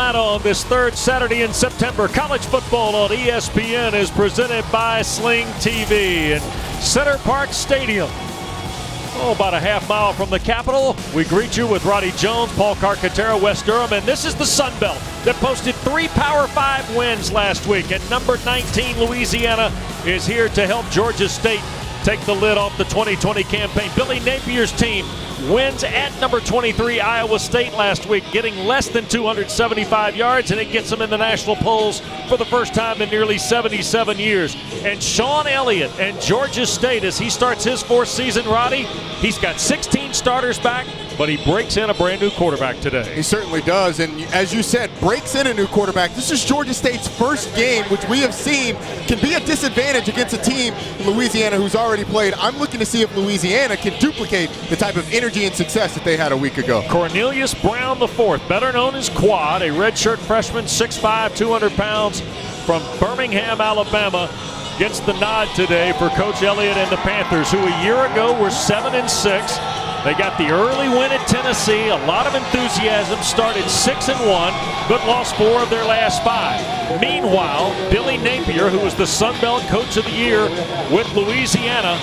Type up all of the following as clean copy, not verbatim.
Carolina on this third Saturday in September. College football on ESPN is presented by Sling TV in Center Park Stadium. About a half mile from the Capitol, we greet you with Roddy Jones, Paul Carcaterra, West Durham, and this is the Sun Belt that posted 3 Power 5 wins last week. And number 19, Louisiana, is here to help Georgia State take the lid off the 2020 campaign. Billy Napier's team wins at number 23, Iowa State last week, getting less than 275 yards, and it gets them in the national polls for the first time in nearly 77 years. And Sean Elliott and Georgia State, as he starts his 4th season, Roddy, he's got 16 starters back, but he breaks in a brand new quarterback today. He certainly does, and as you said, breaks in a new quarterback. This is Georgia State's first game, which we have seen can be a disadvantage against a team, Louisiana, who's already played. I'm looking to see if Louisiana can duplicate the type of energy and success that they had a week ago. Cornelius Brown IV, better known as Quad, a redshirt freshman, 6'5", 200 pounds, from Birmingham, Alabama, gets the nod today for Coach Elliott and the Panthers, who a year ago were 7-6. They got the early win at Tennessee, a lot of enthusiasm, started 6-1, but lost 4 of their last 5. Meanwhile, Billy Napier, who was the Sun Belt Coach of the Year with Louisiana,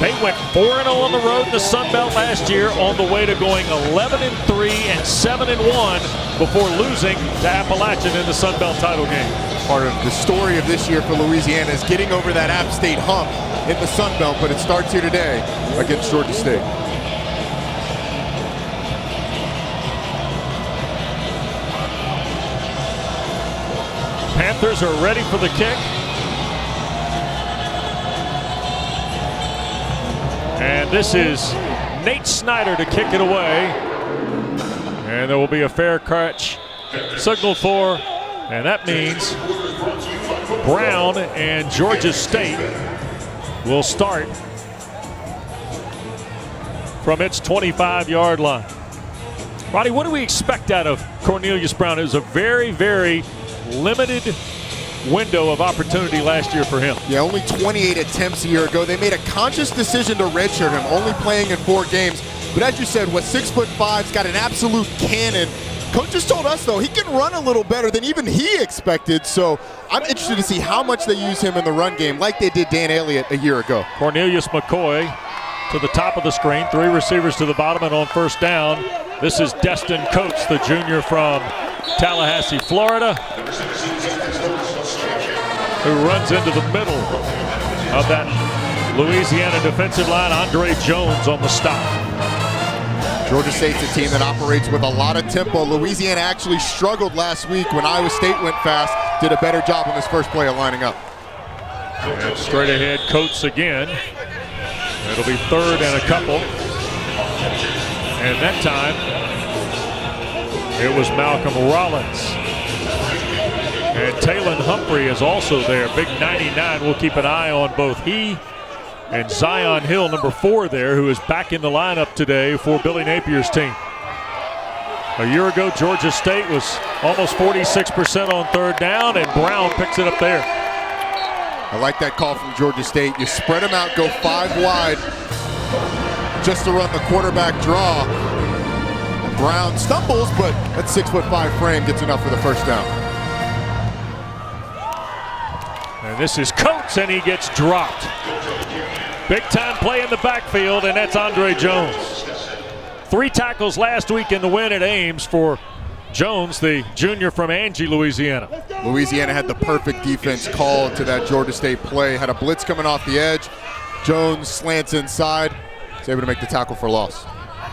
they went 4-0 on the road in the Sun Belt last year, on the way to going 11-3 and 7-1 before losing to Appalachian in the Sun Belt title game. Part of the story of this year for Louisiana is getting over that App State hump in the Sun Belt, but it starts here today against Georgia State. Panthers are ready for the kick. And this is Nate Snyder to kick it away. And there will be a fair catch signaled for, and that means Brown and Georgia State will start from its 25-yard line. Roddy, what do we expect out of Cornelius Brown? It was a very, very limited window of opportunity last year for him. Yeah, only 28 attempts a year ago. They made a conscious decision to redshirt him, only playing in 4 games. But as you said, was 6'5", got an absolute cannon. Coaches told us, though, he can run a little better than even he expected. So I'm interested to see how much they use him in the run game, like they did Dan Elliott a year ago. Cornelius McCoy to the top of the screen, 3 receivers to the bottom, and on first down, this is Destin Coates, the junior from Tallahassee, Florida, who runs into the middle of that Louisiana defensive line. Andre Jones on the stop. Georgia State's a team that operates with a lot of tempo. Louisiana actually struggled last week when Iowa State went fast, did a better job on this first play of lining up. And straight ahead, Coates again. It'll be 3rd and a couple. And that time, it was Malcolm Rollins. And Talon Humphrey is also there, big 99. We'll keep an eye on both he and Zion Hill, number 4 there, who is back in the lineup today for Billy Napier's team. A year ago, Georgia State was almost 46% on 3rd down, and Brown picks it up there. I like that call from Georgia State. You spread them out, go 5 wide just to run the quarterback draw. Brown stumbles, but that 6'5" frame gets enough for the first down. And this is Coates, and he gets dropped. Big time play in the backfield, and that's Andre Jones. 3 tackles last week in the win at Ames for Jones, the junior from Angie, Louisiana. Louisiana had the perfect defense called to that Georgia State play. Had a blitz coming off the edge. Jones slants inside. He's able to make the tackle for loss.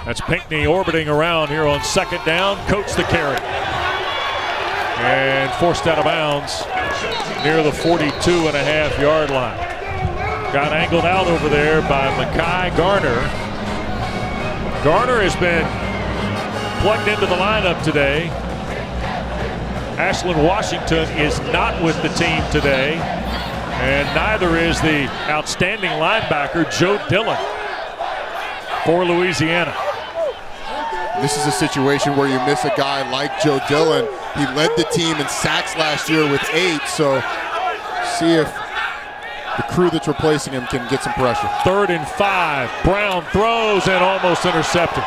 That's Pinckney orbiting around here on 2nd down. Coates the carry. And forced out of bounds near the 42.5-yard line. Got angled out over there by Mekhi Garner. Garner has been plugged into the lineup today. Ashlyn Washington is not with the team today, and neither is the outstanding linebacker Joe Dillon for Louisiana. This is a situation where you miss a guy like Joe Dillon. He led the team in sacks last year with 8, so see if the crew that's replacing him can get some pressure. 3rd and 5. Brown throws and almost intercepted.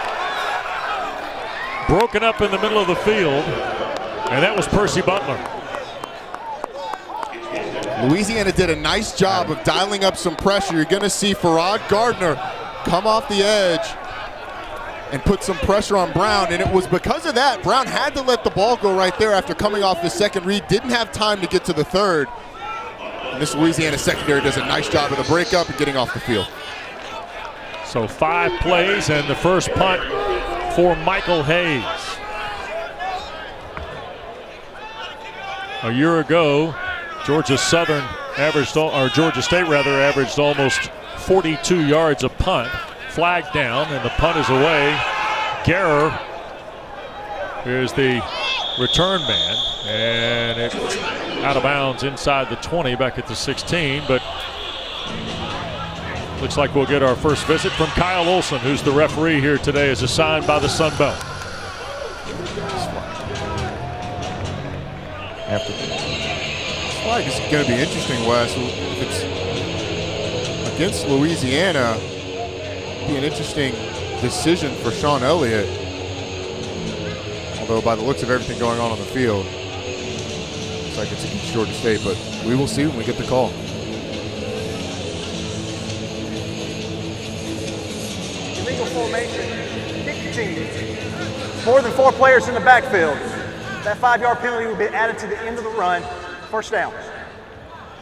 Broken up in the middle of the field. And that was Percy Butler. Louisiana did a nice job of dialing up some pressure. You're going to see Farrad Gardner come off the edge and put some pressure on Brown, and it was because of that Brown had to let the ball go right there after coming off the second read. Didn't have time to get to the third. And this Louisiana secondary does a nice job of the breakup and getting off the field. So 5 plays and the first punt for Michael Hayes. A year ago, Georgia State averaged almost 42 yards a punt. Flag down, and the punt is away. Guerrer is the return man, and it out of bounds inside the 20, back at the 16. But looks like we'll get our first visit from Kyle Olson, who's the referee here today, as assigned by the Sun Belt. After this flag is going to be interesting, Wes. If it's against Louisiana, be an interesting decision for Sean Elliott. Although by the looks of everything going on the field, looks like it's against Georgia State, but we will see when we get the call. Illegal formation, kick team. More than 4 players in the backfield. That 5-yard penalty will be added to the end of the run. First down.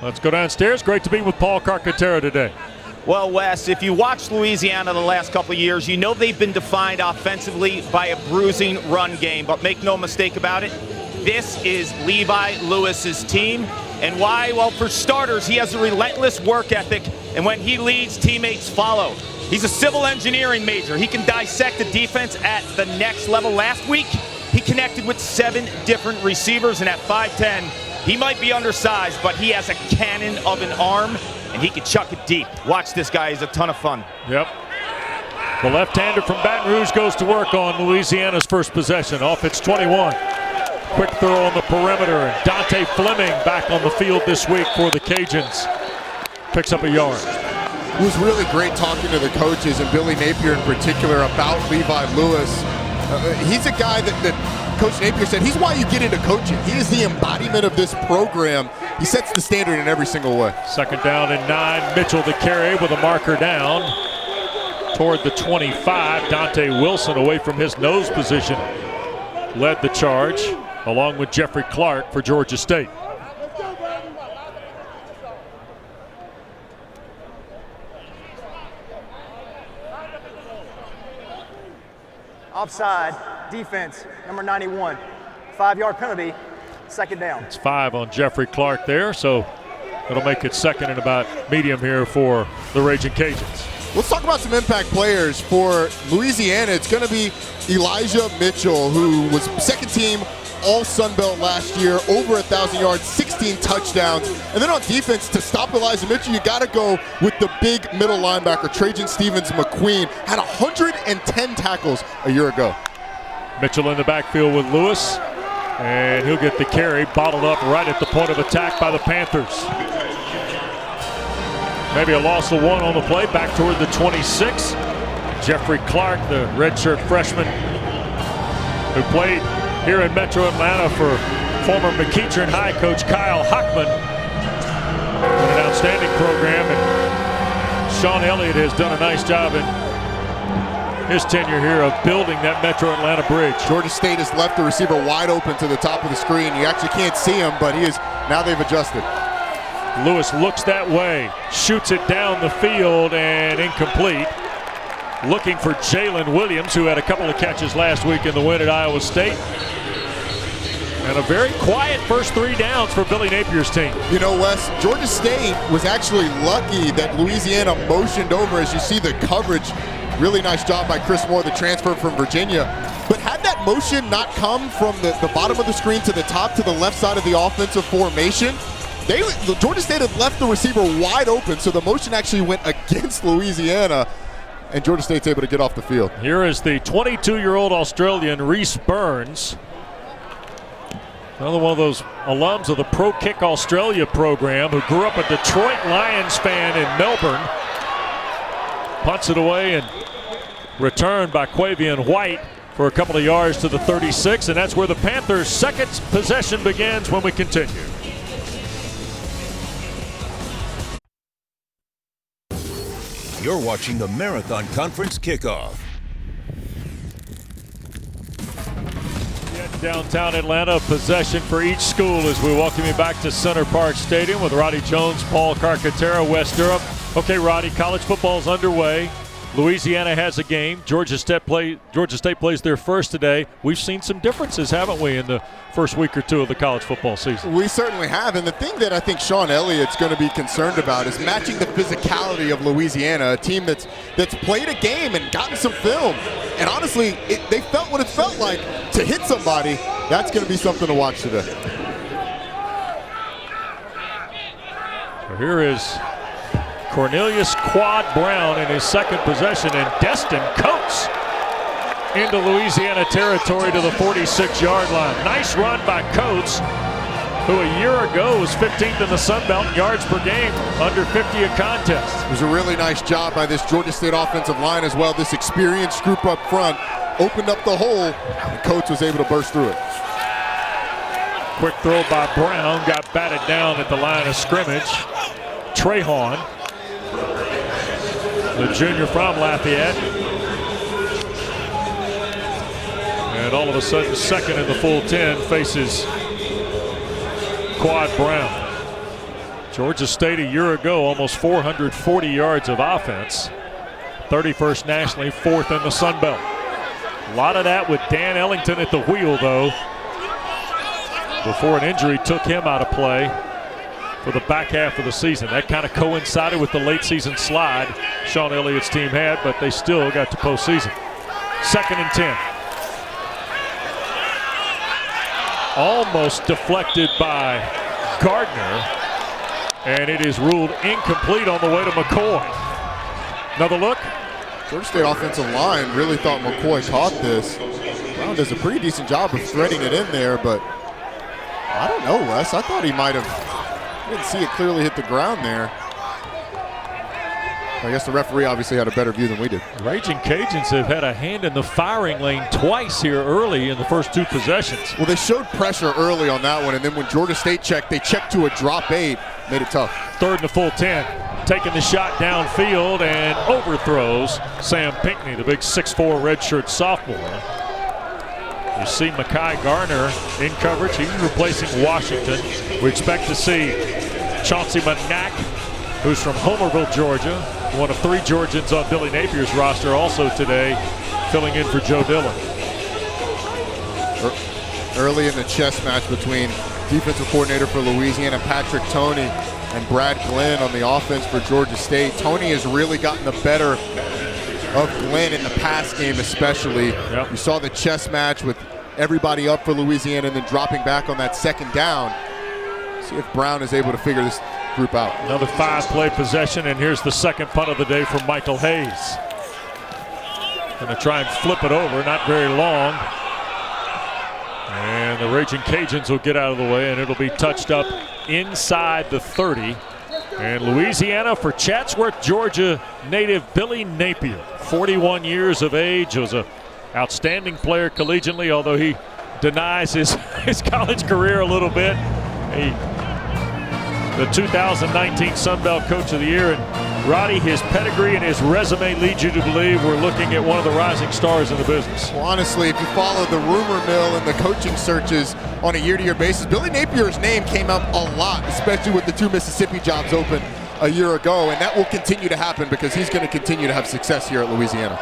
Let's go downstairs. Great to be with Paul Carcaterra today. Well, Wes, if you watch Louisiana the last couple of years, you know they've been defined offensively by a bruising run game. But make no mistake about it, this is Levi Lewis's team. And why? Well, for starters, he has a relentless work ethic, and when he leads, teammates follow. He's a civil engineering major. He can dissect the defense at the next level. Last week, he connected with 7 different receivers, and at 5'10", he might be undersized, but he has a cannon of an arm, and he can chuck it deep. Watch this guy, he's a ton of fun. Yep. The left-hander from Baton Rouge goes to work on Louisiana's first possession. Off it's 21. Quick throw on the perimeter, and Dante Fleming back on the field this week for the Cajuns. Picks up a yard. It was really great talking to the coaches, and Billy Napier in particular, about Levi Lewis. He's a guy that Coach Napier said he's why you get into coaching. He is the embodiment of this program. He sets the standard in every single way. Second down and 9. Mitchell the carry with a marker down toward the 25. Dante Wilson, away from his nose position, led the charge along with Jeffrey Clark for Georgia State. Offside, defense, number 91. 5-yard penalty, second down. It's 5 on Jeffrey Clark there, so it'll make it second and about medium here for the Raging Cajuns. Let's talk about some impact players for Louisiana. It's going to be Elijah Mitchell, who was second team all Sun Belt last year, over 1,000 yards, 16 touchdowns. And then on defense, to stop Elijah Mitchell, you got to go with the big middle linebacker, Trajan Stevens-McQueen. Had 110 tackles a year ago. Mitchell in the backfield with Lewis, and he'll get the carry, bottled up right at the point of attack by the Panthers. Maybe a loss of 1 on the play, back toward the 26. Jeffrey Clark, the redshirt freshman who played here in Metro Atlanta for former McEachern High coach Kyle Hockman. An outstanding program, and Sean Elliott has done a nice job in his tenure here of building that Metro Atlanta bridge. Georgia State has left the receiver wide open to the top of the screen. You actually can't see him, but he is, now they've adjusted. Lewis looks that way, shoots it down the field, and incomplete. Looking for Jalen Williams, who had a couple of catches last week in the win at Iowa State. And a very quiet first 3 downs for Billy Napier's team. You know, Wes, Georgia State was actually lucky that Louisiana motioned over. As you see the coverage, really nice job by Chris Moore, the transfer from Virginia. But had that motion not come from the bottom of the screen to the top to the left side of the offensive formation, Georgia State had left the receiver wide open, so the motion actually went against Louisiana, and Georgia State's able to get off the field. Here is the 22-year-old Australian, Reese Burns. Another one of those alums of the Pro Kick Australia program, who grew up a Detroit Lions fan in Melbourne. Punts it away and returned by Quavian White. for a couple of yards to the 36, and that's where the Panthers' second possession begins when we continue. You're watching the Marathon Conference Kickoff. Downtown Atlanta, possession for each school as we welcome you back to Center Park Stadium with Roddy Jones, Paul Carcaterra, Wes Durham. Okay, Roddy, college football's underway. Louisiana has a game. Georgia State plays their first today. We've seen some differences, haven't we, in the first week or two of the college football season? We certainly have, and the thing that I think Sean Elliott's going to be concerned about is matching the physicality of Louisiana, a team that's played a game and gotten some film. And honestly, they felt what it felt like to hit somebody. That's going to be something to watch today. So here is Cornelius Quad Brown in his second possession, and Destin Coates into Louisiana territory to the 46-yard line. Nice run by Coates, who a year ago was 15th in the Sun Belt in yards per game, under 50 a contest. It was a really nice job by this Georgia State offensive line as well. This experienced group up front opened up the hole, and Coates was able to burst through it. Quick throw by Brown, got batted down at the line of scrimmage. Trahon, the junior from Lafayette. And all of a sudden, second in the full 10 faces Quad Brown. Georgia State a year ago, almost 440 yards of offense. 31st nationally, 4th in the Sun Belt. A lot of that with Dan Ellington at the wheel, though, before an injury took him out of play for the back half of the season. That kind of coincided with the late season slide Sean Elliott's team had, but they still got to postseason. 2nd and 10. Almost deflected by Gardner, and it is ruled incomplete on the way to McCoy. Another look. Georgia State offensive line really thought McCoy caught this. Brown does a pretty decent job of threading it in there, but I don't know, Wes. I thought he might have. Didn't see it clearly hit the ground there. I guess the referee obviously had a better view than we did. Raging Cajuns have had a hand in the firing lane twice here early in the first two possessions. Well, they showed pressure early on that one, and then when Georgia State checked, they checked to a drop 8, made it tough. 3rd and the full 10. Taking the shot downfield and overthrows Sam Pinckney, the big 6'4" redshirt sophomore. You see Mekhi Garner in coverage. He's replacing Washington. We expect to see Chauncey Manak, who's from Homerville, Georgia, one of 3 Georgians on Billy Napier's roster, also today filling in for Joe Dillon. Early in the chess match between defensive coordinator for Louisiana, Patrick Toney, and Brad Glenn on the offense for Georgia State. Toney has really gotten the better of Glenn in the pass game especially. Yep. You saw the chess match with everybody up for Louisiana and then dropping back on that second down. See if Brown is able to figure this group out. Another 5-play possession, and here's the second punt of the day from Michael Hayes. Gonna try and flip it over, not very long. And the Raging Cajuns will get out of the way, and it'll be touched up inside the 30. And Louisiana for Chatsworth, Georgia native Billy Napier, 41 years of age, was an outstanding player collegiately, although he denies his college career a little bit. The 2019 Sun Belt Coach of the Year. And Roddy, his pedigree and his resume leads you to believe we're looking at one of the rising stars in the business. Well, honestly, if you follow the rumor mill and the coaching searches on a year-to-year basis, Billy Napier's name came up a lot, especially with the 2 Mississippi jobs open a year ago, and that will continue to happen because he's going to continue to have success here at Louisiana.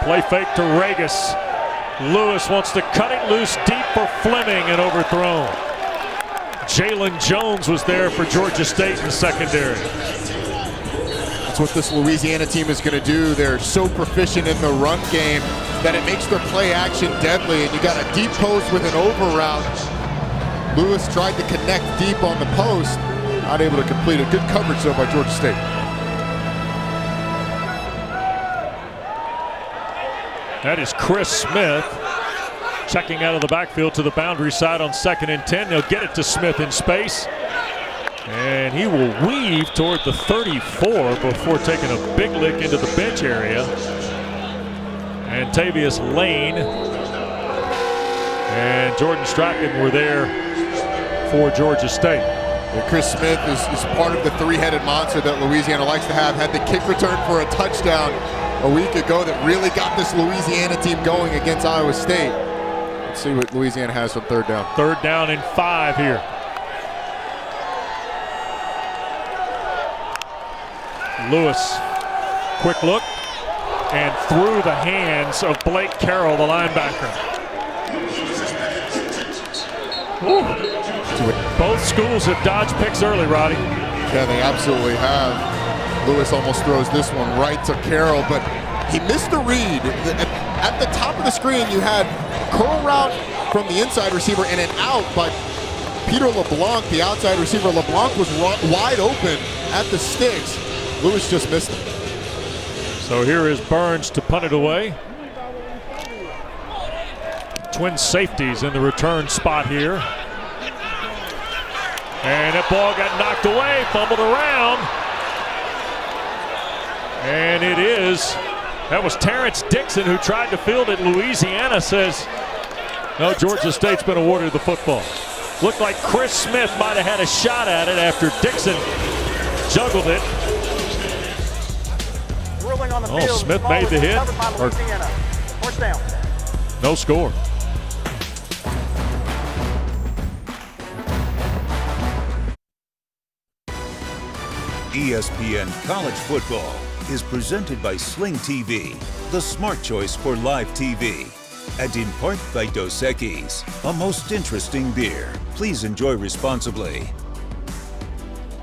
Play fake to Regis. Lewis wants to cut it loose deep for Fleming and overthrown. Jalen Jones was there for Georgia State in the secondary. That's what this Louisiana team is going to do. They're so proficient in the run game that it makes their play action deadly. And you got a deep post with an over route. Lewis tried to connect deep on the post, not able to complete it. Good coverage though by Georgia State. That is Chris Smith checking out of the backfield to the boundary side on 2nd and 10. They'll get it to Smith in space. And he will weave toward the 34 before taking a big lick into the bench area. And Tavius Lane and Jordan Strachan were there for Georgia State. And Chris Smith is part of the three-headed monster that Louisiana likes to have. Had the kick return for a touchdown a week ago that really got this Louisiana team going against Iowa State. Let's see what Louisiana has on third down. Third down and 5 here. Lewis, quick look, and through the hands of Blake Carroll, the linebacker. Ooh. Both schools have dodged picks early, Roddy. Yeah, they absolutely have. Lewis almost throws this one right to Carroll, but he missed the read. At the top of the screen, you had curl route from the inside receiver and an out by Peter LeBlanc, the outside receiver. LeBlanc was wide open at the sticks. Lewis just missed it. So here is Burns to punt it away. Twin safeties in the return spot here. And that ball got knocked away, fumbled around. And that was Terrence Dixon who tried to field it. Louisiana says, no, Georgia State's been awarded the football. Looked like Chris Smith might have had a shot at it after Dixon juggled it. On the oh, field, Smith made the hit. First down. No score. ESPN College Football is presented by Sling TV, the smart choice for live TV. And in part by Dos Equis, a most interesting beer. Please enjoy responsibly.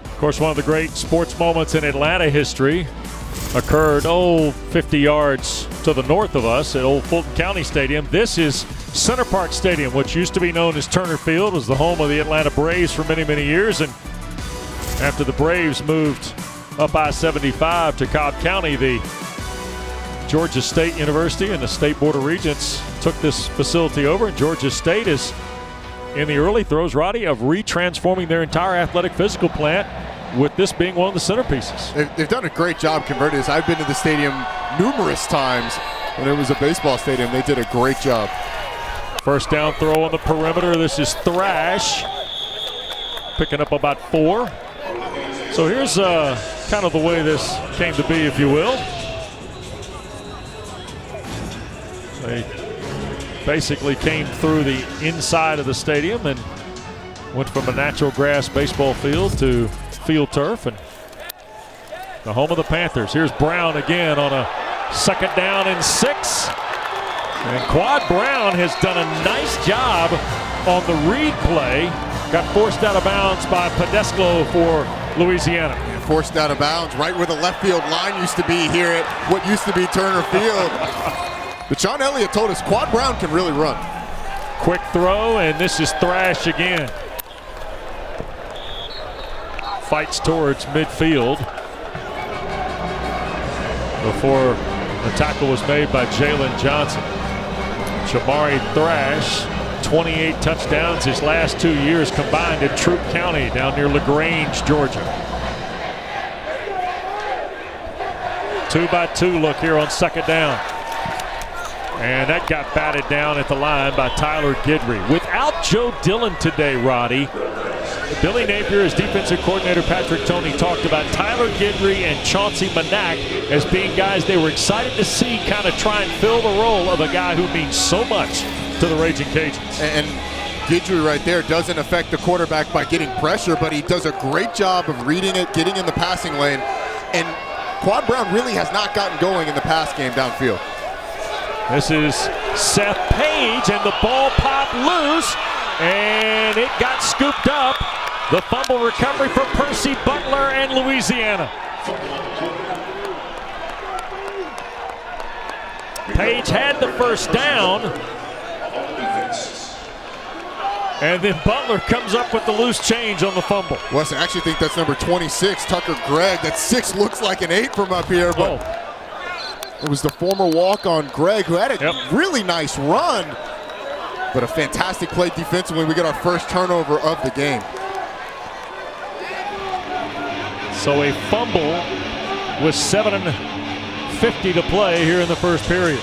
Of course, one of the great sports moments in Atlanta history occurred 50 yards to the north of us at Old Fulton County Stadium. This is Center Park Stadium, which used to be known as Turner Field, was the home of the Atlanta Braves for many, many years. And after the Braves moved up I-75 to Cobb County, the Georgia State University and the State Board of Regents took this facility over, and Georgia State is in the early throes, Roddy, of retransforming their entire athletic physical plant, with this being one of the centerpieces. They've done a great job converting this. I've been to the stadium numerous times when it was a baseball stadium. They did a great job. First down throw on the perimeter. This is Thrash picking up about 4. So here's kind of the way this came to be, if you will. They basically came through the inside of the stadium and went from a natural grass baseball field to field turf, and the home of the Panthers. Here's Brown again on a second down and 6. And Quad Brown has done a nice job on the read play. Got forced out of bounds by Pedesclo for Louisiana. Forced out of bounds right where the left field line used to be here at what used to be Turner Field. But Sean Elliott told us Quad Brown can really run. Quick throw, and this is Thrash again. Fights towards midfield before the tackle was made by Jalen Johnson. Shamari Thrash, 28 touchdowns his last 2 years combined at Troup County down near LaGrange, Georgia. 2-by-2 look here on second down. And that got batted down at the line by Tyler Guidry. Without Joe Dillon today, Roddy, Billy Napier, as defensive coordinator Patrick Toney, talked about Tyler Guidry and Chauncey Manak as being guys they were excited to see kind of try and fill the role of a guy who means so much to the Raging Cajuns. And Guidry right there doesn't affect the quarterback by getting pressure, but he does a great job of reading it, getting in the passing lane. And Quad Brown really has not gotten going in the pass game downfield. This is Seth Page, and the ball popped loose, and it got scooped up. The fumble recovery for Percy Butler and Louisiana. Page had the first down, and then Butler comes up with the loose change on the fumble. Wes, I actually think that's number 26, Tucker Gregg. That 6 looks like an 8 from up here, but it was the former walk-on Gregg who had a really nice run, but a fantastic play defensively. We get our first turnover of the game. So a fumble with 7:50 to play here in the first period.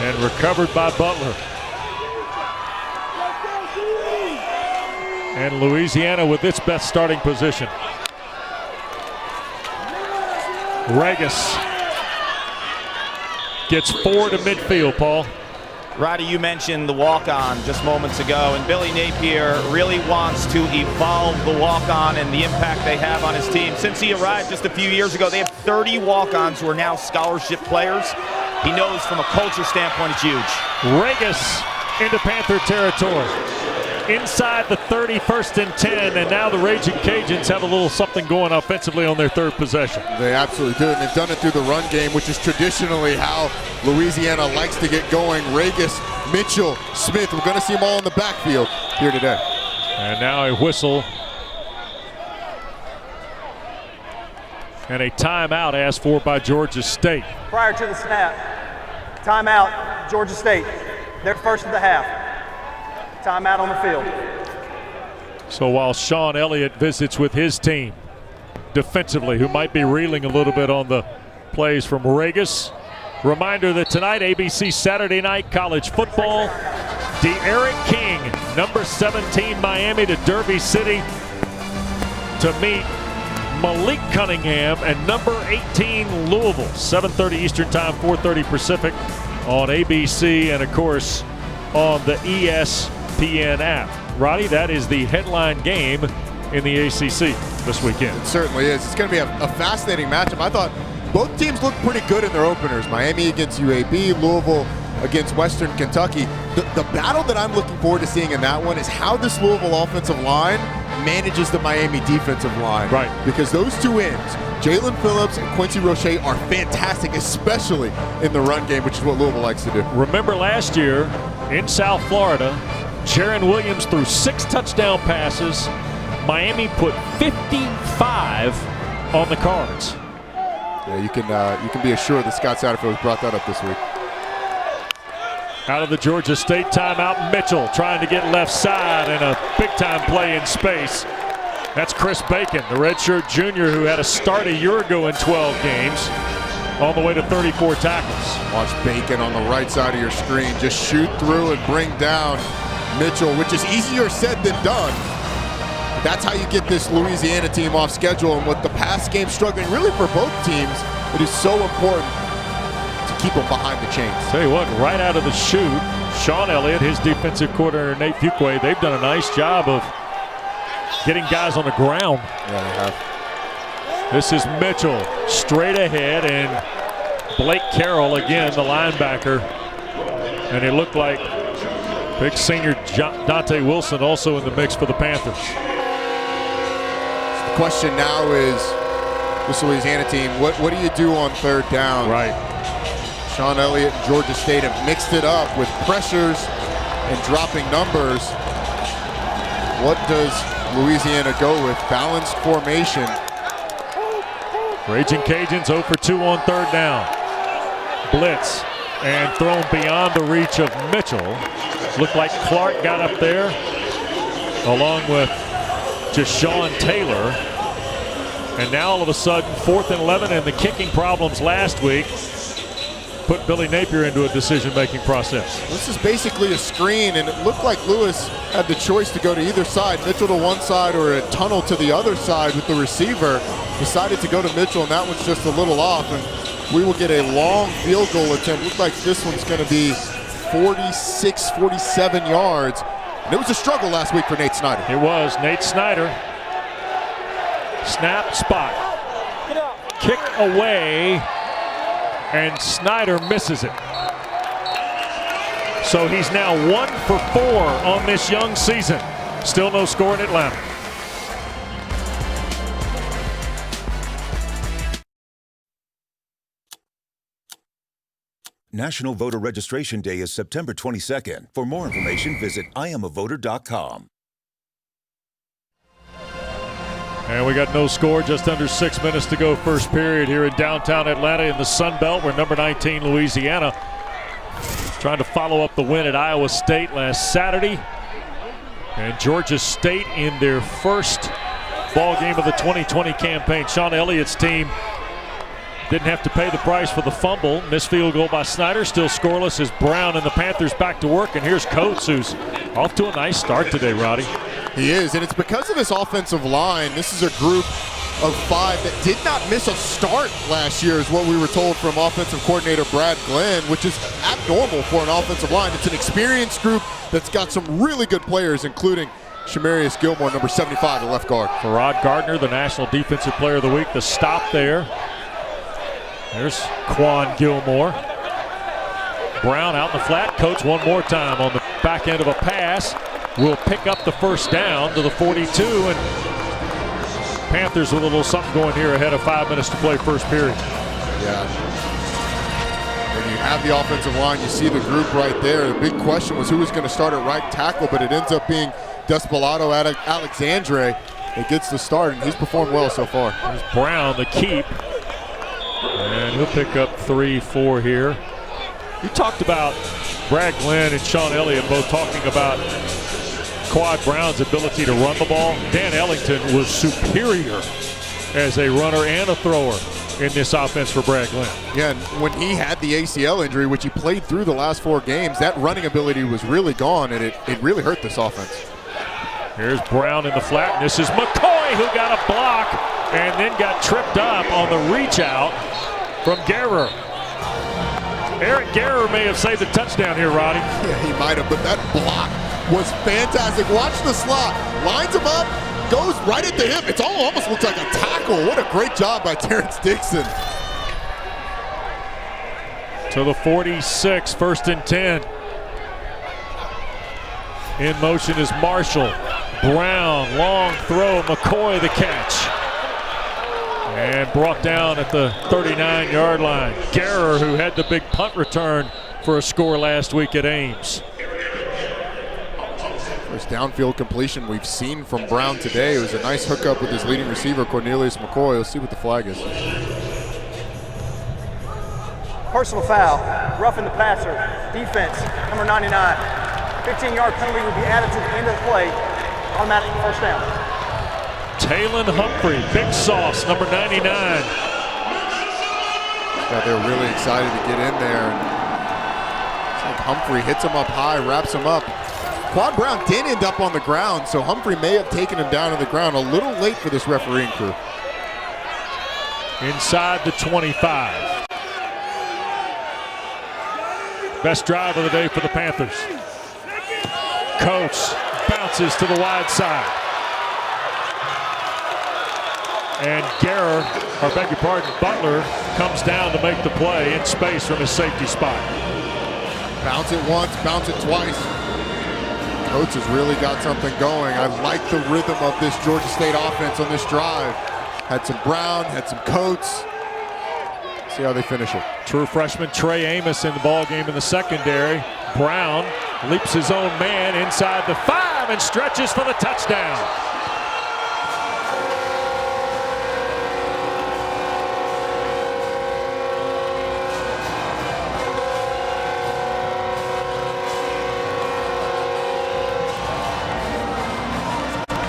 And recovered by Butler. And Louisiana with its best starting position. Regis gets 4 to midfield, Paul. Roddy, you mentioned the walk-on just moments ago, and Billy Napier really wants to evolve the walk-on and the impact they have on his team. Since he arrived just a few years ago, they have 30 walk-ons who are now scholarship players. He knows from a culture standpoint it's huge. Regis into Panther territory. Inside the 30, 1st and 10, and now the Raging Cajuns have a little something going offensively on their third possession. They absolutely do, and they've done it through the run game, which is traditionally how Louisiana likes to get going. Regis, Mitchell, Smith, we're going to see them all in the backfield here today. And now a whistle. And a timeout asked for by Georgia State. Prior to the snap, timeout, Georgia State. They're first of the half. Timeout on the field. So while Sean Elliott visits with his team defensively, who might be reeling a little bit on the plays from Regis. Reminder that tonight, ABC Saturday Night College Football, De'Aaron King, number 17 Miami to Derby City to meet Malik Cunningham and number 18 Louisville. 7:30 Eastern Time, 4:30 Pacific on ABC and of course on the ESPN app. Roddy, that is the headline game in the ACC this weekend. It certainly is. It's going to be a fascinating matchup. I thought both teams looked pretty good in their openers. Miami against UAB, Louisville against Western Kentucky. The battle that I'm looking forward to seeing in that one is how this Louisville offensive line manages the Miami defensive line. Right. Because those two ends, Jalen Phillips and Quincy Roche, are fantastic, especially in the run game, which is what Louisville likes to do. Remember last year in South Florida, Jaron Williams threw 6 touchdown passes. Miami put 55 on the cards. Yeah, you can be assured that Scott Satterfield brought that up this week. Out of the Georgia State timeout, Mitchell trying to get left side and a big-time play in space. That's Chris Bacon, the redshirt junior who had a start a year ago in 12 games, on the way to 34 tackles. Watch Bacon on the right side of your screen just shoot through and bring down Mitchell, which is easier said than done. That's how you get this Louisiana team off schedule, and with the pass game struggling really for both teams, it is so important to keep them behind the chains. Tell you what, right out of the chute, Sean Elliott, his defensive coordinator Nate Fuqua, they've done a nice job of getting guys on the ground. Yeah, they have. This is Mitchell straight ahead, and Blake Carroll again, the linebacker, and it looked like big senior Dante Wilson also in the mix for the Panthers. The question now is, this Louisiana team, what do you do on third down? Right. Sean Elliott and Georgia State have mixed it up with pressures and dropping numbers. What does Louisiana go with? Balanced formation. Raging Cajuns 0 for 2 on third down. Blitz and thrown beyond the reach of Mitchell. Looked like Clark got up there along with Deshaun Taylor. And now all of a sudden 4th and 11, and the kicking problems last week put Billy Napier into a decision-making process. This is basically a screen, and it looked like Lewis had the choice to go to either side, Mitchell to one side or a tunnel to the other side with the receiver. Decided to go to Mitchell, and that one's just a little off, and we will get a long field goal attempt. Looks like this one's going to be 46, 47 yards. And it was a struggle last week for Nate Snyder. It was. Nate Snyder. Snap, spot. Kick away, and Snyder misses it. So he's now 1 for 4 on this young season. Still no score in Atlanta. National Voter Registration Day is September 22nd. For more information, visit IamAvoter.com. And we got no score, just under 6 minutes to go first period here in downtown Atlanta in the Sun Belt, where number 19 Louisiana trying to follow up the win at Iowa State last Saturday. And Georgia State in their first ball game of the 2020 campaign. Sean Elliott's team didn't have to pay the price for the fumble. Missed field goal by Snyder. Still scoreless as Brown and the Panthers back to work. And here's Coates, who's off to a nice start today, Roddy. He is, and it's because of this offensive line. This is a group of 5 that did not miss a start last year, is what we were told from offensive coordinator Brad Glenn, which is abnormal for an offensive line. It's an experienced group that's got some really good players, including Shamarius Gilmore, number 75, the left guard. Farrod Gardner, the National Defensive Player of the Week, the stop there. There's Quan Gilmore. Brown out in the flat. Coates one more time on the back end of a pass. Will pick up the first down to the 42, and Panthers with a little something going here ahead of 5 minutes to play first period. Yeah. When you have the offensive line, you see the group right there. The big question was who was going to start at right tackle, but it ends up being Despolato Alexandre that gets the start, and he's performed well so far. There's Brown, the keep. And he'll pick up 3-4 here. You talked about Brad Glenn and Sean Elliott both talking about Quad Brown's ability to run the ball. Dan Ellington was superior as a runner and a thrower in this offense for Brad Glenn. Yeah, and when he had the ACL injury, which he played through the last 4 games, that running ability was really gone, and it really hurt this offense. Here's Brown in the flat, and this is McCoy who got a block and then got tripped up on the reach out from Guerrer. Eric Guerrer may have saved the touchdown here, Roddy. Yeah, he might have, but that block was fantastic. Watch the slot, lines him up, goes right at the hip. It almost looks like a tackle. What a great job by Terrence Dixon. To the 46, 1st and 10. In motion is Marshall. Brown, long throw, McCoy the catch. And brought down at the 39-yard line. Guerrer, who had the big punt return for a score last week at Ames. First downfield completion we've seen from Brown today. It was a nice hookup with his leading receiver, Cornelius McCoy. We'll see what the flag is. Personal foul, roughing the passer, defense, number 99. 15-yard penalty will be added to the end of the play, automatic first down. Taylon Humphrey, big sauce, number 99. Yeah, they're really excited to get in there. It's like Humphrey hits him up high, wraps him up. Quad Brown did end up on the ground, so Humphrey may have taken him down on the ground a little late for this refereeing crew. Inside the 25. Best drive of the day for the Panthers. Coates bounces to the wide side. And Guerrer, or beg your pardon, Butler comes down to make the play in space from his safety spot. Bounce it once, bounce it twice. Coates has really got something going. I like the rhythm of this Georgia State offense on this drive. Had some Brown, had some Coates. See how they finish it. True freshman Trey Amos in the ball game in the secondary. Brown leaps his own man inside the 5 and stretches for the touchdown.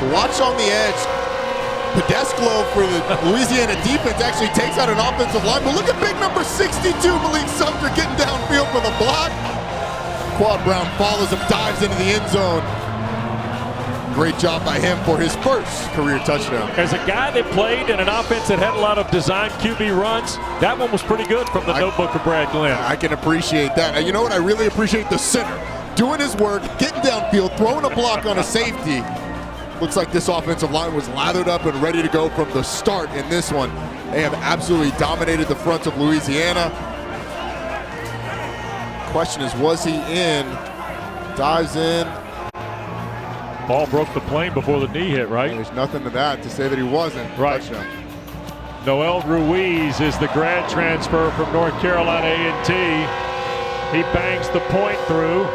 Watch on the edge. Pedesclo for the Louisiana defense actually takes out an offensive line. But look at big number 62, Malik Sumter, getting downfield for the block. Quad Brown follows him, dives into the end zone. Great job by him for his first career touchdown. As a guy that played in an offense that had a lot of design QB runs, that one was pretty good from the notebook of Brad Glenn. I can appreciate that. And you know what? I really appreciate the center doing his work, getting downfield, throwing a block on a safety. Looks like this offensive line was lathered up and ready to go from the start in this one. They have absolutely dominated the front of Louisiana. Question is, was he in? Dives in. Ball broke the plane before the knee hit, right? There's nothing to that to say that he wasn't. Right. Touchdown. Noel Ruiz is the grad transfer from North Carolina A&T. He bangs the point through.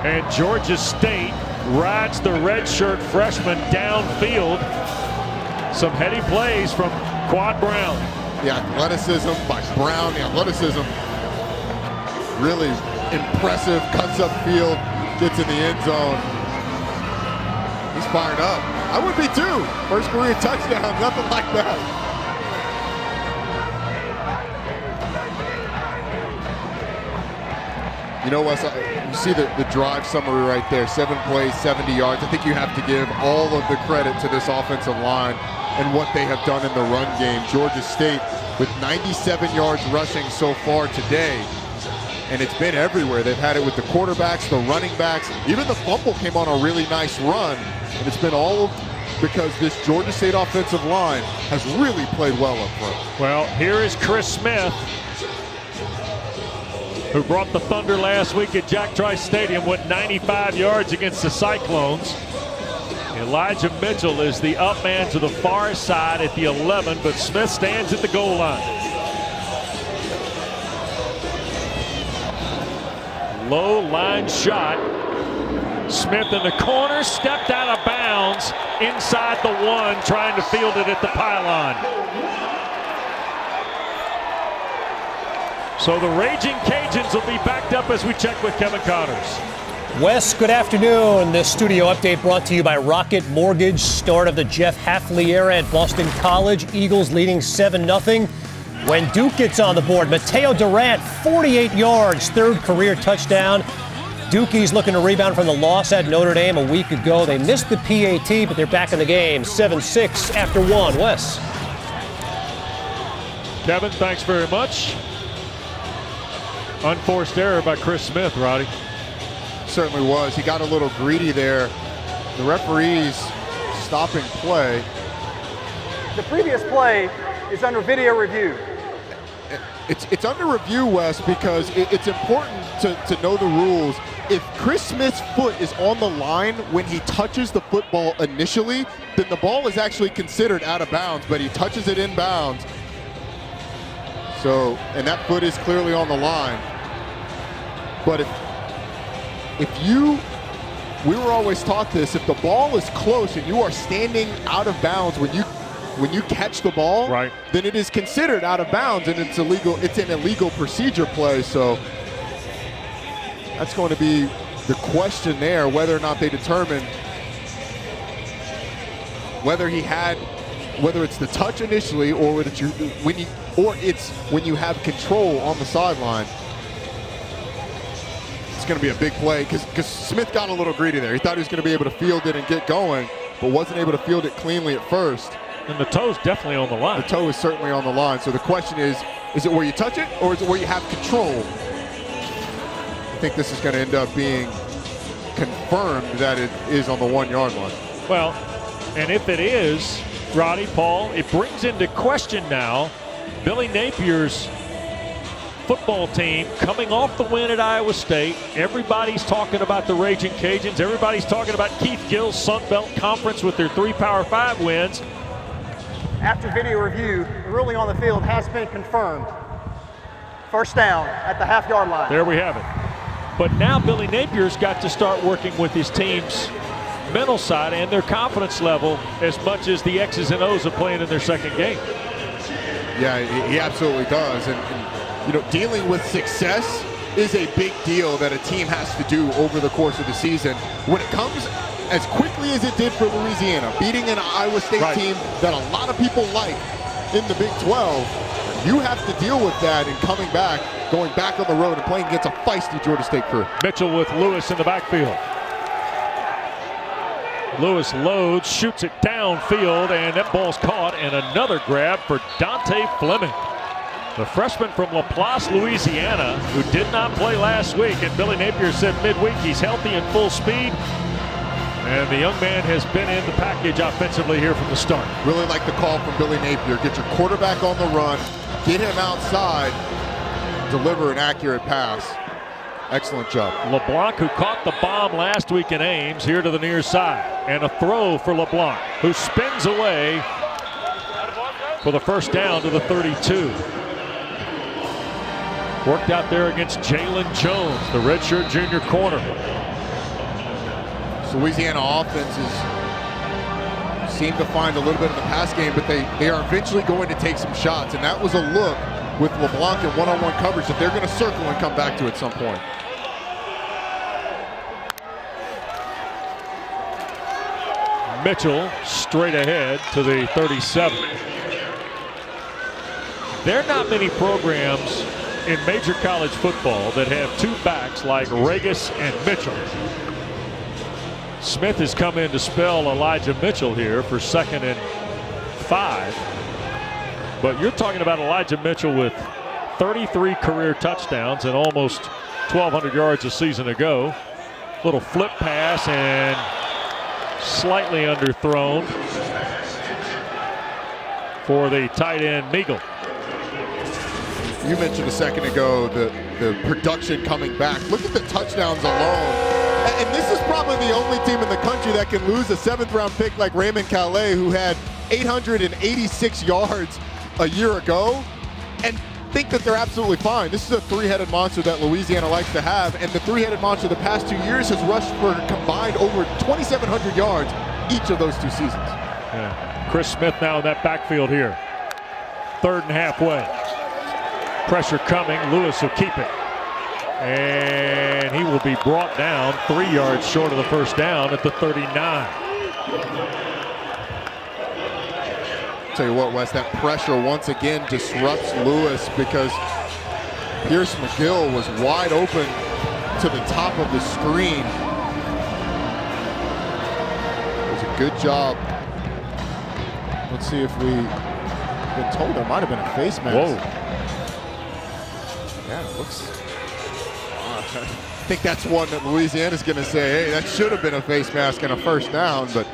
And Georgia State rides the redshirt freshman downfield. Some heady plays from Quad Brown. The athleticism by Brown, the athleticism really impressive, cuts upfield, gets in the end zone. He's fired up. I would be too. First career touchdown, nothing like that. You know, Wes, you see the drive summary right there, 7 plays, 70 yards. I think you have to give all of the credit to this offensive line and what they have done in the run game. Georgia State with 97 yards rushing so far today. And it's been everywhere. They've had it with the quarterbacks, the running backs. Even the fumble came on a really nice run. And it's been all because this Georgia State offensive line has really played well up front. Well, here is Chris Smith, who brought the Thunder last week at Jack Trice Stadium, went 95 yards against the Cyclones. Elijah Mitchell is the up man to the far side at the 11, but Smith stands at the goal line. Low line shot. Smith in the corner, stepped out of bounds inside the 1, trying to field it at the pylon. So the Raging Cajuns will be backed up as we check with Kevin Connors. Wes, good afternoon. This studio update brought to you by Rocket Mortgage. Start of the Jeff Hafley era at Boston College. Eagles leading 7-0. When Duke gets on the board, Mateo Durant, 48 yards, 3rd career touchdown. Dukies looking to rebound from the loss at Notre Dame a week ago. They missed the PAT, but they're back in the game. 7-6 after 1. Wes. Kevin, thanks very much. Unforced error by Chris Smith, Roddy. Certainly was. He got a little greedy there. The referees stopping play. The previous play is under video review. It's under review, Wes, because it's important to know the rules. If Chris Smith's foot is on the line when he touches the football initially, then the ball is actually considered out of bounds, but he touches it in bounds. So, and that foot is clearly on the line. But we were always taught this, if the ball is close and you are standing out of bounds when you catch the ball, right, then it is considered out of bounds and it's illegal. It's an illegal procedure play. So that's going to be the question there, whether or not they determine whether it's the touch initially or it's when you have control on the sideline. It's going to be a big play because Smith got a little greedy there. He thought he was going to be able to field it and get going, but wasn't able to field it cleanly at first. And the toe's definitely on the line. The toe is certainly on the line. So the question is it where you touch it or is it where you have control? I think this is going to end up being confirmed that it is on the 1-yard line. Well, and if it is, Roddy, Paul, it brings into question now Billy Napier's football team coming off the win at Iowa State. Everybody's talking about the Raging Cajuns. Everybody's talking about Keith Gill's Sun Belt Conference with their 3 Power 5 wins. After video review, the ruling on the field has been confirmed. First down at the half-yard line. There we have it. But now Billy Napier's got to start working with his team's mental side and their confidence level as much as the X's and O's of playing in their second game. Yeah, he absolutely does. And you know, dealing with success is a big deal that a team has to do over the course of the season. When it comes as quickly as it did for Louisiana, beating an Iowa State team that a lot of people like in the Big 12, you have to deal with that and coming back, going back on the road and playing against a feisty Georgia State crew. Mitchell with Lewis in the backfield. Lewis loads, shoots it downfield, and that ball's caught, and another grab for Dante Fleming. The freshman from Laplace, Louisiana, who did not play last week, and Billy Napier said midweek he's healthy and full speed. And the young man has been in the package offensively here from the start. Really like the call from Billy Napier. Get your quarterback on the run, get him outside, deliver an accurate pass. Excellent job. LeBlanc, who caught the bomb last week in Ames, here to the near side. And a throw for LeBlanc, who spins away for the first down to the 32. Worked out there against Jalen Jones, the redshirt junior corner. Louisiana offenses seem to find a little bit of the pass game, but they are eventually going to take some shots. And that was a look with LeBlanc in one-on-one coverage that they're going to circle and come back to at some point. Mitchell straight ahead to the 37. There are not many programs in major college football that have two backs like Regis and Mitchell. Smith has come in to spell Elijah Mitchell here for 2nd and 5. But you're talking about Elijah Mitchell with 33 career touchdowns and almost 1,200 yards a season ago. Little flip pass and slightly underthrown for the tight end Meagle. You mentioned a second ago the production coming back. Look at the touchdowns alone. And this is probably the only team in the country that can lose a 7th-round pick like Raymond Calais, who had 886 yards a year ago, and think that they're absolutely fine. This is a three-headed monster that Louisiana likes to have, and the three-headed monster the past 2 years has rushed for combined over 2,700 yards each of those 2 seasons. Yeah. Chris Smith now in that backfield here. 3rd and halfway. Pressure coming. Lewis will keep it. And he will be brought down 3 yards short of the first down at the 39. Tell you what, Wes, that pressure once again disrupts Lewis because Pierce McGill was wide open to the top of the screen. It was a good job. Let's see if we've been told there might have been a face mask. Whoa. Yeah, it looks. I think that's one that Louisiana's going to say, hey, that should have been a face mask and a first down, but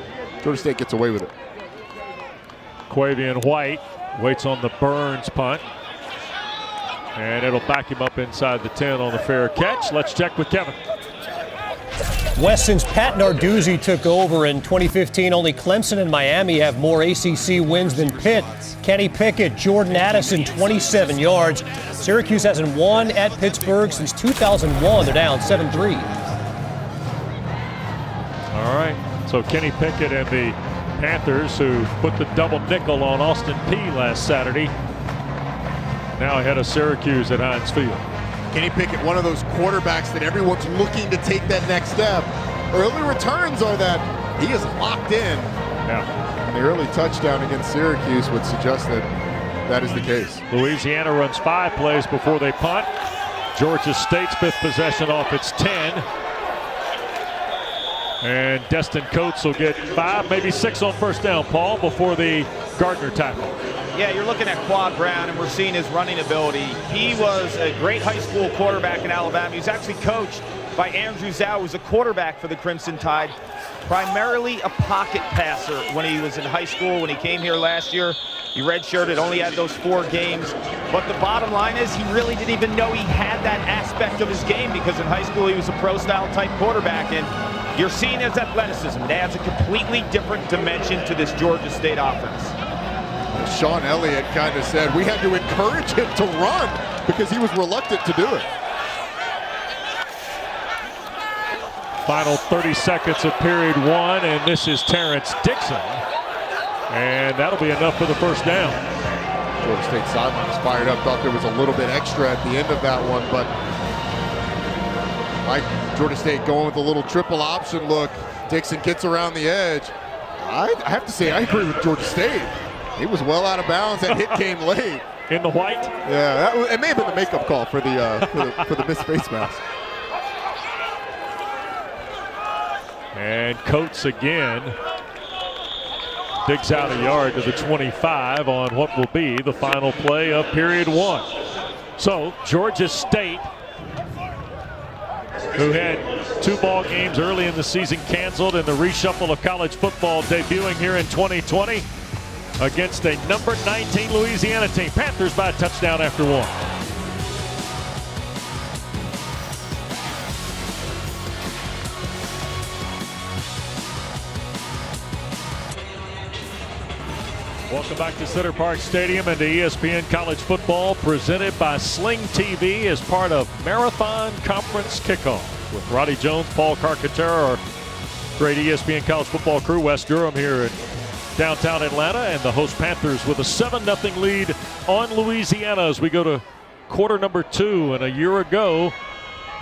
Georgia State gets away with it. Quavian White waits on the Burns punt. And it'll back him up inside the 10 on the fair catch. Let's check with Kevin. Wes, since Pat Narduzzi took over in 2015, only Clemson and Miami have more ACC wins than Pitt. Kenny Pickett, Jordan Addison, 27 yards. Syracuse hasn't won at Pittsburgh since 2001. They're down 7-3. All right. So Kenny Pickett and the Panthers, who put the double nickel on Austin Peay last Saturday, now ahead of Syracuse at Heinz Field. Kenny Pickett, one of those quarterbacks that everyone's looking to take that next step. Early returns are that he is locked in. Yeah. And the early touchdown against Syracuse would suggest that that is the case. Louisiana runs 5 plays before they punt. Georgia State's 5th possession off its 10. And Destin Coates will get 5, maybe 6 on first down, Paul, before the Gardner tackle. Yeah, you're looking at Quad Brown, and we're seeing his running ability. He was a great high school quarterback in Alabama. He was actually coached by Andrew Zhao, who's a quarterback for the Crimson Tide. Primarily a pocket passer when he was in high school. When he came here last year, he redshirted, only had those 4 games. But the bottom line is he really didn't even know he had that aspect of his game, because in high school he was a pro-style type quarterback. And you're seeing his athleticism. It adds a completely different dimension to this Georgia State offense. Sean Elliott kind of said we had to encourage him to run because he was reluctant to do it. Final 30 seconds of period 1, and this is Terrence Dixon. And that'll be enough for the first down. Georgia State sidelines fired up, thought there was a little bit extra at the end of that one, but like Georgia State going with a little triple option look. Dixon gets around the edge. I have to say, I agree with Georgia State. He was well out of bounds. That hit came late. In the white? Yeah, it may have been the makeup call for the missed face mask. And Coates again digs out a yard to the 25 on what will be the final play of period 1. So Georgia State, who had 2 ball games early in the season canceled in the reshuffle of college football, debuting here in 2020 against a number 19 Louisiana team. Panthers by a touchdown after 1. Welcome back to Center Park Stadium and to ESPN College Football, presented by Sling TV as part of Marathon Conference Kickoff. With Roddy Jones, Paul Carcaterra, our great ESPN College Football crew, Wes Durham here at downtown Atlanta, and the host Panthers with a 7-0 lead on Louisiana as we go to quarter number 2. And a year ago,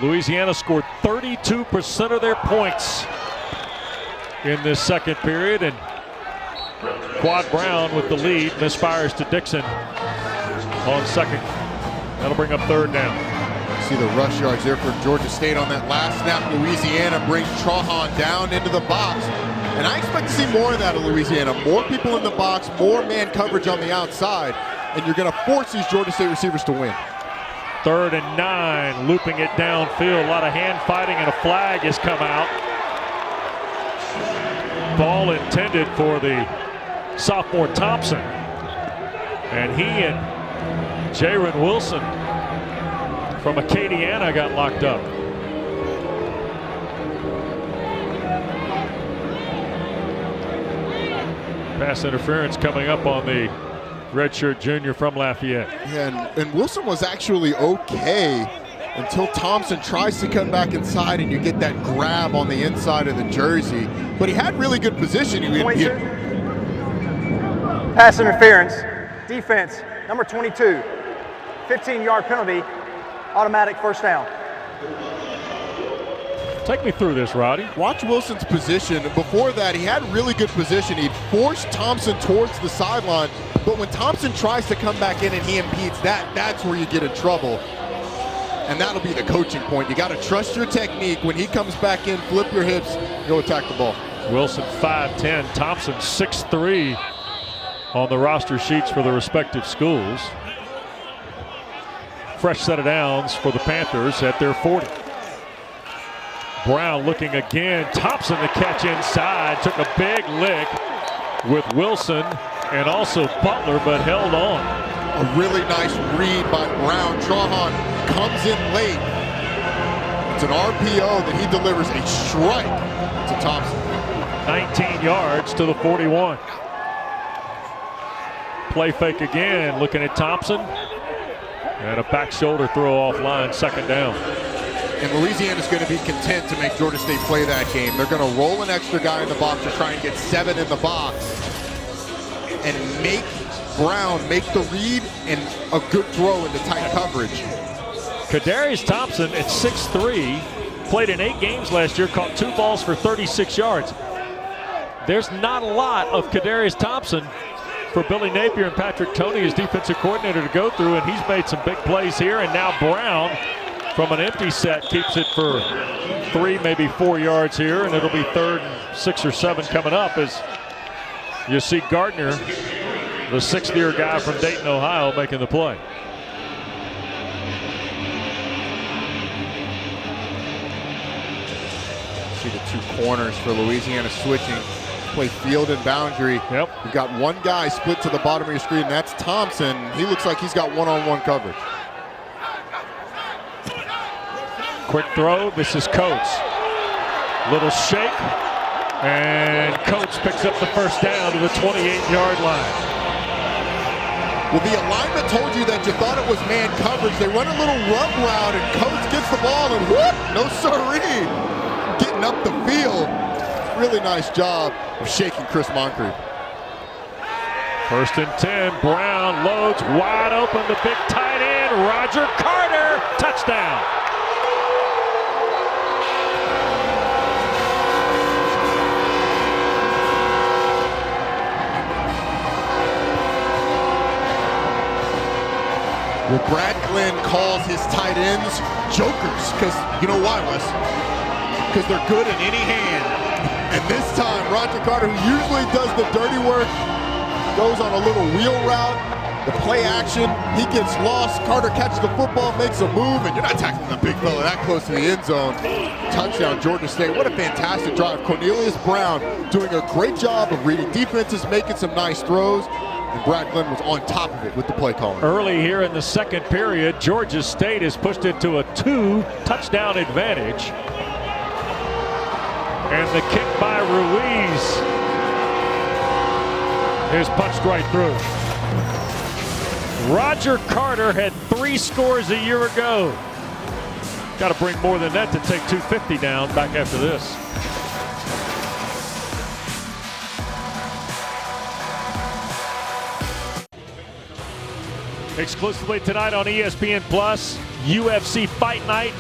Louisiana scored 32% of their points in this second period, and Quad Brown with the lead misfires to Dixon on second. That'll bring up third down. See the rush yards there for Georgia State on that last snap. Louisiana brings Trahan down into the box. And I expect to see more of that in Louisiana. More people in the box, more man coverage on the outside. And you're going to force these Georgia State receivers to win. 3rd and 9, looping it downfield. A lot of hand fighting, and a flag has come out. Ball intended for the sophomore Thompson. And he and Jaron Wilson from Acadiana got locked up. Pass interference coming up on the redshirt junior from Lafayette. And Wilson was actually okay until Thompson tries to come back inside and you get that grab on the inside of the jersey. But he had really good position. Pass interference, defense, number 22, 15-yard penalty, automatic first down. Take me through this, Roddy. Watch Wilson's position. Before that, he had really good position. He'd forced Thompson towards the sideline, but when Thompson tries to come back in and he impedes that's where you get in trouble. And that'll be the coaching point. You got to trust your technique. When he comes back in, flip your hips, go attack the ball. Wilson 5'10", Thompson 6'3", on the roster sheets for the respective schools. Fresh set of downs for the Panthers at their 40. Brown looking again. Thompson the catch inside. Took a big lick with Wilson and also Butler, but held on. A really nice read by Brown. Trahan comes in late. It's an RPO that he delivers a strike to Thompson. 19 yards to the 41. Play fake again, looking at Thompson. And a back shoulder throw offline, second down. And Louisiana's going to be content to make Georgia State play that game. They're going to roll an extra guy in the box to try and get 7 in the box and make Brown make the read and a good throw into tight coverage. Kadarius Thompson at 6'3", played in 8 games last year, caught 2 balls for 36 yards. There's not a lot of Kadarius Thompson for Billy Napier and Patrick Toney, his defensive coordinator, to go through, and he's made some big plays here. And now Brown, from an empty set, keeps it for 3, maybe 4 yards here, and it'll be 3rd and 6 or 7 coming up as you see Gardner, the 6th-year guy from Dayton, Ohio, making the play. See the 2 corners for Louisiana switching. Play field and boundary. Yep. You've got one guy split to the bottom of your screen, and that's Thompson. He looks like he's got one-on-one coverage. Quick throw, this is Coates. Little shake, and Coates picks up the first down to the 28-yard line. Well, the alignment told you that you thought it was man coverage. They run a little rub route, and Coates gets the ball, and whoop, no siree. Getting up the field. Really nice job of shaking Chris Moncrief. 1st and 10, Brown loads wide open, the big tight end, Roger Carter, touchdown. Well, Brad Glenn calls his tight ends jokers, because you know why, Wes? Because they're good in any hand. And this time, Roger Carter, who usually does the dirty work, goes on a little wheel route, the play action, he gets lost, Carter catches the football, makes a move, and you're not tackling the big fella that close to the end zone. Touchdown, Georgia State. What a fantastic drive. Cornelius Brown doing a great job of reading defenses, making some nice throws, and Brad Glenn was on top of it with the play calling. Early here in the second period, Georgia State has pushed it to a 2-touchdown advantage. And the kick by Ruiz is punched right through. Roger Carter had 3 scores a year ago. Got to bring more than that to take 250 down back after this. Exclusively tonight on ESPN Plus, UFC Fight Night.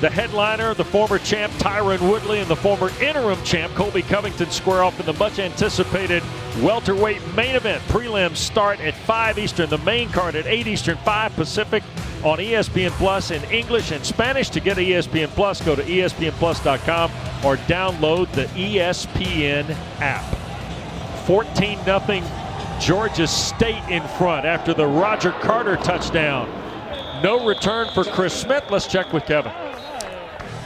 The headliner, the former champ Tyron Woodley, and the former interim champ Colby Covington square off in the much-anticipated welterweight main event. Prelims start at 5 Eastern. The main card at 8 Eastern, 5 Pacific on ESPN Plus in English and Spanish. To get ESPN Plus, go to espnplus.com or download the ESPN app. 14-0 Georgia State in front after the Roger Carter touchdown. No return for Chris Smith. Let's check with Kevin.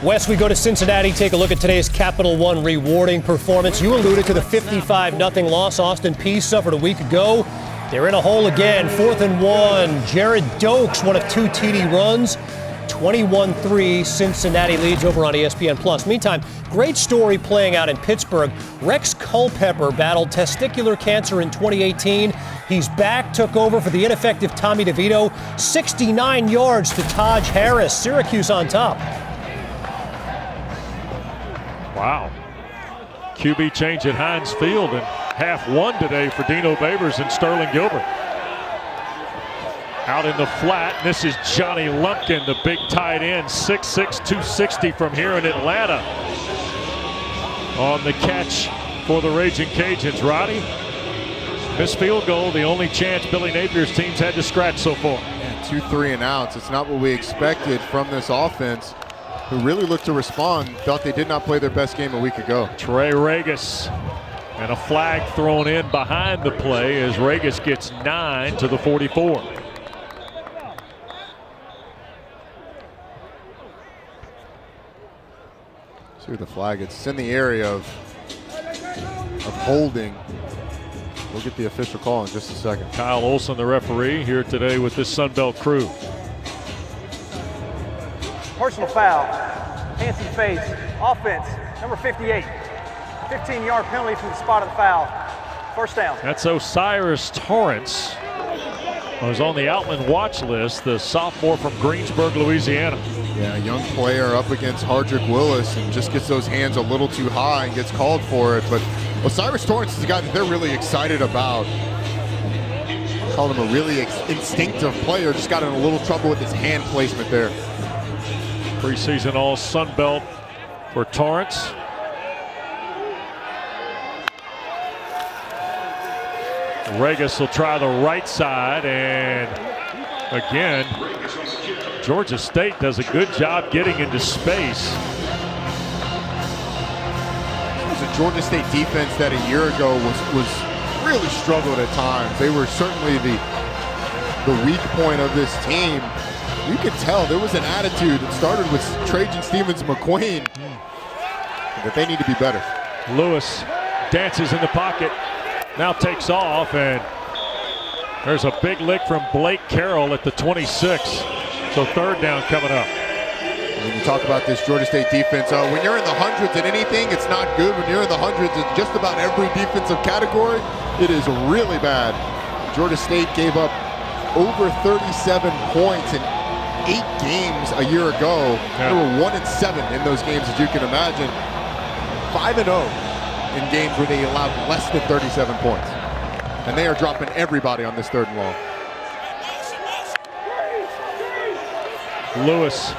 Wes, we go to Cincinnati, take a look at today's Capital One rewarding performance. You alluded to the 55-0 loss Austin Peay suffered a week ago. They're in a hole again, 4th and 1. Jared Dokes, one of 2 TD runs. 21-3, Cincinnati leads over on ESPN Plus. Meantime, great story playing out in Pittsburgh. Rex Culpepper battled testicular cancer in 2018. He's back, took over for the ineffective Tommy DeVito. 69 yards to Taj Harris. Syracuse on top. Wow. QB change at Heinz Field and half one today for Dino Babers and Sterling Gilbert. Out in the flat, and this is Johnny Lumpkin, the big tight end, 6'6", 260 from here in Atlanta. On the catch for the Raging Cajuns. Roddy, missed field goal, the only chance Billy Napier's team's had to scratch so far. Yeah, 2 3 and outs. It's not what we expected from this offense, who really looked to respond. Thought they did not play their best game a week ago. Trey Regis, and a flag thrown in behind the play as Regis gets 9 to the 44. See where the flag is. It's in the area of holding. We'll get the official call in just a second. Kyle Olson, the referee, here today with this Sunbelt crew. Personal foul, hands to the face, offense, number 58. 15-yard penalty from the spot of the foul. First down. That's Osiris Torrance. Was on the Outland watch list, the sophomore from Greensburg, Louisiana. Yeah, a young player up against Hardrick Willis and just gets those hands a little too high and gets called for it. But Osiris Torrance is a guy that they're really excited about. Called him a really instinctive player, just got in a little trouble with his hand placement there. Preseason All Sun Belt for Torrance. Regis will try the right side, and again, Georgia State does a good job getting into space. It was a Georgia State defense that a year ago was really struggled at times. They were certainly the weak point of this team. You could tell there was an attitude that started with Trajan Stevens-McQueen that they need to be better. Lewis dances in the pocket. Now takes off, and there's a big lick from Blake Carroll at the 26. So 3rd down coming up. When you talk about this Georgia State defense, when you're in the hundreds in anything, it's not good. When you're in the hundreds in just about every defensive category, it is really bad. Georgia State gave up over 37 points in 8 games a year ago. They were 1-7 in those games, as you can imagine. 5-0. In games where they allowed less than 37 points. And they are dropping everybody on this 3rd and long. Lewis.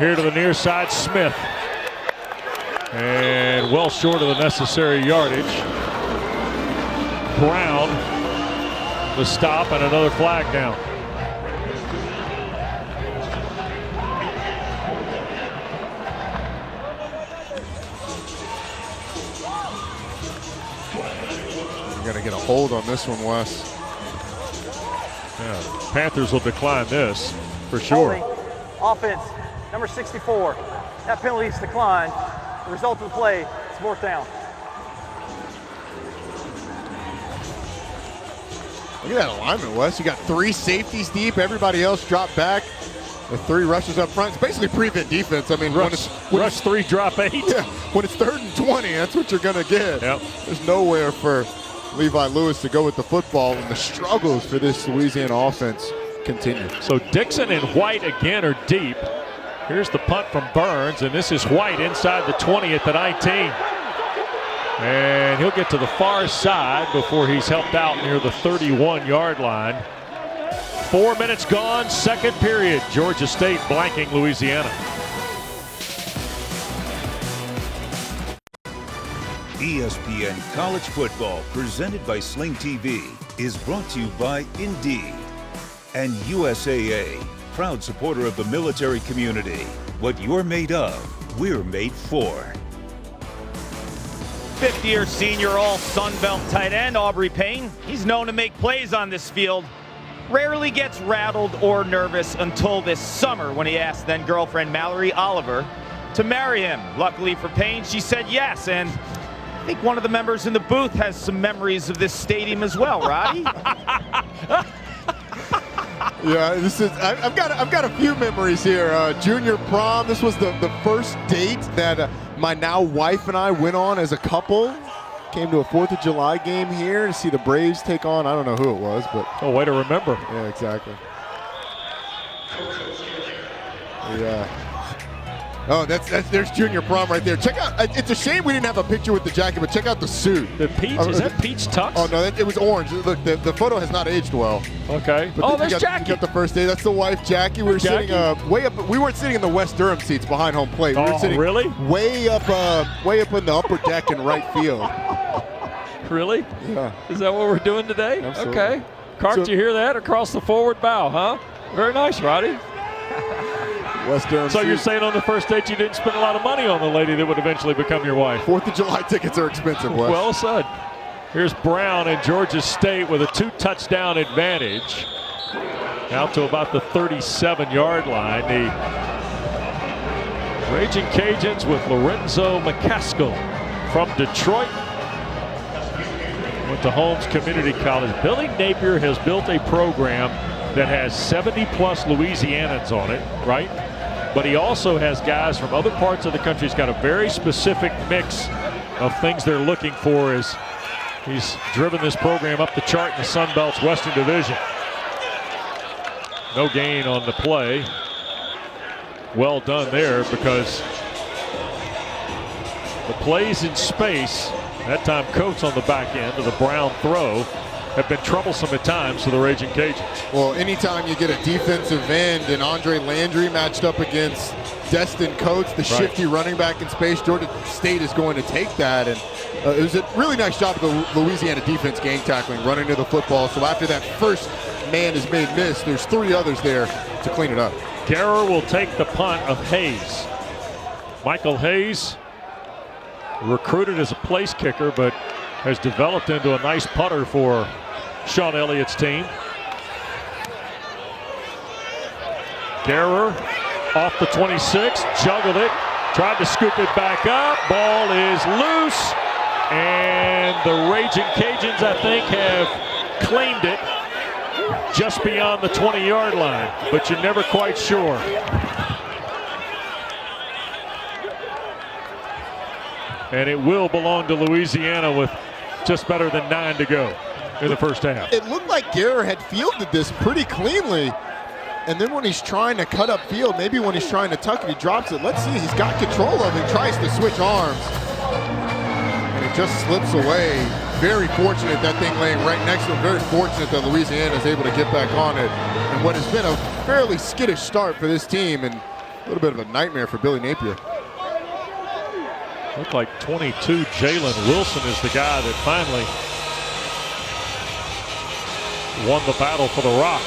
Here to the near side, Smith. And well short of the necessary yardage. Brown, the stop, and another flag down. Going to get a hold on this one, Wes. Yeah, Panthers will decline this for sure. Holding. Offense, number 64. That penalty is declined. The result of the play is 4th down. Look at that alignment, Wes. You got 3 safeties deep. Everybody else dropped back. With 3 rushes up front. It's basically prevent defense. I mean, rush 3, drop 8. Yeah, when it's 3rd and 20, that's what you're going to get. Yep. There's nowhere for Levi Lewis to go with the football, and the struggles for this Louisiana offense continue. So Dixon and White again are deep. Here's the punt from Burns, and this is White inside the 20 at the 19. And he'll get to the far side before he's helped out near the 31-yard line. 4 minutes gone, second period. Georgia State blanking Louisiana. ESPN College Football, presented by Sling TV, is brought to you by Indeed and USAA, proud supporter of the military community. What you're made of, we're made for. Fifth-year senior all-Sun Belt tight end Aubrey Payne. He's known to make plays on this field. Rarely gets rattled or nervous until this summer when he asked then-girlfriend Mallory Oliver to marry him. Luckily for Payne, she said yes, and I think one of the members in the booth has some memories of this stadium as well, Roddy. Yeah, I've got a few memories here. Junior prom. This was the first date that my now wife and I went on as a couple. Came to a 4th of July game here to see the Braves take on, I don't know who it was, but. Oh, way to remember. Yeah, exactly. Yeah. Oh, there's junior prom right there. Check out. It's a shame we didn't have a picture with the jacket, but check out the suit. The peach, is that peach tux? Oh no, it was orange. Look, the photo has not aged well. Okay. But There's Jackie. Jackie. You got the first day. That's the wife, Jackie. We were sitting way up. We weren't sitting in the West Durham seats behind home plate. We were sitting really? Way up in the upper deck in right field. Really? Yeah. Is that what we're doing today? Absolutely. Okay. Cart, you hear that? Across the forward bow, huh? Very nice, Roddy. West Durham. So you're saying on the first date you didn't spend a lot of money on the lady that would eventually become your wife? 4th of July tickets are expensive, Wes. Well said. Here's Brown and Georgia State with a 2-touchdown advantage. Out to about the 37-yard line. The Raging Cajuns with Lorenzo McCaskill from Detroit. Went to Holmes Community College. Billy Napier has built a program that has 70-plus Louisianans on it, right? But he also has guys from other parts of the country. He's got a very specific mix of things they're looking for as he's driven this program up the chart in the Sun Belt's Western Division. No gain on the play. Well done there because the plays in space, that time Coates on the back end of the Brown throw, have been troublesome at times for the Raging Cajuns. Well, anytime you get a defensive end and Andre Landry matched up against Destin Coates, the shifty running back in space, Georgia State is going to take that. And it was a really nice job of the Louisiana defense gang tackling, running to the football. So after that first man is made miss, there's 3 others there to clean it up. Guerrer will take the punt of Hayes. Michael Hayes, recruited as a place kicker, but has developed into a nice putter for Sean Elliott's team. Guerrer off the 26, juggled it, tried to scoop it back up. Ball is loose, and the Raging Cajuns, I think, have claimed it just beyond the 20-yard line, but you're never quite sure. And it will belong to Louisiana with just better than 9 to go in the first half. It looked like Guerrer had fielded this pretty cleanly. And then when he's trying to cut up field, maybe when he's trying to tuck it, he drops it. Let's see, he's got control of it, tries to switch arms. And it just slips away. Very fortunate, that thing laying right next to him. Very fortunate that Louisiana is able to get back on it. And what has been a fairly skittish start for this team and a little bit of a nightmare for Billy Napier. Looked like 22, Jalen Wilson is the guy that finally won the battle for the rock.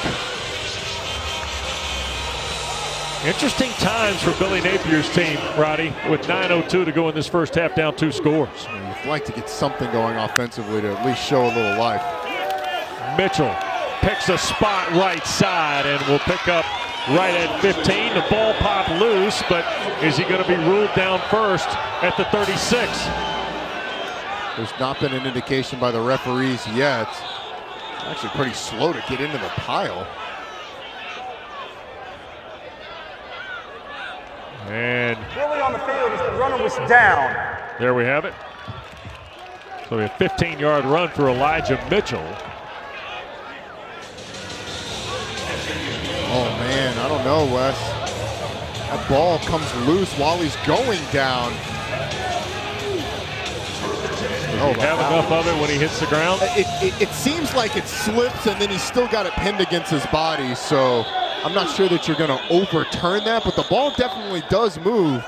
Interesting times for Billy Napier's team, Roddy, with 9:02 to go in this first half, down 2 scores. You'd like to get something going offensively to at least show a little life. Mitchell picks a spot right side and will pick up right at 15. The ball popped loose, but is he going to be ruled down first at the 36? There's not been an indication by the referees yet. Actually pretty slow to get into the pile. And Billy on the field as the runner was down. there we have it. So a 15-yard run for Elijah Mitchell. Oh man, I don't know, Wes. That ball comes loose while he's going down. Does he have enough of it when he hits the ground? It seems like it slips, and then he's still got it pinned against his body. So I'm not sure that you're going to overturn that, but the ball definitely does move.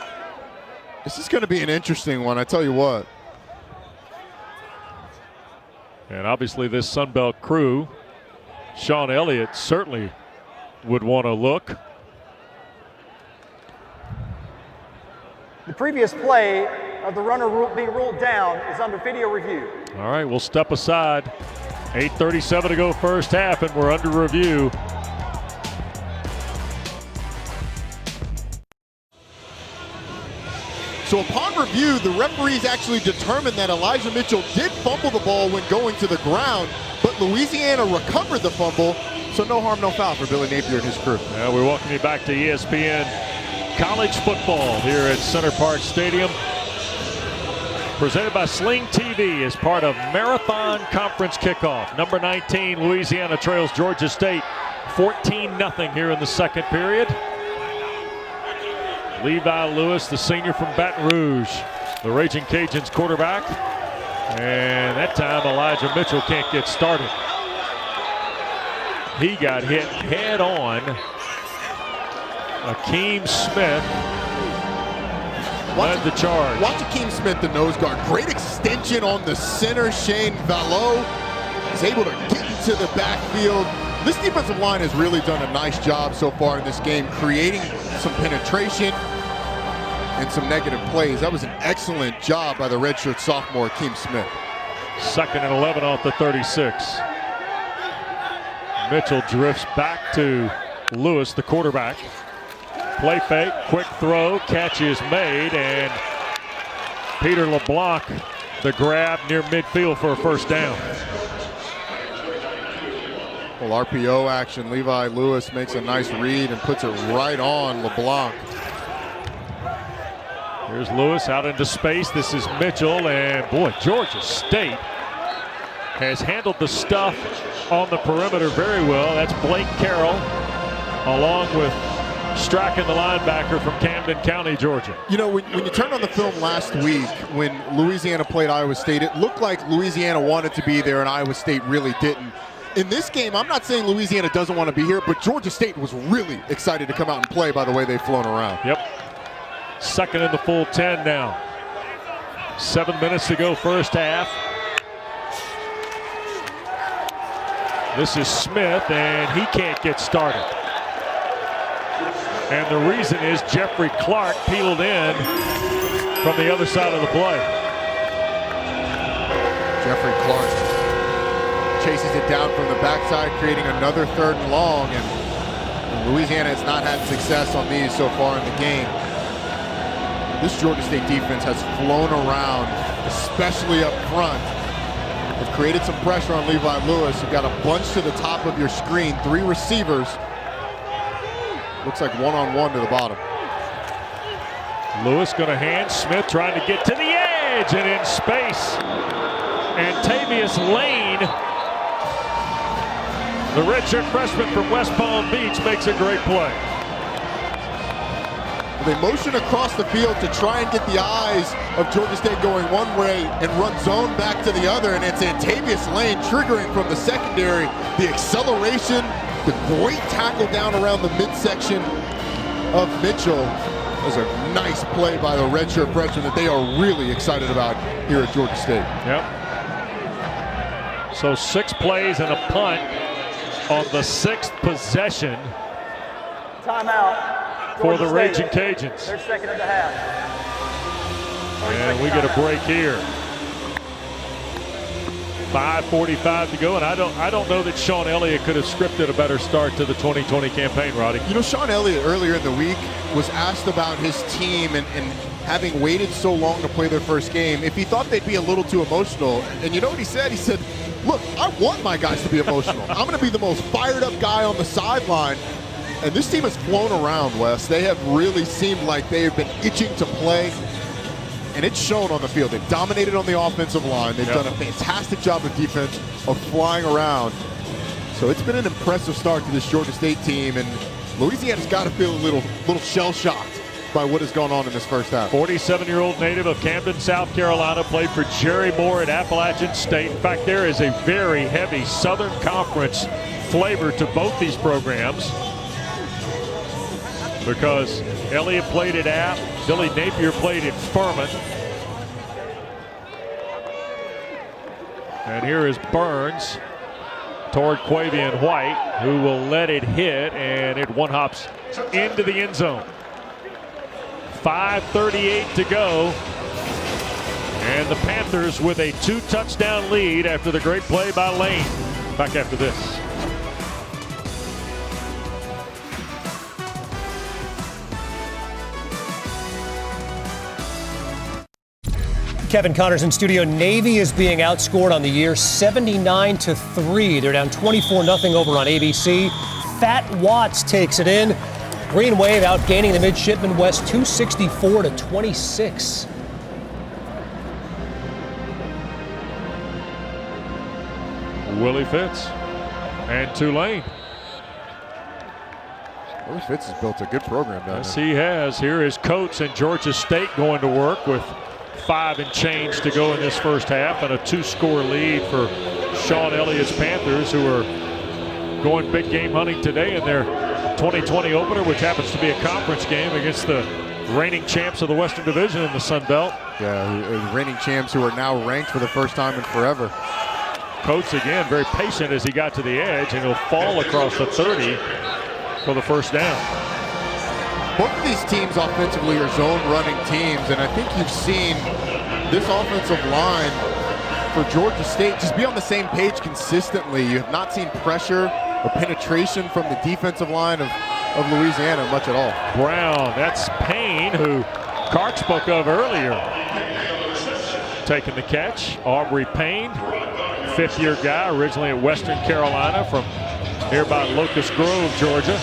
This is going to be an interesting one, I tell you what. And obviously this Sun Belt crew, Sean Elliott certainly would want to look. The previous play of the runner being ruled down is under video review. All right, we'll step aside. 8:37 to go first half, and we're under review. So upon review, the referees actually determined that Elijah Mitchell did fumble the ball when going to the ground, but Louisiana recovered the fumble, so no harm, no foul for Billy Napier and his crew. We welcome you back to ESPN College Football here at Center Park Stadium. Presented by Sling TV as part of Marathon Conference Kickoff. Number 19, Louisiana trails Georgia State 14-0 here in the second period. Levi Lewis, the senior from Baton Rouge, the Raging Cajuns quarterback. And that time Elijah Mitchell can't get started. He got hit head on. Akeem Smith led the charge. Watch Akeem Smith, the nose guard. Great extension on the center. Shane Vallot is able to get into the backfield. This defensive line has really done a nice job so far in this game, creating some penetration and some negative plays. That was an excellent job by the redshirt sophomore, Akeem Smith. 2nd and 11 off the 36. Mitchell drifts back to Lewis, the quarterback. Play fake, quick throw, catch is made, and Peter LeBlanc, the grab near midfield for a first down. Well, RPO action. Levi Lewis makes a nice read and puts it right on LeBlanc. Here's Lewis out into space. This is Mitchell, and boy, Georgia State has handled the stuff on the perimeter very well. That's Blake Carroll, along with Strachan, the linebacker from Camden County, Georgia. You know, when you turned on the film last week when Louisiana played Iowa State, it looked like Louisiana wanted to be there and Iowa State really didn't. In this game, I'm not saying Louisiana doesn't want to be here, but Georgia State was really excited to come out and play by the way they've flown around. Yep. 2nd in the full 10 now. 7 minutes to go first half. This is Smith, and he can't get started. And the reason is Jeffrey Clark peeled in from the other side of the play. Jeffrey Clark chases it down from the backside, creating another 3rd and long, and Louisiana has not had success on these so far in the game. This Georgia State defense has flown around, especially up front. They've created some pressure on Levi Lewis. You've got a bunch to the top of your screen, 3 receivers. Looks like one-on-one to the bottom. Lewis going to hand. Smith trying to get to the edge and in space. And Tavius Lane, the redshirt freshman from West Palm Beach, makes a great play. They motion across the field to try and get the eyes of Georgia State going one way and run zone back to the other, and it's Tavius Lane triggering from the secondary. The acceleration, the great tackle down around the midsection of Mitchell. That was a nice play by the redshirt freshman that they are really excited about here at Georgia State. Yep. So 6 plays and a punt on the 6th possession. Timeout. For the Georgia Raging State. Cajuns. Their 2nd of the half. And we get a break here. 5:45 to go, and I don't know that Sean Elliott could have scripted a better start to the 2020 campaign, Roddy. You know, Sean Elliott earlier in the week was asked about his team and having waited so long to play their first game, if he thought they'd be a little too emotional. And you know what he said? He said, look, I want my guys to be emotional. I'm going to be the most fired up guy on the sideline. And this team has flown around, Wes. They have really seemed like they have been itching to play. And it's shown on the field. They've dominated on the offensive line. They've done a fantastic job of defense of flying around. So it's been an impressive start to this Georgia State team. And Louisiana's got to feel a little shell-shocked by what has gone on in this first half. 47-year-old native of Camden, South Carolina, played for Jerry Moore at Appalachian State. In fact, there is a very heavy Southern Conference flavor to both these programs because Elliott played at App, Billy Napier played at Furman. And here is Burns toward Quavian White, who will let it hit, and it one hops into the end zone. 5:38 to go. And the Panthers with a 2-touchdown lead after the great play by Lane. Back after this. Kevin Connors in studio. Navy is being outscored on the year 79-3. They're down 24-0 over on ABC. Fat Watts takes it in. Green Wave outgaining the Midshipman West 264-26. Willie Fitz and Tulane. Willie Fitz has built a good program down there. Yes, he has. Here is Coates and Georgia State going to work with 5 and change to go in this first half and a 2-score lead for Sean Elliott's Panthers, who are going big game hunting today in their 2020 opener, which happens to be a conference game against the reigning champs of the Western Division in the Sun Belt. Yeah, reigning champs who are now ranked for the first time in forever. Coates again very patient as he got to the edge, and he'll fall across the 30 for the first down. Both of these teams offensively are zone running teams, and I think you've seen this offensive line for Georgia State just be on the same page consistently. You have not seen pressure or penetration from the defensive line of Louisiana much at all. Brown, that's Payne, who Clark spoke of earlier. Taking the catch, Aubrey Payne, 5th-year guy, originally at Western Carolina from nearby Locust Grove, Georgia.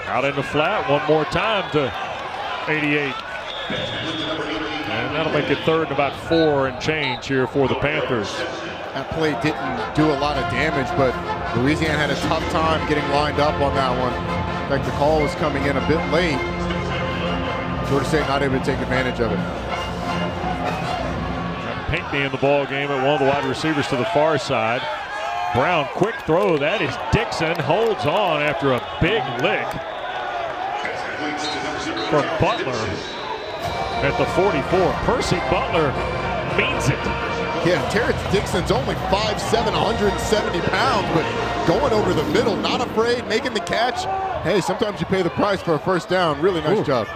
Out in the flat one more time to 88. And that'll make it 3rd and about 4 and change here for the Panthers. That play didn't do a lot of damage, but Louisiana had a tough time getting lined up on that one. In fact, the call was coming in a bit late. Georgia State not able to take advantage of it. Pinckney in the ball game at one of the wide receivers to the far side. Brown, quick throw. That is Dixon. Holds on after a big lick from Butler at the 44. Percy Butler means it. Yeah, Terrence Dixon's only 5'7", 170 pounds, but going over the middle, not afraid, making the catch. Hey, sometimes you pay the price for a first down. Really nice job.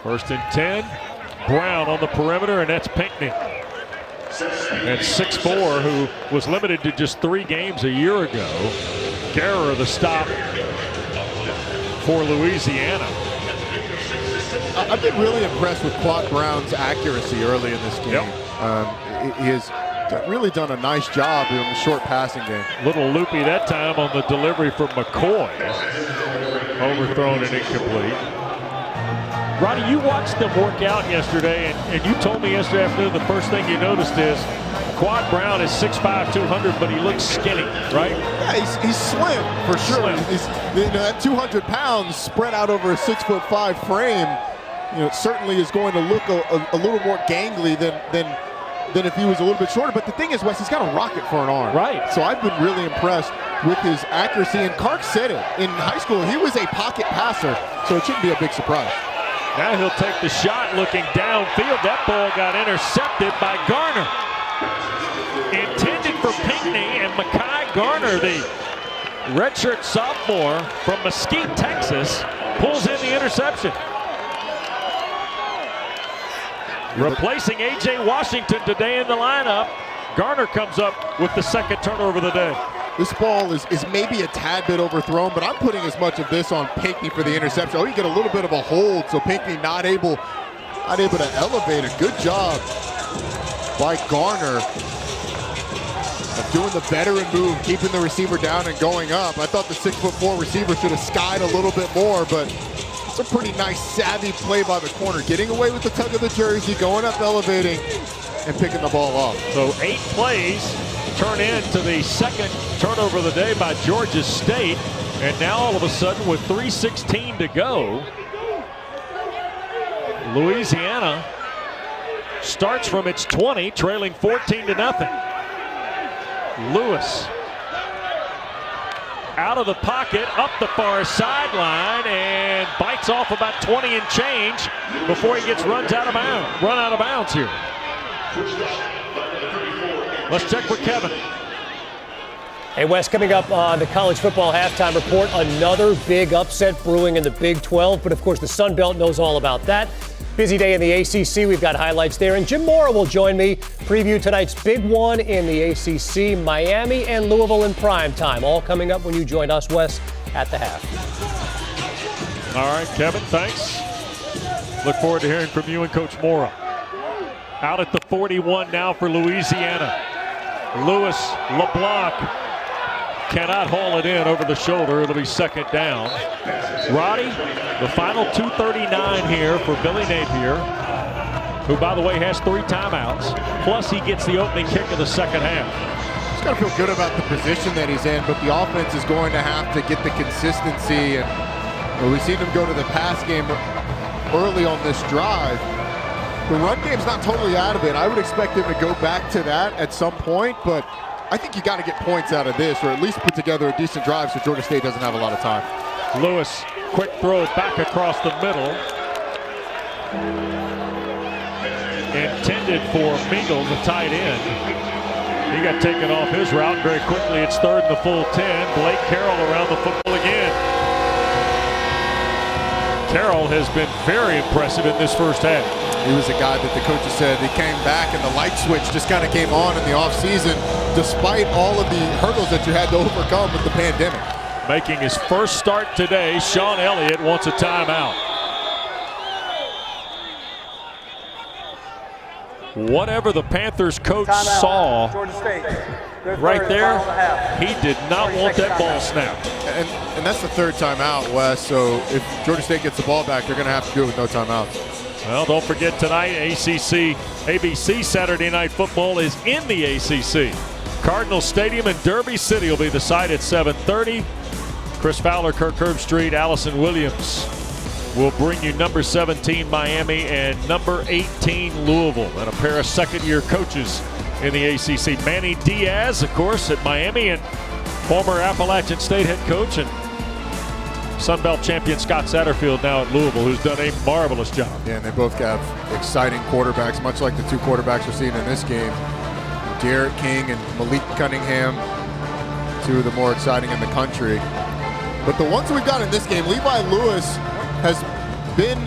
First and 10. Brown on the perimeter, and that's Pinckney. At 6'4", who was limited to just 3 games a year ago. Guerra the stop for Louisiana. I've been really impressed with Quad Brown's accuracy early in this game. He has really done a nice job in the short passing game. Little loopy that time on the delivery from McCoy. Overthrown and incomplete. Ronnie, you watched them work out yesterday, and you told me yesterday afternoon the first thing you noticed is Quad Brown is 6'5", 200, but he looks skinny, right? Yeah, he's slim for sure. He's, that 200 pounds spread out over a 6'5" frame, it certainly is going to look a little more gangly than if he was a little bit shorter. But the thing is, Wes, he's got a rocket for an arm. Right. So I've been really impressed with his accuracy. And Clark said it in high school. He was a pocket passer, so it shouldn't be a big surprise. Now he'll take the shot looking downfield. That ball got intercepted by Garner. Intended for Pinckney, and Mekhi Garner, the redshirt sophomore from Mesquite, Texas, pulls in the interception. Replacing A.J. Washington today in the lineup, Garner comes up with the 2nd turnover of the day. This ball is maybe a tad bit overthrown, but I'm putting as much of this on Pinckney for the interception. Oh, you get a little bit of a hold, so Pinckney not able to elevate. A good job by Garner of doing the veteran move, keeping the receiver down and going up. I thought the 6'4" receiver should have skied a little bit more, but it's a pretty nice, savvy play by the corner. Getting away with the tug of the jersey, going up, elevating. and picking the ball off. So 8 plays turn into the second turnover of the day by Georgia State. And now all of a sudden with 3:16 to go, Louisiana starts from its 20, trailing 14-0. Lewis out of the pocket, up the far sideline, and bites off about 20 and change before he gets run out of bounds here. Let's check with Kevin. Hey, Wes, coming up on the college football halftime report, another big upset brewing in the Big 12, but of course the Sun Belt knows all about that. Busy day in the ACC. We've got highlights there, and Jim Mora will join me, preview tonight's big one in the ACC, Miami and Louisville in prime time. All coming up when you join us, Wes, at the half. All right, Kevin, thanks. Look forward to hearing from you and Coach Mora. Out at the 41 now for Louisiana. Louis LeBlanc cannot haul it in over the shoulder. It'll be second down. Roddy, the final 2:39 here for Billy Napier, who, by the way, has 3 timeouts. Plus, he gets the opening kick of the second half. He's got to feel good about the position that he's in, but the offense is going to have to get the consistency. And we've seen him go to the pass game early on this drive. The run game's not totally out of it. I would expect him to go back to that at some point, but I think you got to get points out of this, or at least put together a decent drive so Georgia State doesn't have a lot of time. Lewis, quick throw back across the middle. Intended for Mingle, the tight end. He got taken off his route very quickly. It's third and the full 10. Blake Carroll around the football again. Carroll has been very impressive in this first half. He was a guy that the coaches said he came back and the light switch just kind of came on in the offseason, despite all of the hurdles that you had to overcome with the pandemic. Making his first start today, Sean Elliott wants a timeout. Whatever the Panthers coach saw right there, he did not want that ball snapped. And that's the third timeout, Wes, so if Georgia State gets the ball back, they're going to have to do it with no timeouts. Well, don't forget tonight, ABC Saturday Night Football is in the ACC. Cardinal Stadium in Derby City will be the site at 7:30. Chris Fowler, Kirk Herbstreit, Allison Williams will bring you number 17 Miami and number 18 Louisville, and a pair of second-year coaches in the ACC. Manny Diaz, of course, at Miami, and former Appalachian State head coach, and Sun Belt champion Scott Satterfield now at Louisville, who's done a marvelous job. Yeah, and they both have exciting quarterbacks, much like the 2 quarterbacks we're seeing in this game. Garrett King and Malik Cunningham, 2 of the more exciting in the country. But the ones we've got in this game, Levi Lewis has been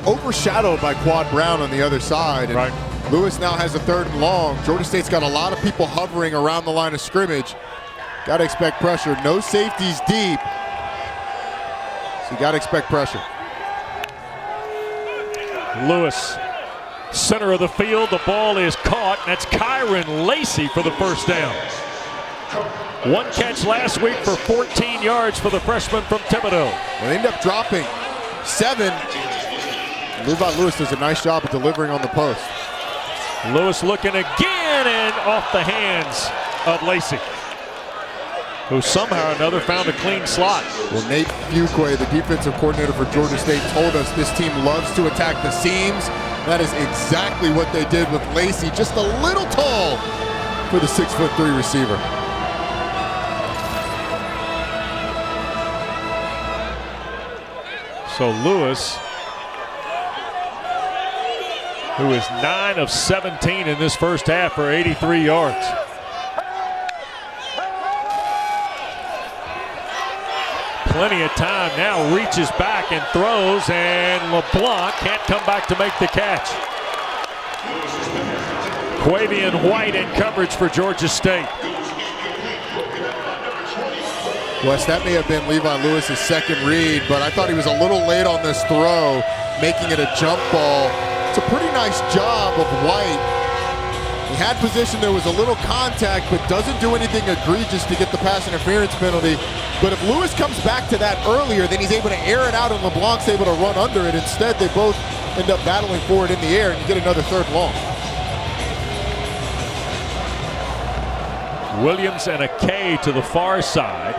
overshadowed by Quad Brown on the other side. And right. Lewis now has a 3rd and long. Georgia State's got a lot of people hovering around the line of scrimmage. Got to expect pressure. No safeties deep. You got to expect pressure. Lewis, center of the field. The ball is caught. That's Kyron Lacey for the first down. 1 catch last week for 14 yards for the freshman from Thibodeau. Well, they end up dropping 7. Levi Lewis does a nice job of delivering on the post. Lewis looking again and off the hands of Lacey, who somehow or another found a clean slot. Well, Nate Fuqua, the defensive coordinator for Georgia State, told us this team loves to attack the seams. That is exactly what they did with Lacey, just a little tall for the 6'3" receiver. So Lewis, who is 9 of 17 in this first half for 83 yards. Plenty of time now, reaches back and throws, and LeBlanc can't come back to make the catch. Quavian White in coverage for Georgia State. Wes, that may have been Levi Lewis's 2nd read, but I thought he was a little late on this throw, making it a jump ball. It's a pretty nice job of White. He had position, there was a little contact, but doesn't do anything egregious to get the pass interference penalty. But if Lewis comes back to that earlier, then he's able to air it out and LeBlanc's able to run under it. Instead, they both end up battling for it in the air and you get another 3rd long. Williams and a K to the far side.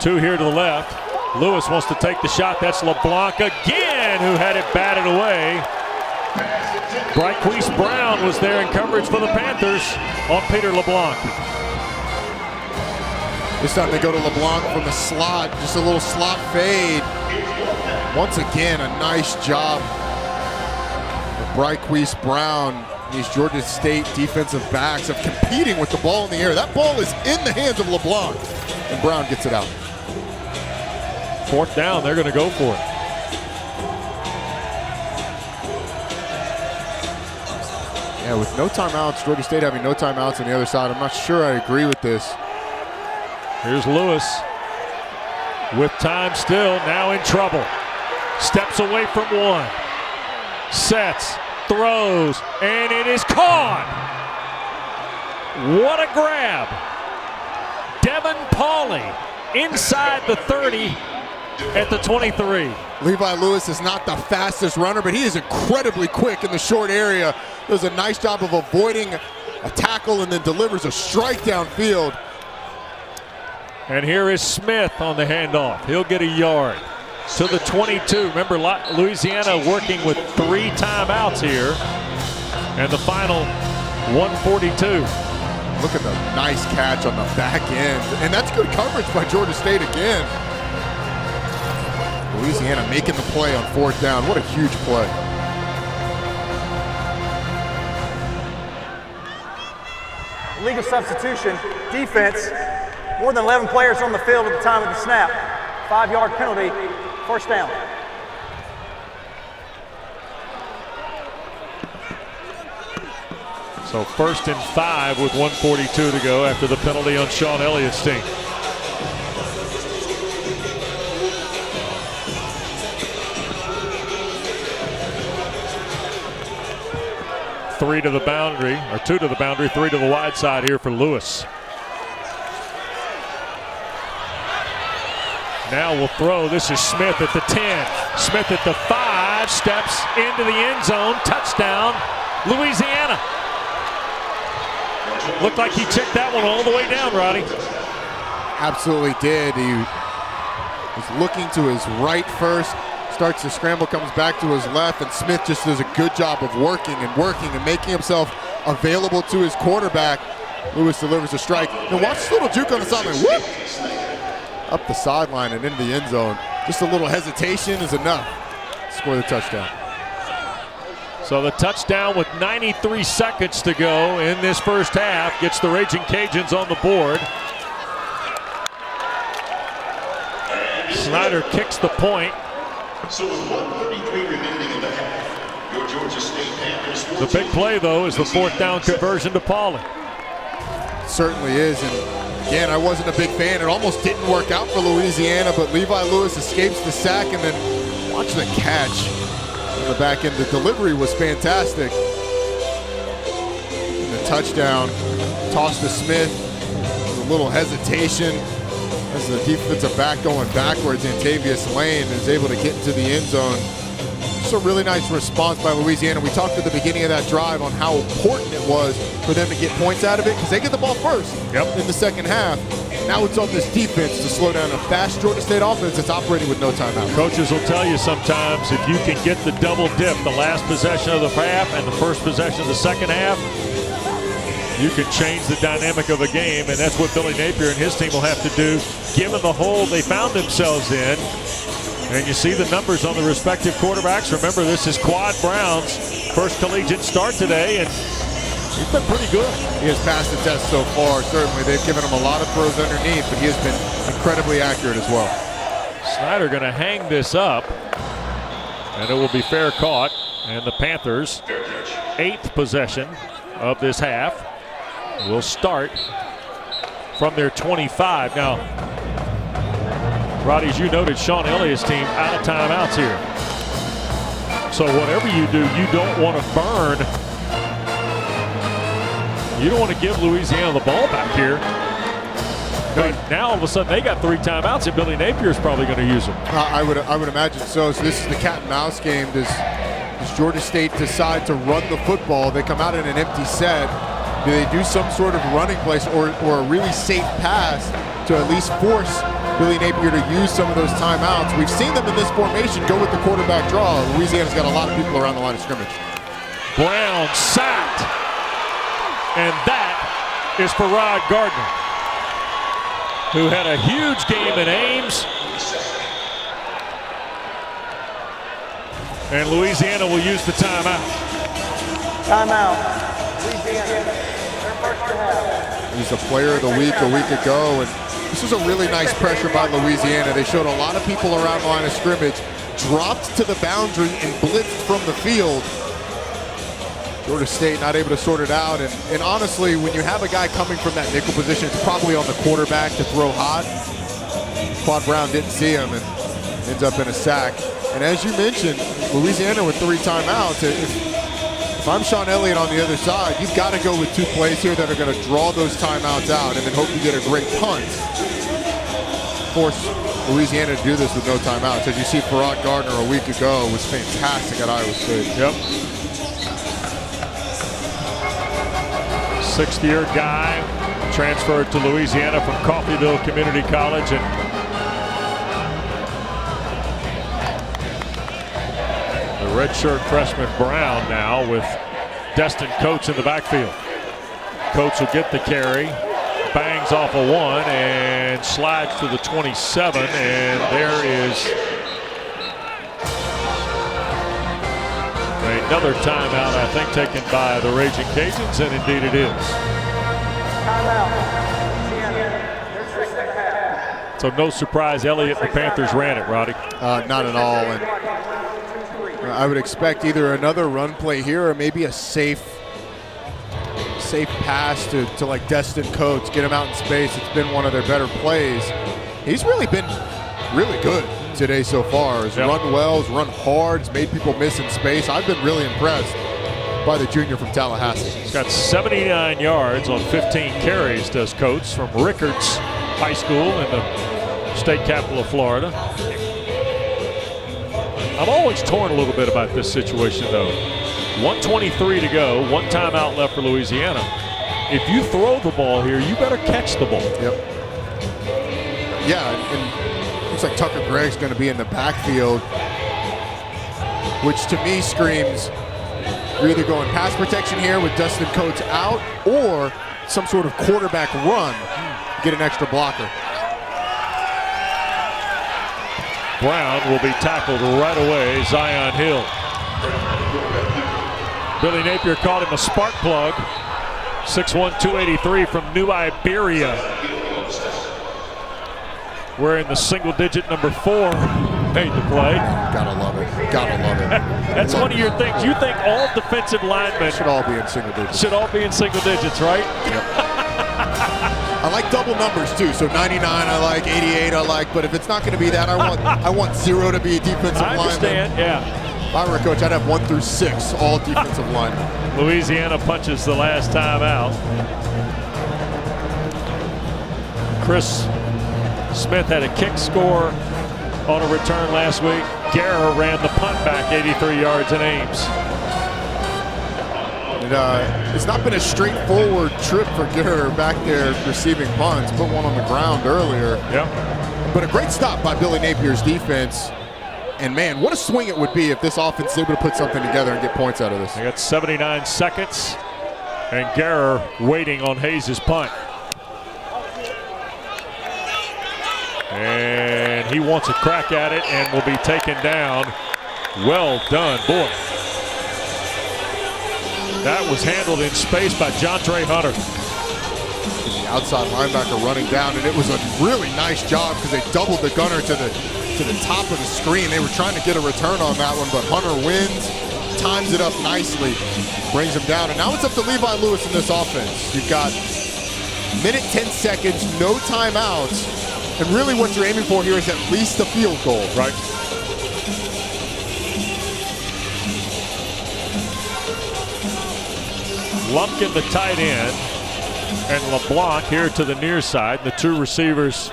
2 here to the left. Lewis wants to take the shot. That's LeBlanc again, who had it batted away. Bryquise Brown was there in coverage for the Panthers on Peter LeBlanc. This time they go to LeBlanc from the slot, just a little slot fade. Once again, a nice job of Bryquise Brown. These Georgia State defensive backs of competing with the ball in the air. That ball is in the hands of LeBlanc, and Brown gets it out. 4th down, they're going to go for it. Yeah, with no timeouts, Georgia State having no timeouts on the other side, I'm not sure I agree with this. Here's Lewis with time still, now in trouble. Steps away from one. Sets, throws, and it is caught. What a grab. Devin Pauley inside the 30 at the 23. Levi Lewis is not the fastest runner, but he is incredibly quick in the short area. Does a nice job of avoiding a tackle and then delivers a strike downfield. And here is Smith on the handoff. He'll get a yard to the 22. Remember, Louisiana working with 3 timeouts here. And the final 142. Look at the nice catch on the back end. And that's good coverage by Georgia State again. Louisiana making the play on 4th down. What a huge play. Legal substitution, defense, more than 11 players on the field at the time of the snap. 5-yard penalty, 1st down. So 1st and 5 with 1:42 to go after the penalty on Sean Elliott's team. Three to the boundary, or 2 to the boundary, 3 to the wide side here for Lewis. Now we'll throw. This is Smith at the 10. Smith at the 5, steps into the end zone. Touchdown, Louisiana. Looked like he checked that one all the way down, Roddy. Absolutely did. He was looking to his right first, starts to scramble, comes back to his left, and Smith just does a good job of working and making himself available to his quarterback. Lewis delivers a strike. Now watch this little juke on the sideline. Whoop! Up the sideline and into the end zone. Just a little hesitation is enough to score the touchdown. So the touchdown with 93 seconds to go in this first half gets the Raging Cajuns on the board. Snyder kicks the point. So with 1:33 remaining in the half, your Georgia State Panthers. The big play, though, is the 4th down conversion to Pauley. Certainly is, and again, I wasn't a big fan. It almost didn't work out for Louisiana, but Levi Lewis escapes the sack, and then watch the catch on the back end. The delivery was fantastic. And the touchdown, toss to Smith, a little hesitation as the defensive back going backwards. Antavius Lane is able to get into the end zone. Just a really nice response by Louisiana. We talked at the beginning of that drive on how important it was for them to get points out of it because they get the ball first in the second half. Now it's on this defense to slow down a fast Georgia State offense that's operating with no timeout. Coaches will tell you sometimes if you can get the double dip, the last possession of the half and the first possession of the second half, you can change the dynamic of a game, and that's what Billy Napier and his team will have to do, given the hole they found themselves in. And you see the numbers on the respective quarterbacks. Remember, this is Quad Brown's first collegiate start today, and he's been pretty good. He has passed the test so far, certainly. They've given him a lot of throws underneath, but he has been incredibly accurate as well. Snyder going to hang this up, and it will be fair caught. And the Panthers' 8th possession of this half will start from their 25. Now, Roddy, as you noted, Sean Elliott's team out of timeouts here. So whatever you do, you don't want to burn. You don't want to give Louisiana the ball back here. But now all of a sudden they got 3 timeouts, and Billy Napier's probably going to use them. I would imagine so. So this is the cat and mouse game. Does Does Georgia State decide to run the football? They come out in an empty set. Do they do some sort of running place or a really safe pass to at least force Billy Napier to use some of those timeouts? We've seen them in this formation go with the quarterback draw. Louisiana's got a lot of people around the line of scrimmage. Brown sacked. And that is for Rod Gardner, who had a huge game in Ames. And Louisiana will use the timeout. Timeout. Louisiana. Their first to have. He was the player of the week a week ago, and this was a really nice pressure by Louisiana. They showed a lot of people around the line of scrimmage, dropped to the boundary and blitzed from the field. Georgia State not able to sort it out, and honestly, when you have a guy coming from that nickel position, it's probably on the quarterback to throw hot. Quad Brown didn't see him and ends up in a sack. And as you mentioned, Louisiana with 3 timeouts. If I'm Sean Elliott on the other side, you've got to go with 2 plays here that are going to draw those timeouts out and then hope you get a great punt. Force Louisiana to do this with no timeouts. As you see, Rod Gardner a week ago was fantastic at Iowa State. Yep. 6th-year guy, transferred to Louisiana from Coffeyville Community College, and the redshirt freshman Brown now with Destin Coates in the backfield. Coates will get the carry, bangs off a 1 and slides to the 27, and there is another timeout, I think, taken by the Raging Cajuns, and indeed it is. Timeout. Louisiana. Their first to have. So no surprise, Elliott and the Panthers ran it, Roddy. Not at all. And I would expect either another run play here or maybe a safe pass to like Destin Coates, get him out in space. It's been one of their better plays. He's really been really good today so far. He's run well, he's run hard, he's made people miss in space. I've been really impressed by the junior from Tallahassee. He's got 79 yards on 15 carries, does Coates, from Rickards High School in the state capital of Florida. I'm always torn a little bit about this situation, though. 1:23 to go, 1 timeout left for Louisiana. If you throw the ball here, you better catch the ball. Yep. Yeah, and looks like Tucker Gregg's going to be in the backfield, which to me screams you're either going pass protection here with Destin Coates out or some sort of quarterback run to get an extra blocker. Brown will be tackled right away, Zion Hill. Billy Napier called him a spark plug. 6'1", 283 from New Iberia. Wearing the single digit number 4. Made the play. Gotta love it. Gotta love it. That's one of your things. You think all defensive linemen should all be in single digits. Should all be in single digits, right? Yep. I like double numbers too. So 99 I like, 88 I like, but if it's not going to be that, I want 0 to be a defensive lineman. I understand, yeah. If I were a coach, I'd have 1 through 6, all defensive linemen. Louisiana punches the last time out. Chris Smith had a kick score on a return last week. Guerra ran the punt back 83 yards in Ames. And, it's not been a straightforward trip for Guerra back there receiving punts. Put one on the ground earlier. Yep. But a great stop by Billy Napier's defense. And man, what a swing it would be if this offense is able to put something together and get points out of this. They got 79 seconds, and Guerra waiting on Hayes' punt. And he wants a crack at it and will be taken down. Well done, boy. That was handled in space by Jontre Hunter. And the outside linebacker running down, and it was a really nice job because they doubled the gunner to the top of the screen. They were trying to get a return on that one, but Hunter wins, times it up nicely, brings him down. And now it's up to Levi Lewis in this offense. You've got minute 10 seconds, no timeouts, and really what you're aiming for here is at least a field goal. Right. Lumpkin, the tight end, and LeBlanc here to the near side. The 2 receivers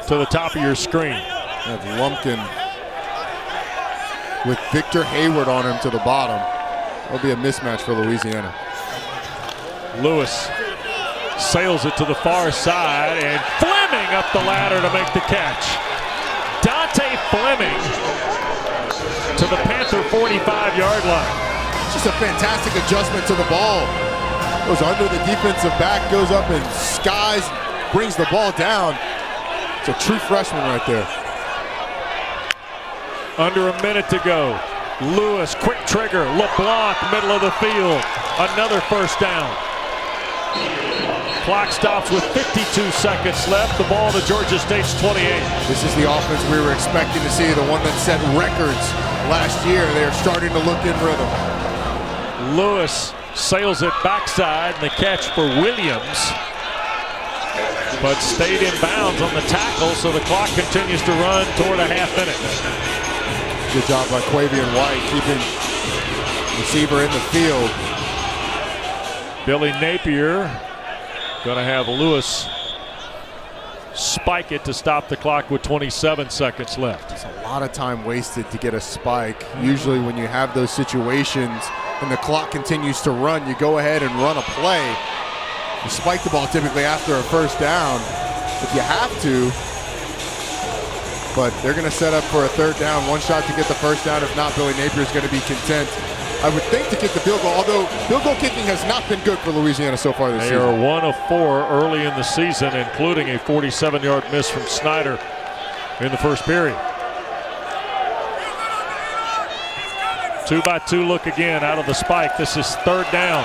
to the top of your screen. That's Lumpkin with Victor Hayward on him to the bottom. It'll be a mismatch for Louisiana. Lewis sails it to the far side, and Fleming up the ladder to make the catch. Dante Fleming to the Panther 45-yard line. Just a fantastic adjustment to the ball. Goes under the defensive back, goes up and skies, brings the ball down. It's a true freshman right there. Under a minute to go. Lewis, quick trigger. LeBlanc, middle of the field. Another first down. Clock stops with 52 seconds left. The ball to Georgia State's 28. This is the offense we were expecting to see, the one that set records last year. They are starting to look in rhythm. Lewis sails it backside, and the catch for Williams, but stayed in bounds on the tackle, so the clock continues to run toward a half minute. Good job by Quavian White keeping receiver in the field. Billy Napier going to have Lewis spike it to stop the clock with 27 seconds left. It's a lot of time wasted to get a spike. Usually when you have those situations and the clock continues to run, you go ahead and run a play. You spike the ball typically after a first down if you have to, but they're going to set up for a third down, one shot to get the first down. If not, Billy Napier is going to be content, I would think, to kick the field goal, although field goal kicking has not been good for Louisiana so far this season. They are 1 of 4 early in the season, including a 47-yard miss from Snyder in the first period. 2-by-2 look again out of the spike. This is third down.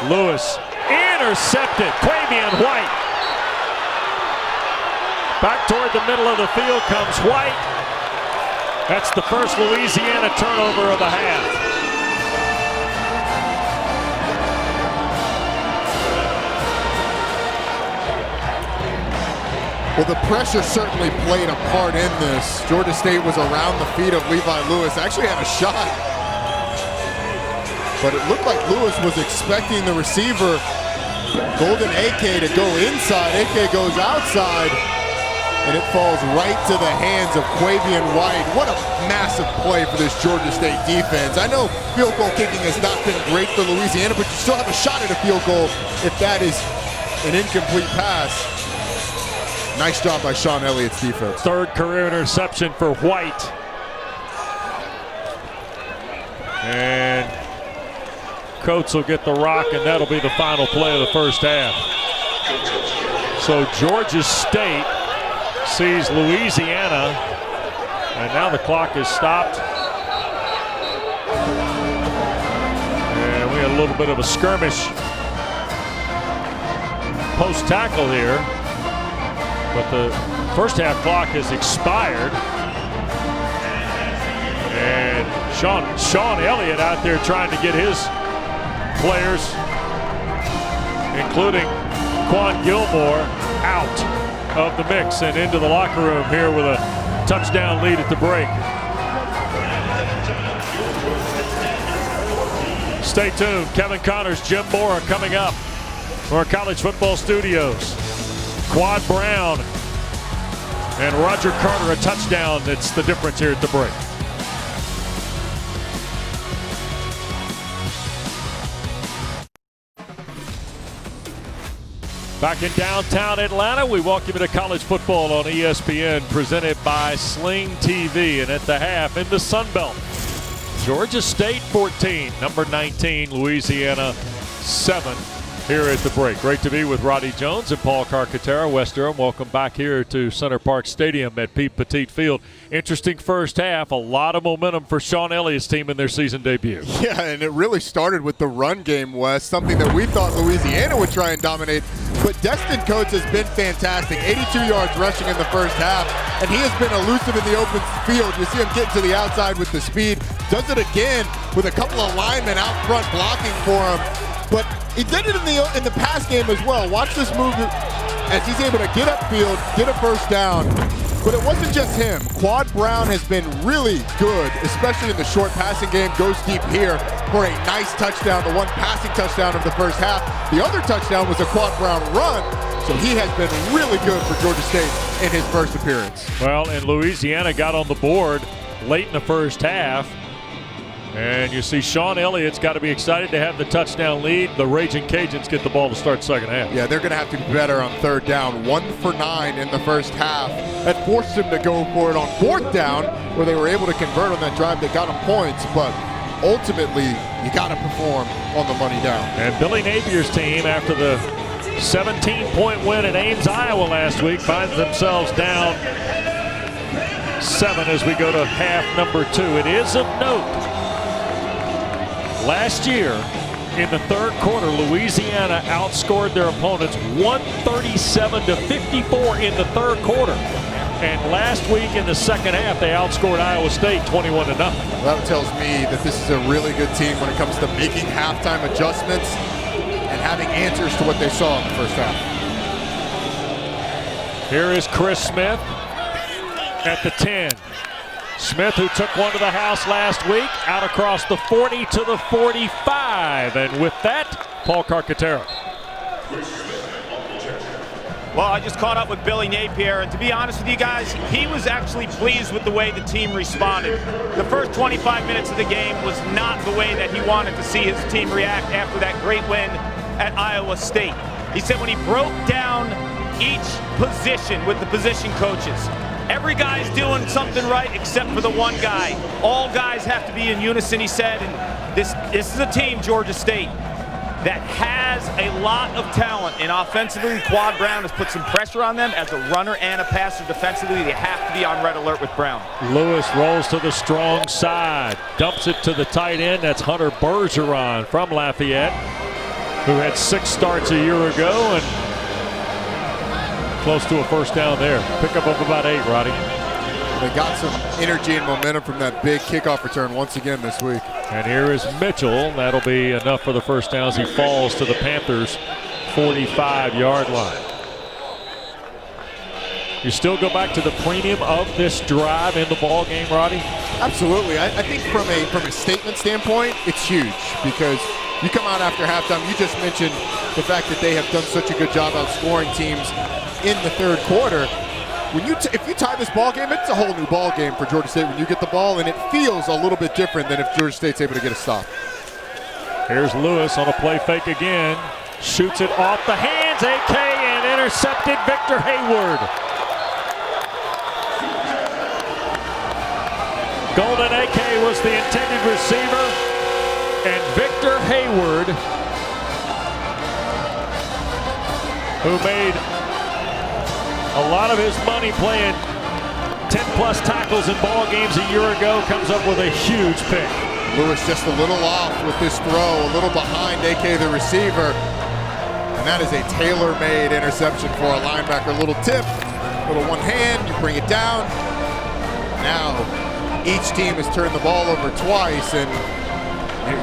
Lewis intercepted. Quavian White. Back toward the middle of the field comes White. That's the first Louisiana turnover of the half. Well, the pressure certainly played a part in this. Georgia State was around the feet of Levi Lewis. Actually had a shot, but it looked like Lewis was expecting the receiver, Golden AK, to go inside. AK goes outside, and it falls right to the hands of Quavian White. What a massive play for this Georgia State defense. I know field goal kicking has not been great for Louisiana, but you still have a shot at a field goal if that is an incomplete pass. Nice job by Sean Elliott's defense. Third career interception for White. And Coates will get the rock, and that'll be the final play of the first half. So Georgia State sees Louisiana, and now the clock is stopped. And we had a little bit of a skirmish post-tackle here, but the first half clock has expired. And Sean Elliott out there trying to get his players, including Quan Gilmore, out of the mix and into the locker room here with a touchdown lead at the break. Stay tuned. Kevin Connors, Jim Moore are coming up from our college football studios. Quad Brown and Roger Carter, a touchdown. That's the difference here at the break. Back in downtown Atlanta, we welcome you to college football on ESPN, presented by Sling TV. And at the half, in the Sun Belt, Georgia State 14, number 19, Louisiana 7. Here at the break. Great to be with Roddy Jones and Paul Carcaterra. Wes Durham, welcome back here to Center Park Stadium at Pete Petit Field. Interesting first half. A lot of momentum for Sean Elliott's team in their season debut. Yeah, and it really started with the run game, Wes, something that we thought Louisiana would try and dominate. But Destin Coates has been fantastic. 82 yards rushing in the first half, and he has been elusive in the open field. You see him getting to the outside with the speed. Does it again with a couple of linemen out front blocking for him. But he did it in the pass game as well. Watch this move as he's able to get upfield, get a first down. But it wasn't just him. Quad Brown has been really good, especially in the short passing game. Goes deep here for a nice touchdown, the one passing touchdown of the first half. The other touchdown was a Quad Brown run. So he has been really good for Georgia State in his first appearance. Well, and Louisiana got on the board late in the first half And you see Sean Elliott's got to be excited to have the touchdown lead. The Raging Cajuns get the ball to start second half. Yeah, they're going to have to be better on third down. 1 for 9 in the first half. That forced them to go for it on fourth down, where they were able to convert on that drive. They got them points, but ultimately, you got to perform on the money down. And Billy Napier's team, after the 17-point win at Ames, Iowa last week, finds themselves down 7 as we go to half number 2. It is of note, last year in the third quarter, Louisiana outscored their opponents 137-54 in the third quarter. And last week in the second half, they outscored Iowa State 21-0. That tells me that this is a really good team when it comes to making halftime adjustments and having answers to what they saw in the first half. Here is Chris Smith at the 10. Smith, who took one to the house last week, out across the 40 to the 45. And with that, Paul Carcaterra. Well, I just caught up with Billy Napier, and to be honest with you guys, he was actually pleased with the way the team responded. The first 25 minutes of the game was not the way that he wanted to see his team react after that great win at Iowa State. He said when he broke down each position with the position coaches, every guy's doing something right except for the one guy. All guys have to be in unison, he said, and this is a team, Georgia State, that has a lot of talent. And offensively, Quad Brown has put some pressure on them as a runner and a passer. Defensively, they have to be on red alert with Brown. Lewis rolls to the strong side, dumps it to the tight end. That's Hunter Bergeron from Lafayette, who had 6 starts a year ago and close to a first down there. Pickup of about 8, Roddy. They got some energy and momentum from that big kickoff return once again this week. And here is Mitchell. That'll be enough for the first down as he falls to the Panthers' 45-yard line. You still go back to the premium of this drive in the ball game, Roddy? Absolutely. I think from a statement standpoint, it's huge because you come out after halftime. You just mentioned the fact that they have done such a good job outscoring teams in the third quarter. When if you tie this ball game, it's a whole new ball game for Georgia State when you get the ball, and it feels a little bit different than if Georgia State's able to get a stop. Here's Lewis on a play fake again. Shoots it off the hands, AK, and intercepted Victor Hayward. Golden AK was the intended receiver, and Victor Hayward, who made a lot of his money playing 10-plus tackles in ball games a year ago, comes up with a huge pick. Lewis just a little off with this throw, a little behind AK the receiver, and that is a tailor-made interception for a linebacker. A little tip, little one hand, you bring it down. Now each team has turned the ball over twice, and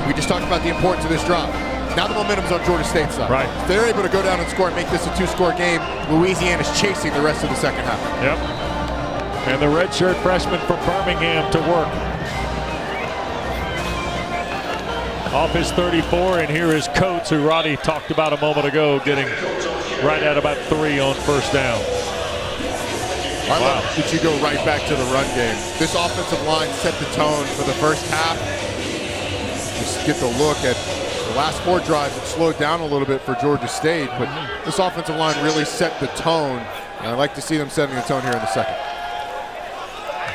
we just talked about the importance of this drop. Now the momentum's on Georgia State's side. Right. If they're able to go down and score and make this a 2-score game, Louisiana's chasing the rest of the second half. Yep. And the redshirt freshman from Birmingham to work. Off his 34, and here is Coates, who Roddy talked about a moment ago, getting right at about 3 on first down. I love that you go right back to the run game. This offensive line set the tone for the first half. Just get the look at the last 4 drives. It slowed down a little bit for Georgia State, but this offensive line really set the tone. And I'd like to see them setting the tone here in the second.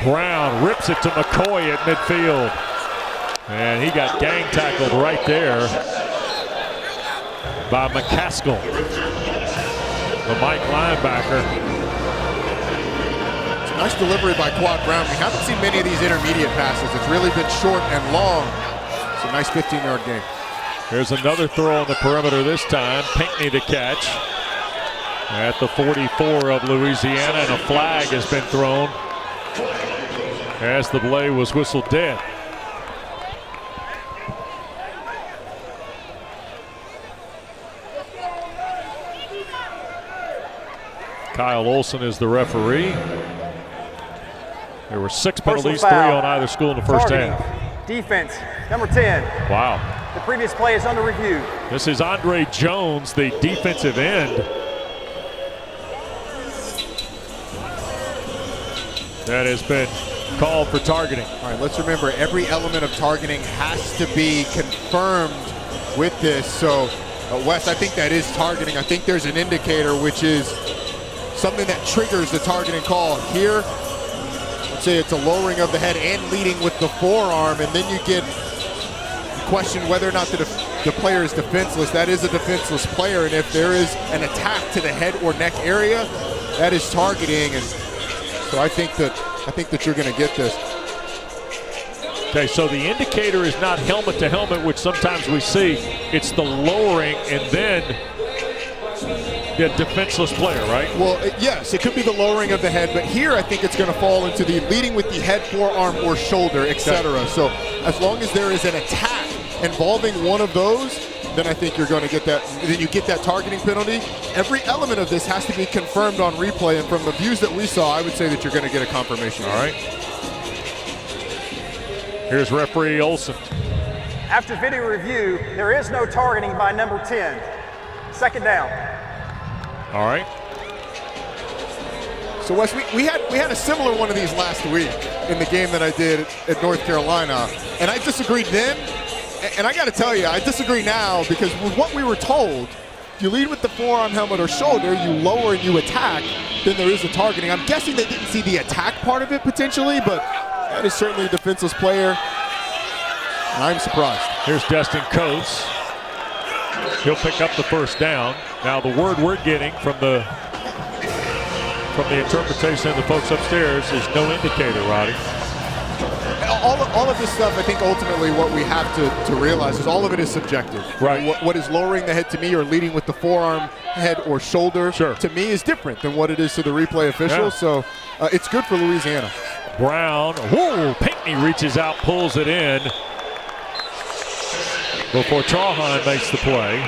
Brown rips it to McCoy at midfield. And he got gang tackled right there by McCaskill, the Mike linebacker. It's a nice delivery by Quad Brown. We haven't seen many of these intermediate passes. It's really been short and long. It's a nice 15-yard gain. Here's another throw on the perimeter this time. Pinckney to catch at the 44 of Louisiana, and a flag has been thrown as the play was whistled dead. Kyle Olson is the referee. There were 6 penalties, 3 on either school in the first half. Defense, number 10. Wow. The previous play is under review. This is Andre Jones, the defensive end. That has been called for targeting. All right, let's remember every element of targeting has to be confirmed with this. So, Wes, I think that is targeting. I think there's an indicator, which is something that triggers the targeting call. Here, let's say it's a lowering of the head and leading with the forearm, and then you get question whether or not the player is defenseless. That is a defenseless player, and if there is an attack to the head or neck area, that is targeting. And so I think that you're going to get this. Okay, so the indicator is not helmet to helmet, which sometimes we see. It's the lowering and then the defenseless player, right? Well, yes, it could be the lowering of the head, but here I think it's going to fall into the leading with the head, forearm, or shoulder, etc. Okay. So as long as there is an attack involving one of those, then I think you're going to get that. Then you get that targeting penalty. Every element of this has to be confirmed on replay, and from the views that we saw, I would say that you're going to get a confirmation. All right. Here's referee Olson. After video review, there is no targeting by number 10. Second down. All right. So Wes, we had a similar one of these last week in the game that I did at North Carolina, and I disagreed then, and I got to tell you, I disagree now, because with what we were told, if you lead with the forearm, helmet, or shoulder, you lower and you attack, then there is a targeting. I'm guessing they didn't see the attack part of it potentially, but that is certainly a defenseless player. I'm surprised. Here's Destin Coates. He'll pick up the first down. Now the word we're getting from the interpretation of the folks upstairs is no indicator, Roddy. All of this stuff, I think ultimately what we have to realize is all of it is subjective. Right. What is lowering the head to me or leading with the forearm, head, or shoulder to me is different than what it is to the replay official. Yeah. So it's good for Louisiana. Brown, whoa, Pinckney reaches out, pulls it in before Trahan makes the play.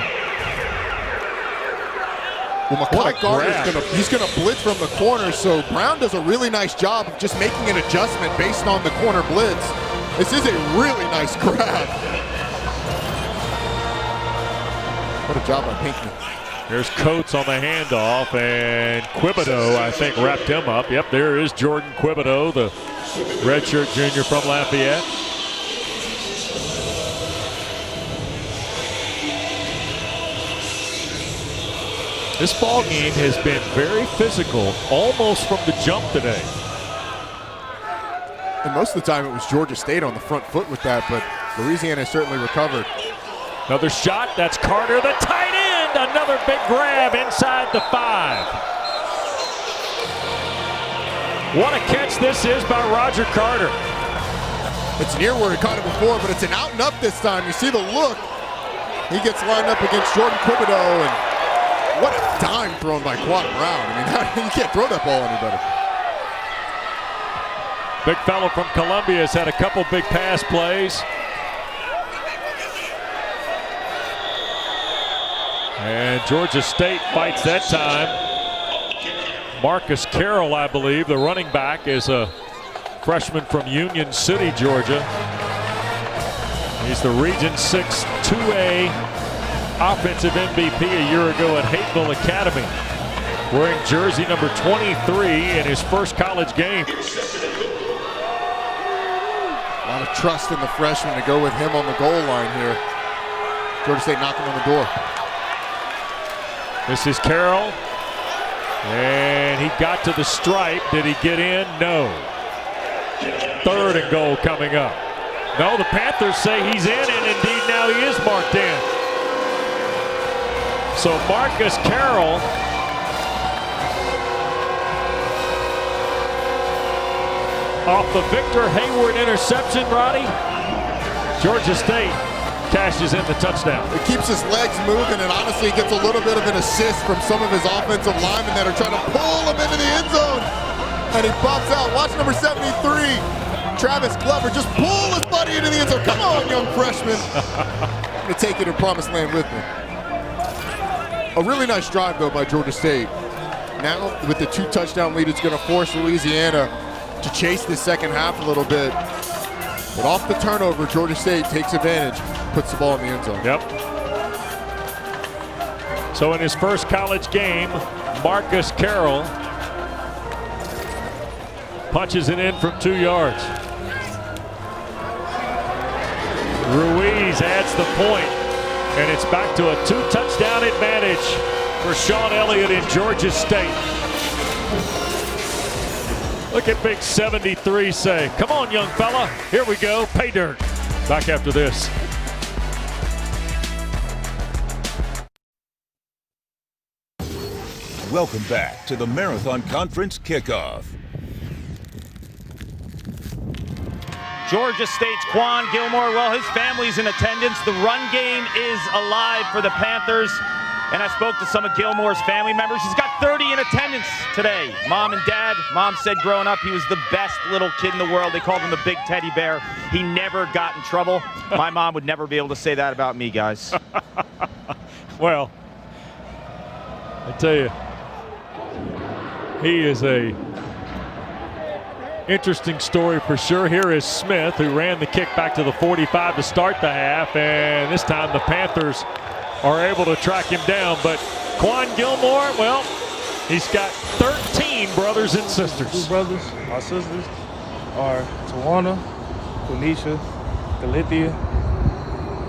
Well, Makai Gardner's he's gonna blitz from the corner, so Brown does a really nice job of just making an adjustment based on the corner blitz. This is a really nice grab. What a job by Pinckney. There's Coates on the handoff, and Quibido, I think, wrapped him up. Yep, there is Jordan Quibido, the redshirt junior from Lafayette. This ball game has been very physical, almost from the jump today. And most of the time it was Georgia State on the front foot with that, but Louisiana certainly recovered. Another shot, that's Carter, the tight end. Another big grab inside the 5. What a catch this is by Roger Carter. It's near where he caught it before, but it's an out and up this time. You see the look. He gets lined up against Jordan Quibido, and what a dime thrown by Quad Brown. I mean, you can't throw that ball any better. Big fellow from Columbia has had a couple big pass plays. And Georgia State fights that time. Marcus Carroll, I believe, the running back, is a freshman from Union City, Georgia. He's the Region 6 2A offensive MVP a year ago at Hateville Academy, wearing jersey number 23 in his first college game. A lot of trust in the freshman to go with him on the goal line here. Georgia State knocking on the door. This is Carroll, and he got to the stripe. Did he get in? No. 3rd and goal coming up. No, the Panthers say he's in, and indeed now he is marked in. So Marcus Carroll off the Victor Hayward interception, Roddy, Georgia State cashes in the touchdown. It keeps his legs moving, and honestly gets a little bit of an assist from some of his offensive linemen that are trying to pull him into the end zone. And he pops out. Watch number 73, Travis Glover, just pull his buddy into the end zone. Come on, young freshman. I'm going to take you to promised land with me. A really nice drive, though, by Georgia State. Now, with the 2 touchdown lead, it's going to force Louisiana to chase the second half a little bit. But off the turnover, Georgia State takes advantage, puts the ball in the end zone. Yep. So in his first college game, Marcus Carroll Punches it in from 2 yards. Ruiz adds the point, and it's back to a 2-touchdown advantage for Sean Elliott in Georgia State. Look at big 73 say, come on, young fella, here we go, pay dirt. Back after this. Welcome back to the Marathon Conference Kickoff. Georgia State's Quan Gilmore, well, his family's in attendance. The run game is alive for the Panthers. And I spoke to some of Gilmore's family members. He's got 30 in attendance today. Mom and Dad. Mom said growing up he was the best little kid in the world. They called him the big teddy bear. He never got in trouble. My mom would never be able to say that about me, guys. Well, I tell you, he is a interesting story for sure. Here is Smith, who ran the kick back to the 45 to start the half, and this time the Panthers are able to track him down. But Quan Gilmore, well, he's got 13 brothers and sisters. 2 brothers. My sisters are Tawana, Quenisha, Galithia,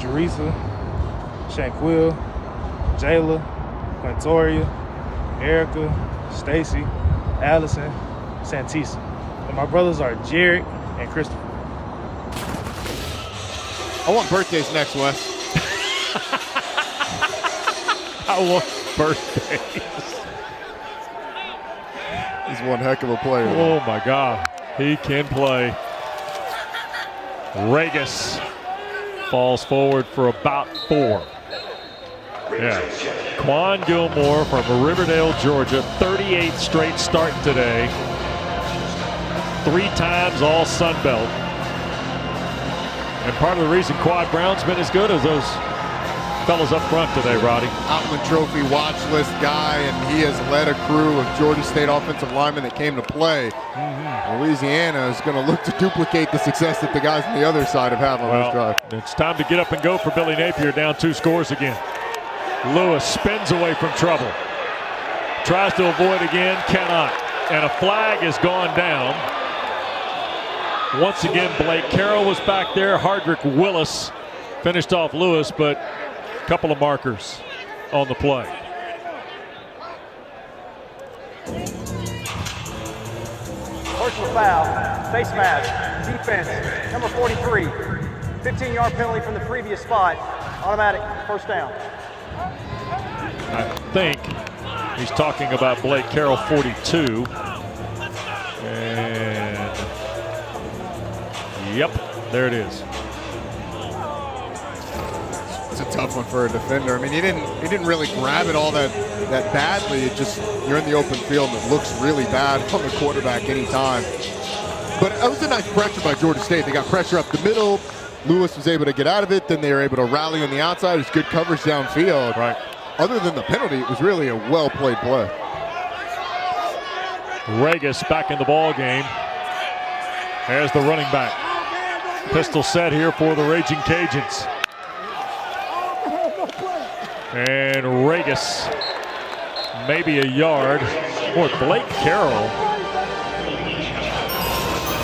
Jerisa, Shanquil, Jayla, Quintoria, Erica, Stacy, Allison, Santisa. And my brothers are Jared and Christopher. I want birthdays next, Wes. I want birthdays. He's one heck of a player. Oh my God, he can play. Regis falls forward for about 4. Yeah, Quan Gilmore from Riverdale, Georgia, 38th straight start today. 3 times all Sun Belt. And part of the reason Quad Brown's been as good as those fellas up front today, Roddy. Outland Trophy watch list guy, and he has led a crew of Georgia State offensive linemen that came to play. Louisiana is going to look to duplicate the success that the guys on the other side have had on this drive. It's time to get up and go for Billy Napier, down 2 scores again. Lewis spins away from trouble. Tries to avoid again, cannot. And a flag has gone down. Once again, Blake Carroll was back there. Hardrick Willis finished off Lewis, but a couple of markers on the play. Personal foul, face mask, defense, number 43. 15-yard penalty from the previous spot. Automatic first down. I think he's talking about Blake Carroll, 42. And yep, there it is. It's a tough one for a defender. I mean, he didn't really grab it all that badly. It just, you're in the open field and it looks really bad on the quarterback anytime. But it was a nice pressure by Georgia State. They got pressure up the middle. Lewis was able to get out of it. Then they were able to rally on the outside. It was good coverage downfield. Right. Other than the penalty, it was really a well-played play. Regis back in the ball game as the running back. Pistol set here for the Raging Cajuns. And Regis, maybe a yard. Boy, Blake Carroll,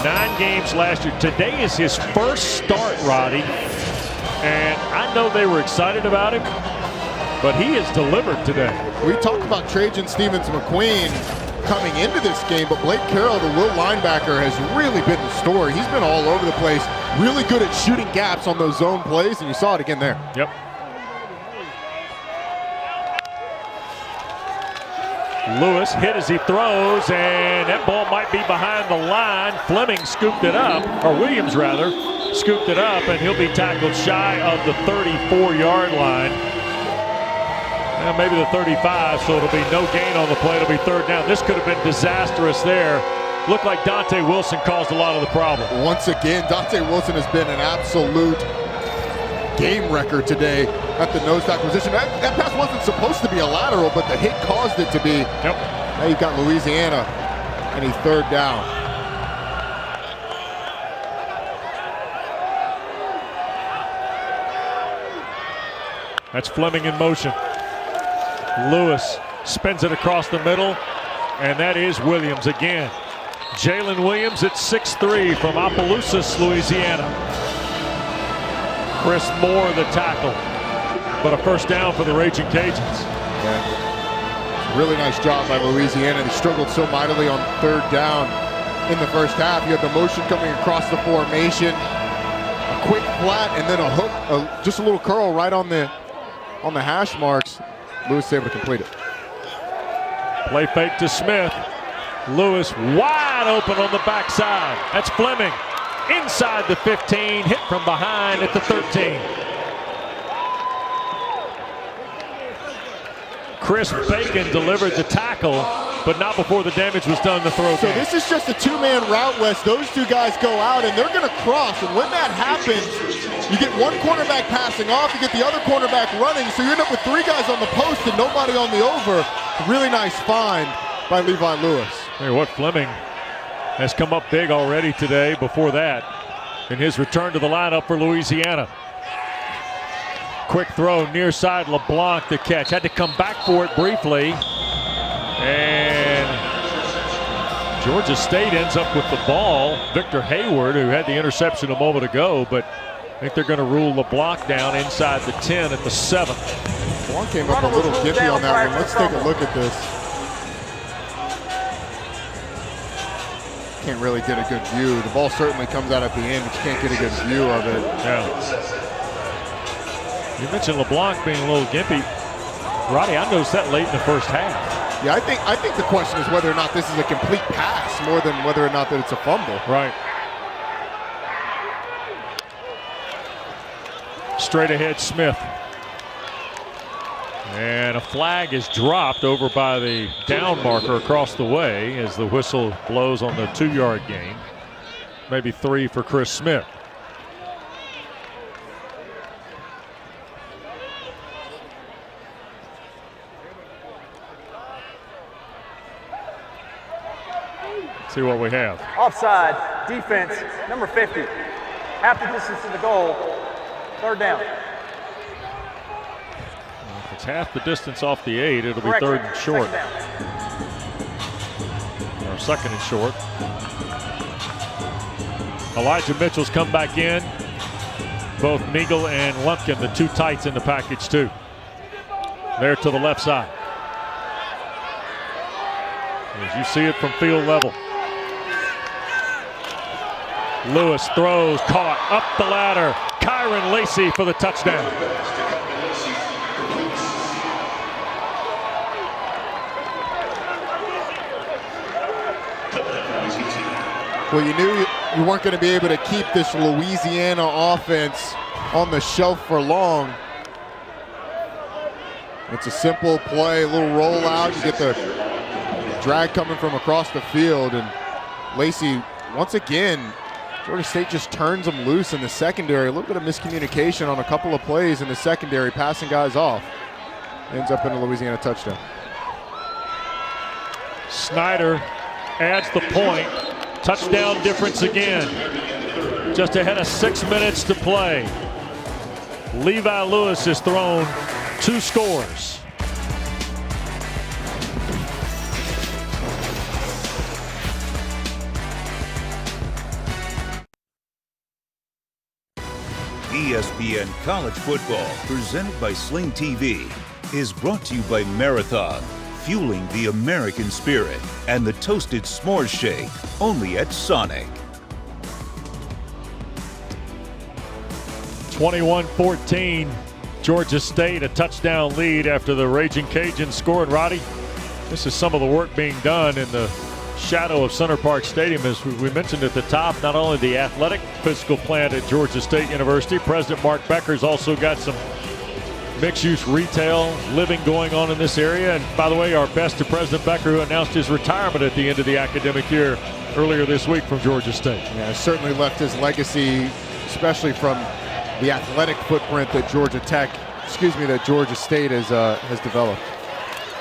9 games last year. Today is his first start, Roddy. And I know they were excited about him, but he has delivered today. We talked about Trajan Stevens-McQueen coming into this game, but Blake Carroll, the little linebacker, has really been the story. He's been all over the place, really good at shooting gaps on those zone plays, and you saw it again there. Yep. Lewis hit as he throws, and that ball might be behind the line. Fleming scooped it up, or Williams rather, scooped it up, and he'll be tackled shy of the 34-yard line. Well, maybe the 35, so it'll be no gain on the play. It'll be 3rd down. This could have been disastrous there. Looked like Dante Wilson caused a lot of the problem. Once again, Dante Wilson has been an absolute game wrecker today at the nose tackle position. That pass wasn't supposed to be a lateral, but the hit caused it to be. Yep. Now you've got Louisiana, and he's 3rd down. That's Fleming in motion. Lewis spins it across the middle, and that is Williams again. Jalen Williams at 6'3" from Opelousas, Louisiana. Chris Moore the tackle, but a first down for the Raging Cajuns. Yeah. Really nice job by Louisiana. They struggled so mightily on third down in the first half. You had the motion coming across the formation, a quick flat, and then a hook, just a little curl right on the hash marks. Lewis able to complete it. Play fake to Smith. Lewis wide open on the backside. That's Fleming. Inside the 15, hit from behind at the 13. Chris Bacon delivered the tackle, but not before the damage was done. The throw. So this is just a two-man route, Wes. Those two guys go out, and they're going to cross. And when that happens, you get one cornerback passing off, you get the other cornerback running, so you end up with three guys on the post and nobody on the over. Really nice find by Levi Lewis. Hey, what Fleming has come up big already today before that in his return to the lineup for Louisiana. Quick throw near side, LeBlanc the catch. Had to come back for it briefly. And Georgia State ends up with the ball. Victor Hayward, who had the interception a moment ago, but I think they're going to rule LeBlanc down inside the 10 at the 7. LeBlanc came up a little gimpy on that one. Let's take a look at this. Can't really get a good view. The ball certainly comes out at the end, but you can't get a good view of it. Yeah. You mentioned LeBlanc being a little gimpy. Roddy, I noticed that late in the first half. Yeah, I think the question is whether or not this is a complete pass more than whether or not that it's a fumble. Right. Straight ahead, Smith. And a flag is dropped over by the down marker across the way as the whistle blows on the 2-yard gain. Maybe 3 for Chris Smith. Let's see what we have. Offside, defense, number 50. Half the distance to the goal, third down. If it's half the distance off the 8, it'll be Correct. third and short. Second Or second and short. Elijah Mitchell's come back in. Both Meagle and Lumpkin, the two tights in the package too. There to the left side. As you see it from field level. Lewis throws, caught, up the ladder. Kyron Lacey for the touchdown. Well, you knew you weren't going to be able to keep this Louisiana offense on the shelf for long. It's a simple play, a little rollout. You get the drag coming from across the field, and Lacey, once again, Georgia State just turns them loose in the secondary. A little bit of miscommunication on a couple of plays in the secondary, passing guys off. Ends up in a Louisiana touchdown. Snyder adds the point. Touchdown difference again. Just ahead of 6 minutes to play. Levi Lewis has thrown 2 scores. ESPN College Football, presented by Sling TV, is brought to you by Marathon, fueling the American spirit, and the Toasted S'mores Shake, only at Sonic. 21-14, Georgia State, a touchdown lead after the Raging Cajuns scored. Roddy, this is some of the work being done in the shadow of Center Park Stadium. As we mentioned at the top, not only the athletic physical plant at Georgia State University, President Mark Becker's also got some mixed-use retail living going on in this area. And by the way, our best to President Becker, who announced his retirement at the end of the academic year earlier this week from Georgia State. Yeah, certainly left his legacy, especially from the athletic footprint that Georgia State has developed.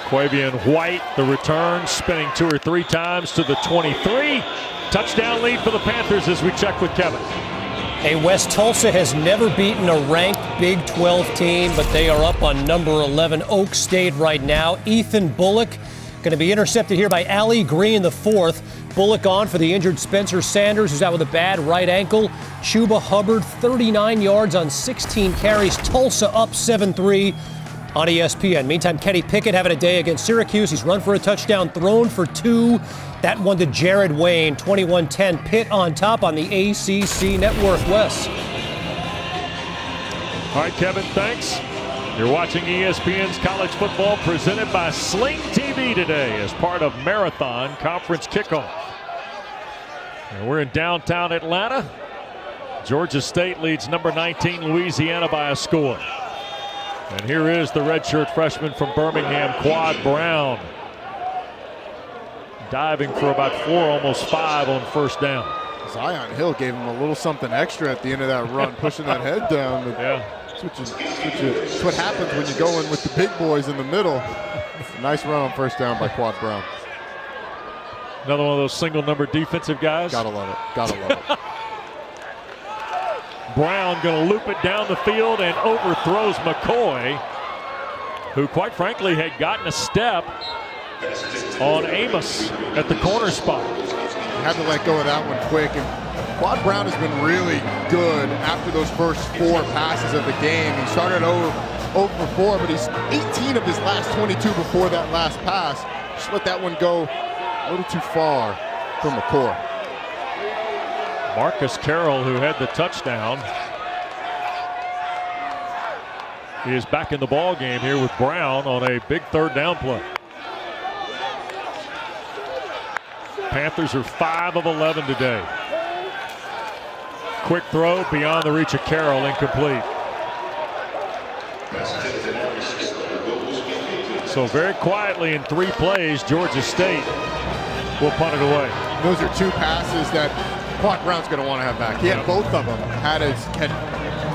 Quavian White, the return, spinning 2 or 3 times to the 23. Touchdown lead for the Panthers as we check with Kevin. Hey, West Tulsa has never beaten a ranked Big 12 team, but they are up on number 11 Oak State right now. Ethan Bullock Going to be intercepted here by Allie Green, the fourth. Bullock on for the injured Spencer Sanders, who's out with a bad right ankle. Chuba Hubbard, 39 yards on 16 carries. Tulsa up 7-3 on ESPN. Meantime, Kenny Pickett having a day against Syracuse. He's run for a touchdown, thrown for 2. That one to Jared Wayne, 21-10. Pitt on top on the ACC Network. Wes. All right, Kevin, thanks. You're watching ESPN's College Football presented by Sling TV today as part of Marathon Conference Kickoff. And we're in downtown Atlanta. Georgia State leads number 19 Louisiana by a score. And here is the redshirt freshman from Birmingham, Quad Brown. Diving for about 4, almost 5 on first down. Zion Hill gave him a little something extra at the end of that run, pushing that head down. Yeah. It's what happens when you go in with the big boys in the middle. Nice run on first down by Quad Brown. Another one of those single number defensive guys. Gotta love it. Gotta love it. Brown going to loop it down the field and overthrows McCoy, who quite frankly had gotten a step on Amos at the corner spot. Had to let go of that one quick. And Quad Brown has been really good after those first 4 passes of the game. He started 0 for 4, but he's 18 of his last 22 before that last pass. Just let that one go a little too far for McCoy. Marcus Carroll, who had the touchdown, is back in the ball game here with Brown on a big third down play. Panthers are 5 of 11 today. Quick throw beyond the reach of Carroll, incomplete. So very quietly in 3 plays, Georgia State will punt it away. Those are 2 passes that Quad Brown's going to want to have back. He had both of them. Had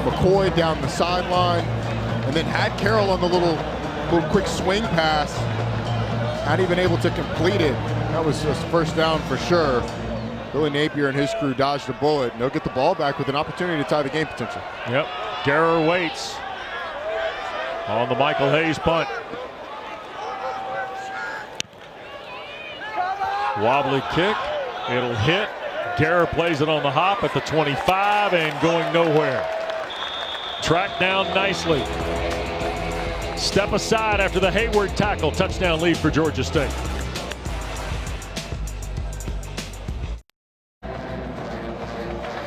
McCoy down the sideline, and then had Carroll on the little quick swing pass. Not even able to complete it. That was just first down for sure. Billy Napier and his crew dodged a bullet, and they'll get the ball back with an opportunity to tie the game potential. Yep. Guerrer waits on the Michael Hayes punt. Wobbly kick. It'll hit. Guerrer plays it on the hop at the 25 and going nowhere. Tracked down nicely. Step aside after the Hayward tackle. Touchdown lead for Georgia State.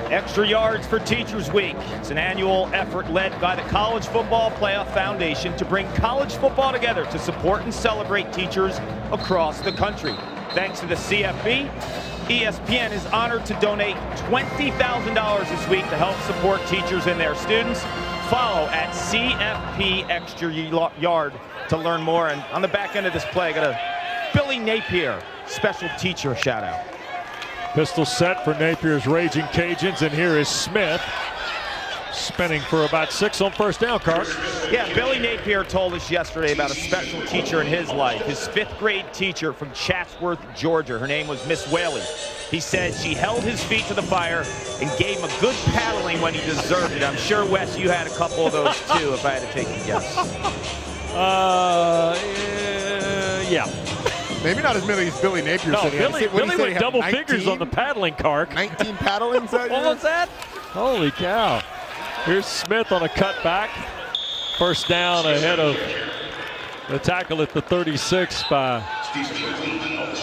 Extra Yards for Teachers Week. It's an annual effort led by the College Football Playoff Foundation to bring college football together to support and celebrate teachers across the country. Thanks to the CFB, ESPN is honored to donate $20,000 this week to help support teachers and their students. Follow at CFP Extra Yard to learn more. And on the back end of this play, I got a Billy Napier special teacher shout out. Pistol set for Napier's Raging Cajuns, and here is Smith spinning for about 6 on first down, Carl. Yeah, Billy Napier told us yesterday about a special teacher in his life, his 5th grade teacher from Chatsworth, Georgia. Her name was Miss Whaley. He said she held his feet to the fire and gave him a good paddling when he deserved it. I'm sure, Wes, you had a couple of those too, if I had to take a guess. Yeah. Maybe not as many as Billy Napier said. Billy went double figures on the paddling cart. 19 paddlings that What was that? Holy cow. Here's Smith on a cutback. First down ahead of the tackle at the 36 by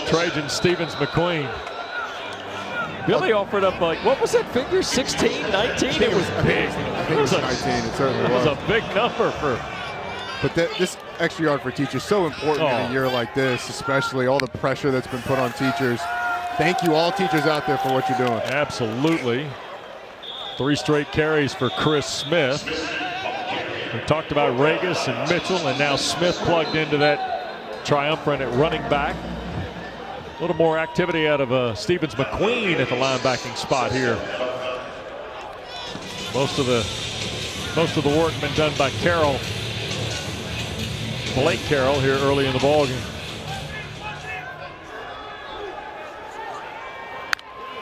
Trajan Stevens McQueen. Billy offered up like, what was that figure? 16, 19? It was big. It was 19. It certainly was. It was a big number for. But this extra yard for teachers so important in a year like this, especially all the pressure that's been put on teachers. Thank you, all teachers out there, for what you're doing. Absolutely. 3 straight carries for Chris Smith. We talked about Regis and Mitchell, and now Smith plugged into that triumvirate at running back. A little more activity out of Stevens McQueen at the linebacking spot here. Most of the work been done by Carroll. Blake Carroll here early in the ballgame.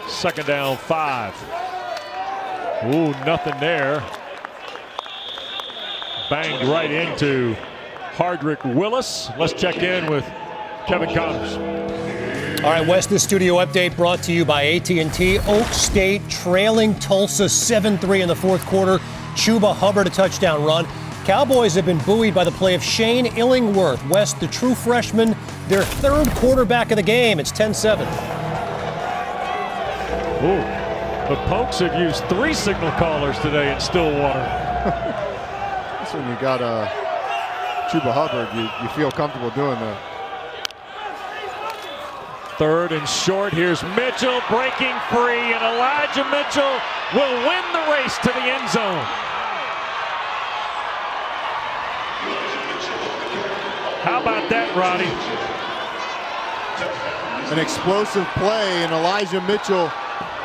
Second down, 5. Ooh, nothing there. Banged right into Hardrick Willis. Let's check in with Kevin Connors. All right, West, this studio update brought to you by AT&T. Oak State trailing Tulsa 7-3 in the fourth quarter. Chuba Hubbard a touchdown run. Cowboys have been buoyed by the play of Shane Illingworth. West, the true freshman, their third quarterback of the game. It's 10-7. Ooh, the Pokes have used 3 signal callers today in Stillwater. That's when you got Chuba Hubbard, you feel comfortable doing that. Third and short. Here's Mitchell breaking free, and Elijah Mitchell will win the race to the end zone. How about that, Roddy? An explosive play, and Elijah Mitchell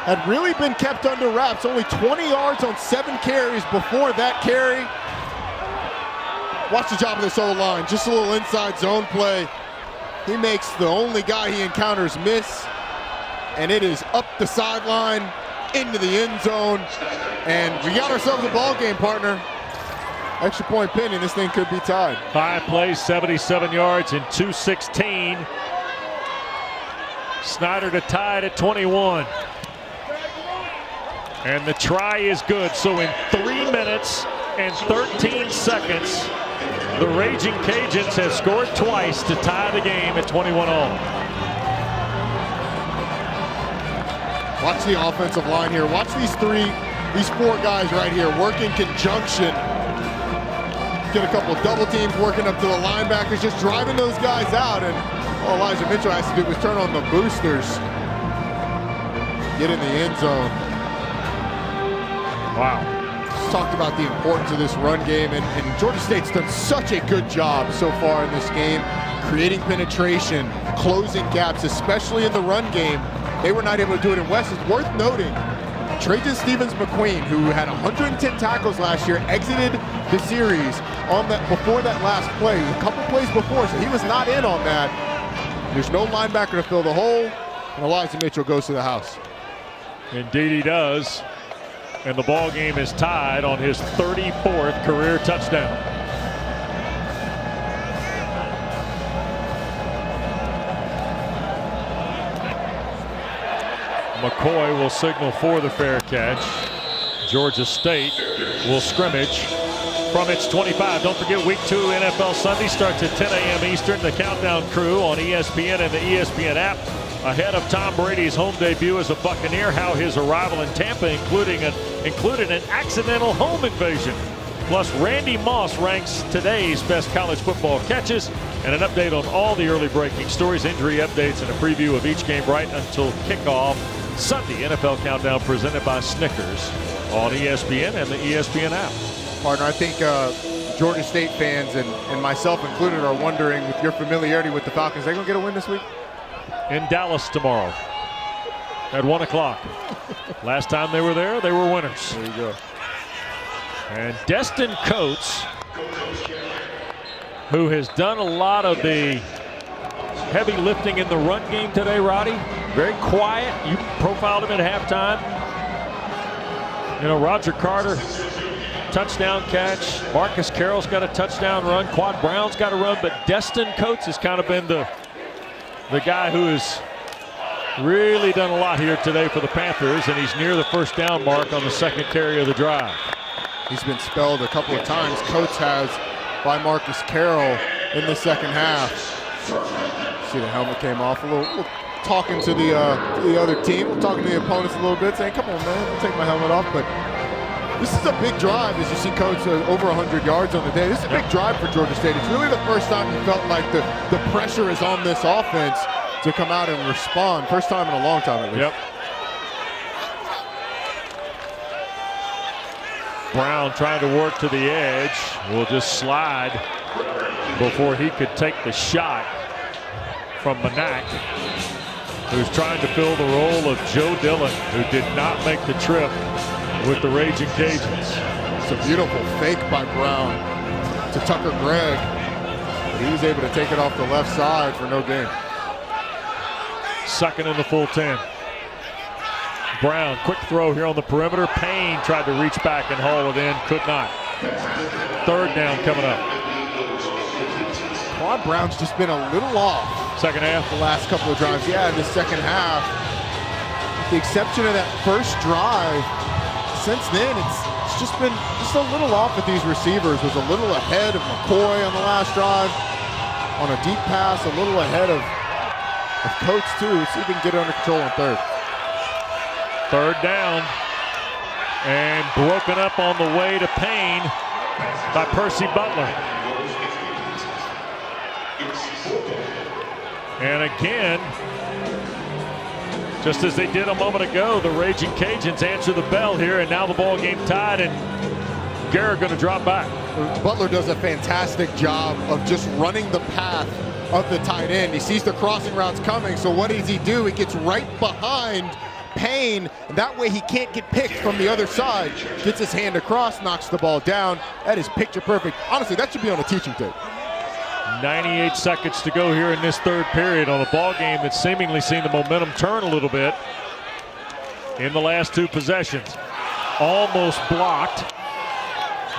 had really been kept under wraps. Only 20 yards on 7 carries before that carry. Watch the job of this O-line. Just a little inside zone play. He makes the only guy he encounters miss, and it is up the sideline into the end zone, and we got ourselves a ball game, partner. Extra point pending. This thing could be tied. 5 plays, 77 yards, and 2:16. Snyder to tie it at 21. And the try is good. So in 3 minutes and 13 seconds, the Raging Cajuns have scored twice to tie the game at 21-all. Watch the offensive line here. Watch these 4 guys right here work in conjunction. Get a couple double teams working up to the linebackers, just driving those guys out. And all Elijah Mitchell has to do was turn on the boosters. Get in the end zone. Wow. Talked about the importance of this run game, and Georgia State's done such a good job so far in this game, creating penetration, closing gaps, especially in the run game. They were not able to do it in West. It's worth noting, Trajan Stevens-McQueen, who had 110 tackles last year, exited the series on that before that last play. A couple plays before, so he was not in on that. There's no linebacker to fill the hole, and Elijah Mitchell goes to the house. Indeed he does. And the ball game is tied on his 34th career touchdown. McCoy will signal for the fair catch. Georgia State will scrimmage from its 25. Don't forget, Week 2 NFL Sunday starts at 10 a.m. Eastern. The Countdown Crew on ESPN and the ESPN app. Ahead of Tom Brady's home debut as a Buccaneer, how his arrival in Tampa included an accidental home invasion. Plus, Randy Moss ranks today's best college football catches, and an update on all the early breaking stories, injury updates, and a preview of each game right until kickoff Sunday. NFL Countdown presented by Snickers on ESPN and the ESPN app. Partner, I think Georgia State fans and myself included are wondering, with your familiarity with the Falcons, they gonna get a win this week? In Dallas tomorrow at 1 o'clock. Last time they were there, they were winners. There you go. And Destin Coates, who has done a lot of the heavy lifting in the run game today, Roddy. Very quiet. You profiled him at halftime. You know, Roger Carter, touchdown catch. Marcus Carroll's got a touchdown run. Quad Brown's got a run. But Destin Coates has kind of been the guy who has really done a lot here today for the Panthers, and he's near the first down mark on the second carry of the drive. He's been spelled a couple of times. Coates has by Marcus Carroll in the second half. See, the helmet came off a little talking to the other team, talking to the opponents a little bit, saying, come on, man, I'll take my helmet off. But this is a big drive, as you see Coates over 100 yards on the day. This is a big drive for Georgia State. It's really the first time you felt like the pressure is on this offense to come out and respond. First time in a long time, at least. Yep. Brown trying to work to the edge. Will just slide before he could take the shot from Manak, who's trying to fill the role of Joe Dillon, who did not make the trip with the Raging Cajuns. It's a beautiful fake by Brown to Tucker Gregg. He was able to take it off the left side for no gain. Second in the full 10. Brown, quick throw here on the perimeter. Payne tried to reach back and haul it in, could not. Third down coming up. Quad Brown's just been a little off Second half? The last couple of drives, yeah, in the second half. With the exception of that first drive, since then, it's just been just a little off with these receivers. Was a little ahead of McCoy on the last drive. On a deep pass, a little ahead of Coates, too. See if he can get it under control on third. Third down. And broken up on the way to Payne by Percy Butler. And again, just as they did a moment ago, the Raging Cajuns answer the bell here, and now the ball game tied, and Garrett going to drop back. Butler does a fantastic job of just running the path of the tight end. He sees the crossing routes coming, so what does he do? He gets right behind Payne, and that way he can't get picked from the other side. Gets his hand across, knocks the ball down. That is picture perfect. Honestly, that should be on a teaching tape. 98 seconds to go here in this third period on a ball game that's seemingly seen the momentum turn a little bit in the last two possessions. Almost blocked.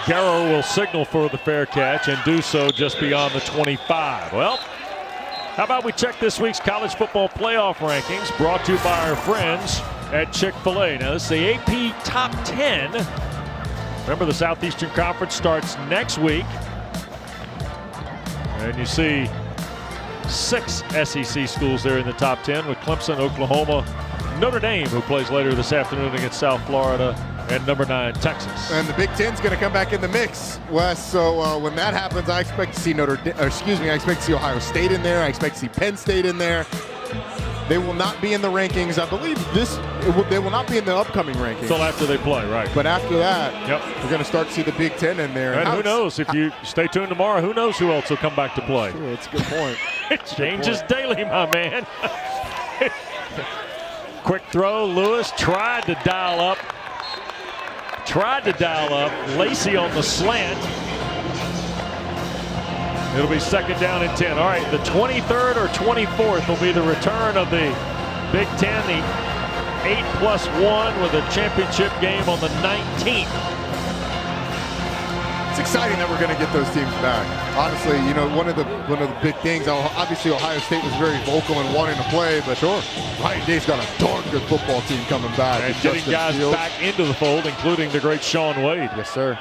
Garrow will signal for the fair catch and do so just beyond the 25. Well, how about we check this week's college football playoff rankings, brought to you by our friends at Chick-fil-A. Now, this is the AP Top 10. Remember, the Southeastern Conference starts next week. And you see 6 SEC schools there in the top 10 with Clemson, Oklahoma, Notre Dame, who plays later this afternoon against South Florida, and number 9, Texas. And the Big Ten's going to come back in the mix, Wes. So when that happens, I expect to see I expect to see Ohio State in there. I expect to see Penn State in there. They will not be in the rankings. I believe they will not be in the upcoming rankings. Until after they play, right. But after that, yep, we're going to start to see the Big Ten in there. And who knows, if you stay tuned tomorrow, who knows who else will come back to play. Sure, that's a good point. It changes daily, my man. Quick throw, Lewis tried to dial up. Lacey on the slant. It'll be second down and 10. All right, the 23rd or 24th will be the return of the Big Ten, the 8+1 with a championship game on the 19th. It's exciting that we're going to get those teams back. Honestly, you know, one of the big things, obviously Ohio State was very vocal in wanting to play, but sure, Ryan Day's got a darn good football team coming back. And getting guys back into the fold, including the great Sean Wade. Yes, sir.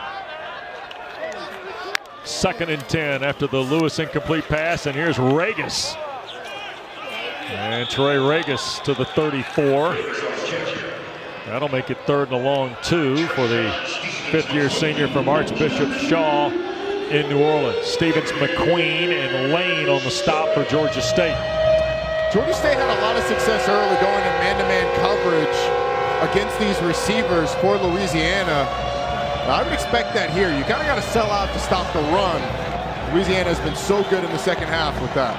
Second and 10 after the Lewis incomplete pass, and here's Regis. And Trey Regis to the 34. That'll make it third and a long 2 for the fifth-year senior from Archbishop Shaw in New Orleans. Stevens, McQueen, and Lane on the stop for Georgia State. Georgia State had a lot of success early going in man-to-man coverage against these receivers for Louisiana. I would expect that here. You kind of got to sell out to stop the run. Louisiana has been so good in the second half with that.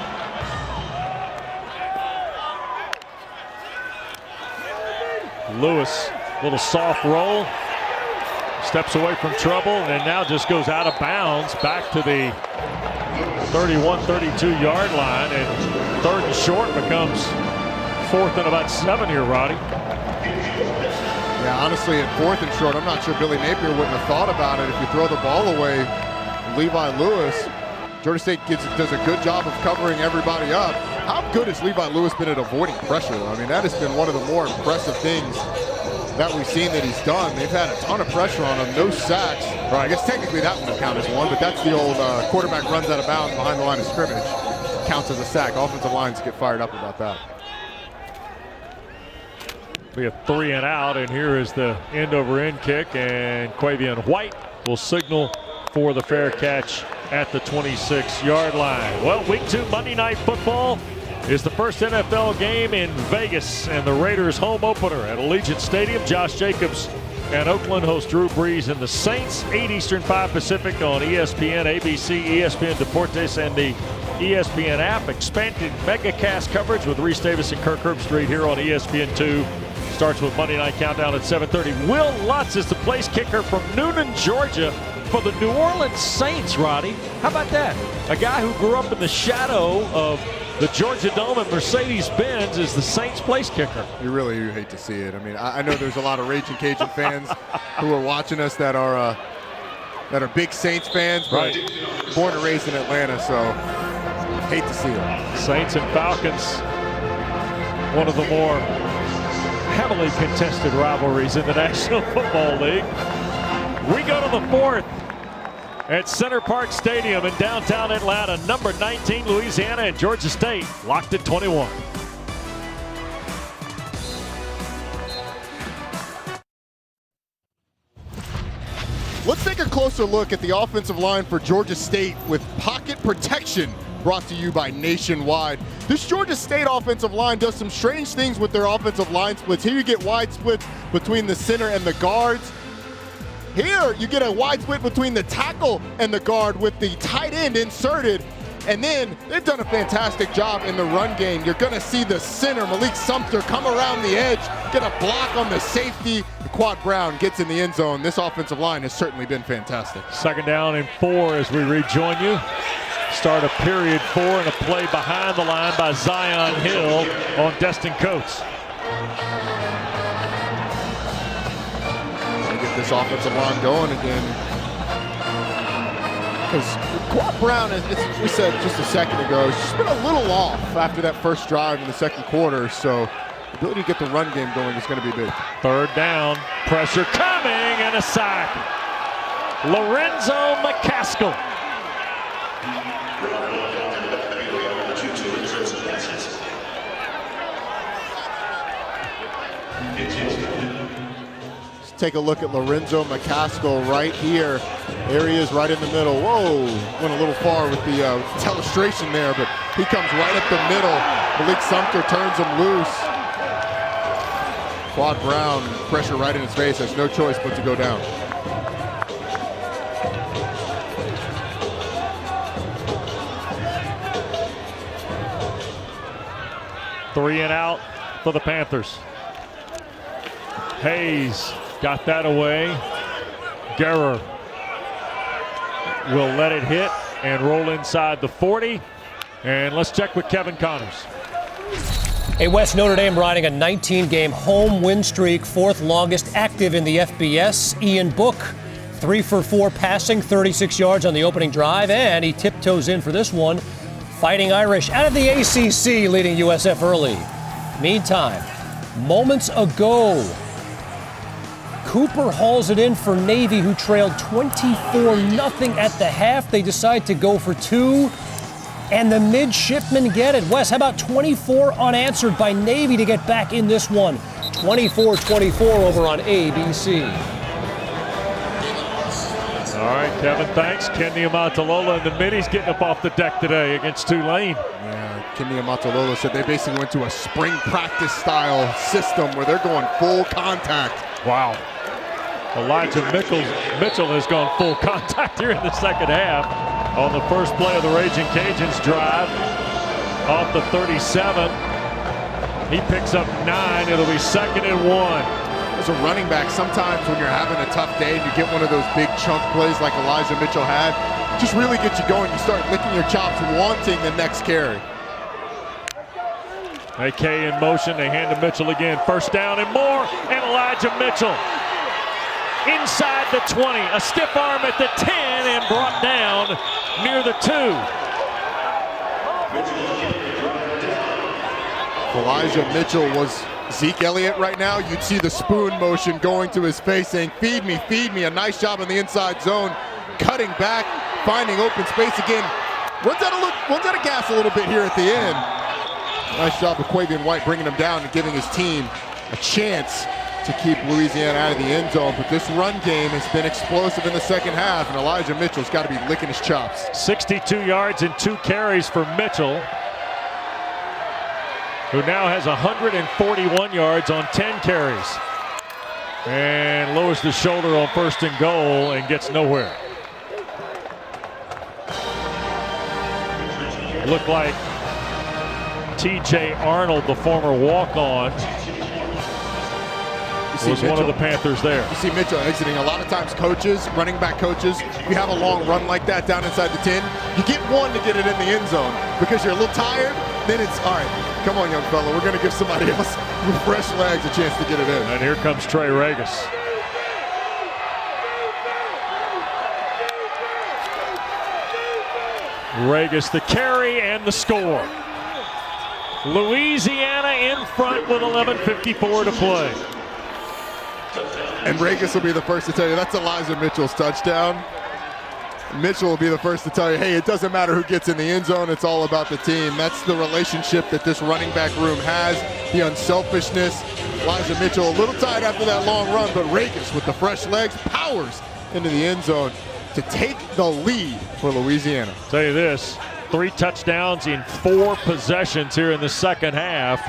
Lewis, little soft roll. Steps away from trouble and now just goes out of bounds back to the 31-32 yard line, and third and short becomes fourth and about 7 here, Roddy. Yeah, honestly, at fourth and short, I'm not sure Billy Napier wouldn't have thought about it if you throw the ball away. Levi Lewis, Georgia State does a good job of covering everybody up. How good has Levi Lewis been at avoiding pressure? I mean, that has been one of the more impressive things that we've seen that he's done. They've had a ton of pressure on him, no sacks. Right, I guess technically that wouldn't count as one, but that's the old quarterback runs out of bounds behind the line of scrimmage. Counts as a sack. Offensive lines get fired up about that. We have 3 and out, and here is the end-over-end kick, and Quavian White will signal for the fair catch at the 26-yard line. Well, week 2 Monday Night Football is the first NFL game in Vegas, and the Raiders home opener at Allegiant Stadium. Josh Jacobs and Oakland host Drew Brees and the Saints. 8 Eastern, 5 Pacific on ESPN, ABC, ESPN Deportes, and the ESPN app. Expanded megacast coverage with Reese Davis and Kirk Herbstreit here on ESPN2. Starts with Monday Night Countdown at 7:30. Will Lutz is the place kicker from Noonan, Georgia for the New Orleans Saints, Roddy. How about that? A guy who grew up in the shadow of the Georgia Dome at Mercedes-Benz is the Saints place kicker. You really do hate to see it. I mean, I know there's a lot of Raging Cajun fans who are watching us that are big Saints fans, but born and raised in Atlanta, so hate to see it. Saints and Falcons, one of the more heavily contested rivalries in the National Football League. We go to the fourth at Center Parc Stadium in downtown Atlanta. Number 19 Louisiana and Georgia State locked at 21. Let's take a closer look at the offensive line for Georgia State with pocket protection, brought to you by Nationwide. This Georgia State offensive line does some strange things with their offensive line splits. Here you get wide splits between the center and the guards. Here you get a wide split between the tackle and the guard with the tight end inserted. And then they've done a fantastic job in the run game. You're going to see the center, Malik Sumter, come around the edge, get a block on the safety. Quad Brown gets in the end zone. This offensive line has certainly been fantastic. 2nd down and 4 as we rejoin you. Start of period 4 and a play behind the line by Zion Hill on Destin Coates. Get this offensive line going again. Because Quad Brown, as we said just a second ago, has just been a little off after that first drive in the second quarter. So the ability to get the run game going is going to be big. 3rd down, pressure coming, and a sack. Lorenzo McCaskill. Let's take a look at Lorenzo McCaskill right here. There he is right in the middle. Whoa, went a little far with the telestration there, but he comes right up the middle. Malik Sumter turns him loose. Quad Brown, pressure right in his face, has no choice but to go down. Three and out for the Panthers. Hayes got that away. Guerrer will let it hit and roll inside the 40. And let's check with Kevin Connors. Hey, West, Notre Dame riding a 19-game home win streak, 4th longest active in the FBS. Ian Book, 3 for 4 passing, 36 yards on the opening drive, and he tiptoes in for this one. Fighting Irish out of the ACC, leading USF early. Meantime, moments ago, Cooper hauls it in for Navy, who trailed 24-0 at the half. They decide to go for 2. And the midshipmen get it. Wes, how about 24 unanswered by Navy to get back in this one? 24-24 over on ABC. All right, Kevin, thanks. Kenny Amatalola and the Middies getting up off the deck today against Tulane. Yeah, Kenny Amatalola said they basically went to a spring practice style system where they're going full contact. Wow. Elijah Mitchell has gone full contact here in the second half on the first play of the Raging Cajuns drive off the 37. He picks up 9. It'll be 2nd and 1. As a running back, sometimes when you're having a tough day and you get one of those big chunk plays like Elijah Mitchell had, just really get you going. You start licking your chops, wanting the next carry. AK in motion. They hand to Mitchell again. 1st down and more. And Elijah Mitchell inside the 20. A stiff arm at the 10 and brought down near the 2. Elijah Mitchell was Zeke Elliott right now. You'd see the spoon motion going to his face saying, feed me, feed me. A nice job in the inside zone. Cutting back, finding open space again. Runs out of gas a little bit here at the end. Nice job of Quavian White bringing him down and giving his team a chance to keep Louisiana out of the end zone. But this run game has been explosive in the second half, and Elijah Mitchell's got to be licking his chops. 62 yards and 2 carries for Mitchell, who now has 141 yards on 10 carries. And lowers the shoulder on 1st and goal and gets nowhere. Looked like TJ Arnold, the former walk-on, was one of the Panthers there. You see Mitchell exiting. A lot of times coaches, running back coaches, you have a long run like that down inside the 10, you get one to get it in the end zone because you're a little tired, then it's, all right, come on, young fella, we're going to give somebody else with fresh legs a chance to get it in. And here comes Trey Regis. Regis the carry and the score. Louisiana in front with 11:54 to play. And Regis will be the first to tell you that's Elijah Mitchell's touchdown. Mitchell will be the first to tell you, hey, it doesn't matter who gets in the end zone. It's all about the team. That's the relationship that this running back room has, the unselfishness. Elijah Mitchell a little tired after that long run, but Regis with the fresh legs powers into the end zone to take the lead for Louisiana. Tell you this, 3 touchdowns in 4 possessions here in the second half.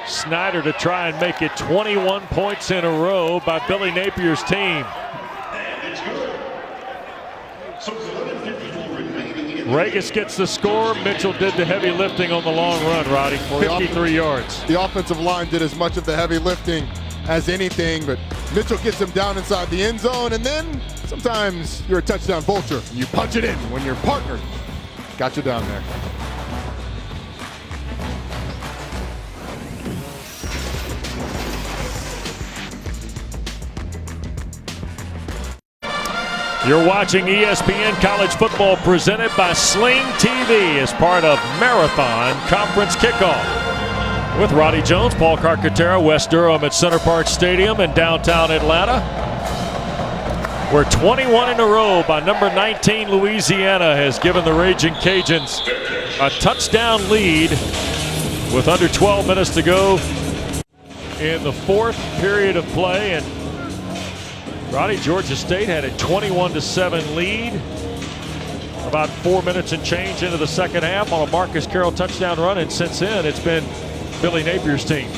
Snyder to try and make it 21 points in a row by Billy Napier's team. Regis gets the score. Mitchell did the heavy lifting on the long run, Roddy. 53 yards. The offensive line did as much of the heavy lifting as anything, but Mitchell gets him down inside the end zone, and then sometimes you're a touchdown vulture. You punch it in when your partner got you down there. You're watching ESPN College Football presented by Sling TV as part of Marathon Conference Kickoff. With Roddy Jones, Paul Carcaterra, West Durham at Center Park Stadium in downtown Atlanta. Where 21 in a row by number 19 Louisiana has given the Raging Cajuns a touchdown lead with under 12 minutes to go in the 4th period of play. And Roddy, Georgia State had a 21-7 lead. About 4 minutes and change into the second half on a Marcus Carroll touchdown run, and since then it's been Billy Napier's team.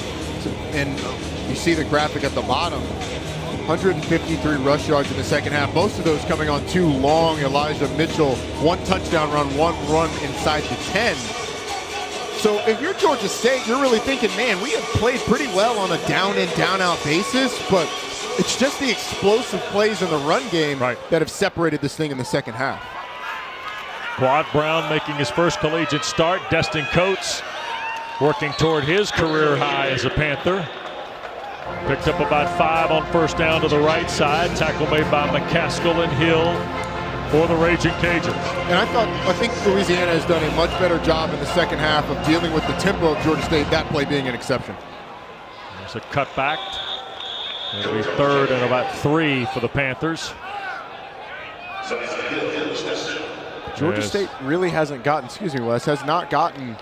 And you see the graphic at the bottom. 153 rush yards in the second half. Most of those coming on 2 long Elijah Mitchell. 1 touchdown run, 1 run inside the 10. So if you're Georgia State, you're really thinking, man, we have played pretty well on a down-in, down-out basis, but it's just the explosive plays in the run game that have separated this thing in the second half. Quad Brown making his first collegiate start. Destin Coates working toward his career high as a Panther. Picked up about 5 on first down to the right side. Tackle made by McCaskill and Hill for the Raging Cajuns. And I think Louisiana has done a much better job in the second half of dealing with the tempo of Georgia State, that play being an exception. There's a cutback. It'll be 3rd and about 3 for the Panthers. Georgia State really hasn't gotten, Wes, has not gotten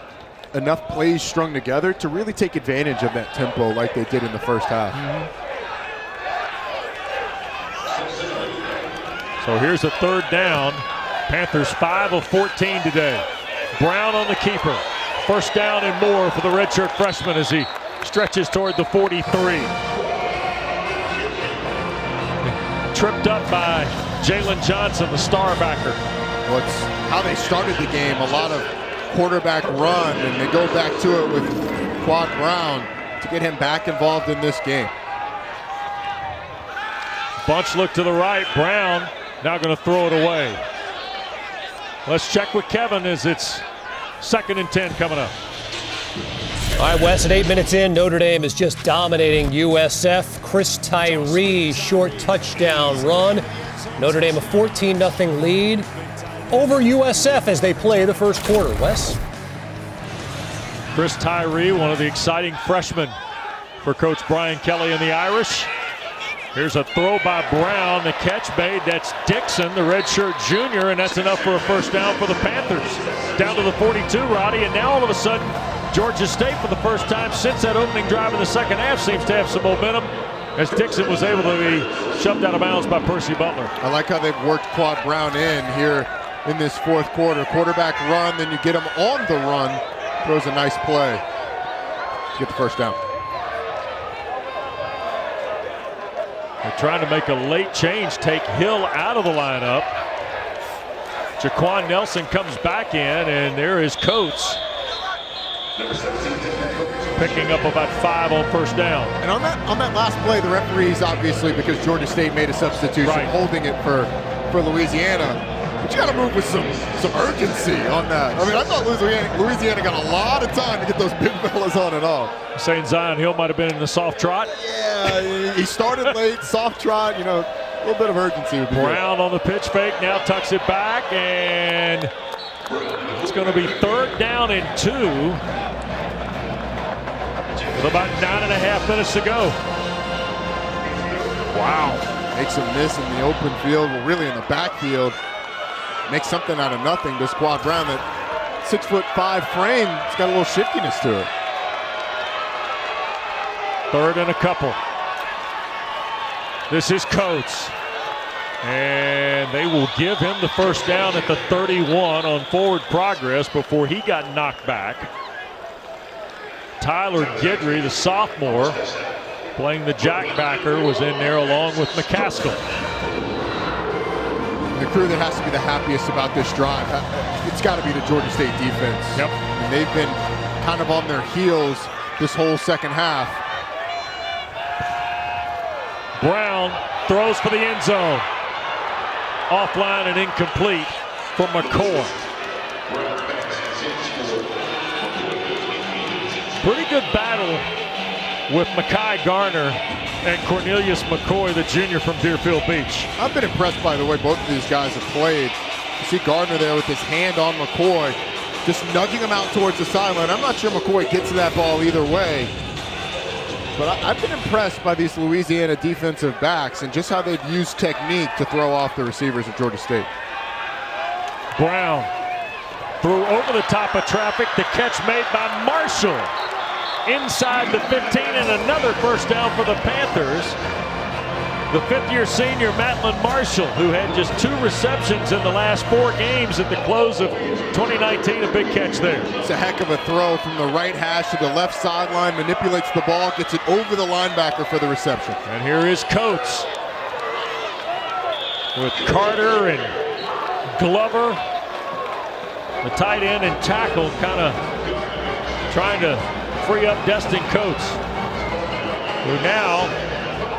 enough plays strung together to really take advantage of that tempo like they did in the first half. So here's a 3rd down. Panthers 5 of 14 today. Brown on the keeper. First down and more for the redshirt freshman as he stretches toward the 43. Tripped up by Jalen Johnson, the star backer. Well, it's how they started the game. A lot of quarterback run, and they go back to it with Quad Brown to get him back involved in this game. Bunch look to the right. Brown now going to throw it away. Let's check with Kevin as it's 2nd and 10 coming up. All right, Wes, at 8 minutes in, Notre Dame is just dominating USF. Chris Tyree, short touchdown run. Notre Dame a 14-0 lead over USF as they play the first quarter. Wes? Chris Tyree, one of the exciting freshmen for Coach Brian Kelly and the Irish. Here's a throw by Brown. The catch made. That's Dixon, the redshirt junior, and that's enough for a first down for the Panthers. Down to the 42, Roddy, and now all of a sudden, Georgia State, for the first time since that opening drive in the second half, seems to have some momentum as Dixon was able to be shoved out of bounds by Percy Butler. I like how they've worked Quad Brown in here in this 4th quarter. Quarterback run, then you get him on the run. Throws a nice play to get the first down. They're trying to make a late change, take Hill out of the lineup. Jaquan Nelson comes back in, and there is Coates picking up about 5 on first down. And on that last play, the referees, obviously, because Georgia State made a substitution, holding it for Louisiana. But you got to move with some urgency on that. I mean, I thought Louisiana got a lot of time to get those big fellas on and off. Saying Zion Hill might have been in the soft trot. Yeah, he started late, soft trot. You know, little bit of urgency would be good. Brown on the pitch fake, now tucks it back, and it's going to be 3rd down and 2 with about 9.5 minutes to go. Wow. Makes a miss in the open field, well, really in the backfield. Makes something out of nothing. Does Quad Brown. That 6'5" frame, it's got a little shiftiness to it. 3rd and a couple. This is Coates. And they will give him the first down at the 31 on forward progress before he got knocked back. Tyler Guidry, the sophomore, playing the jackbacker, was in there along with McCaskill. The crew that has to be the happiest about this drive, it's got to be the Georgia State defense. Yep. And they've been kind of on their heels this whole second half. Brown throws for the end zone. Offline and incomplete for McCoy. Pretty good battle with Mekhi Garner and Cornelius McCoy, the junior from Deerfield Beach. I've been impressed by the way both of these guys have played. You see Gardner there with his hand on McCoy, just nudging him out towards the sideline. I'm not sure McCoy gets to that ball either way. But I've been impressed by these Louisiana defensive backs and just how they've used technique to throw off the receivers at Georgia State. Brown threw over the top of traffic. The catch made by Marshall inside the 15, and another first down for the Panthers. The 5th-year senior Matlin Marshall, who had just 2 receptions in the last 4 games at the close of 2019, a big catch there. It's a heck of a throw from the right hash to the left sideline, manipulates the ball, gets it over the linebacker for the reception. And here is Coates with Carter and Glover, the tight end and tackle, kind of trying to free up Destin Coates, who now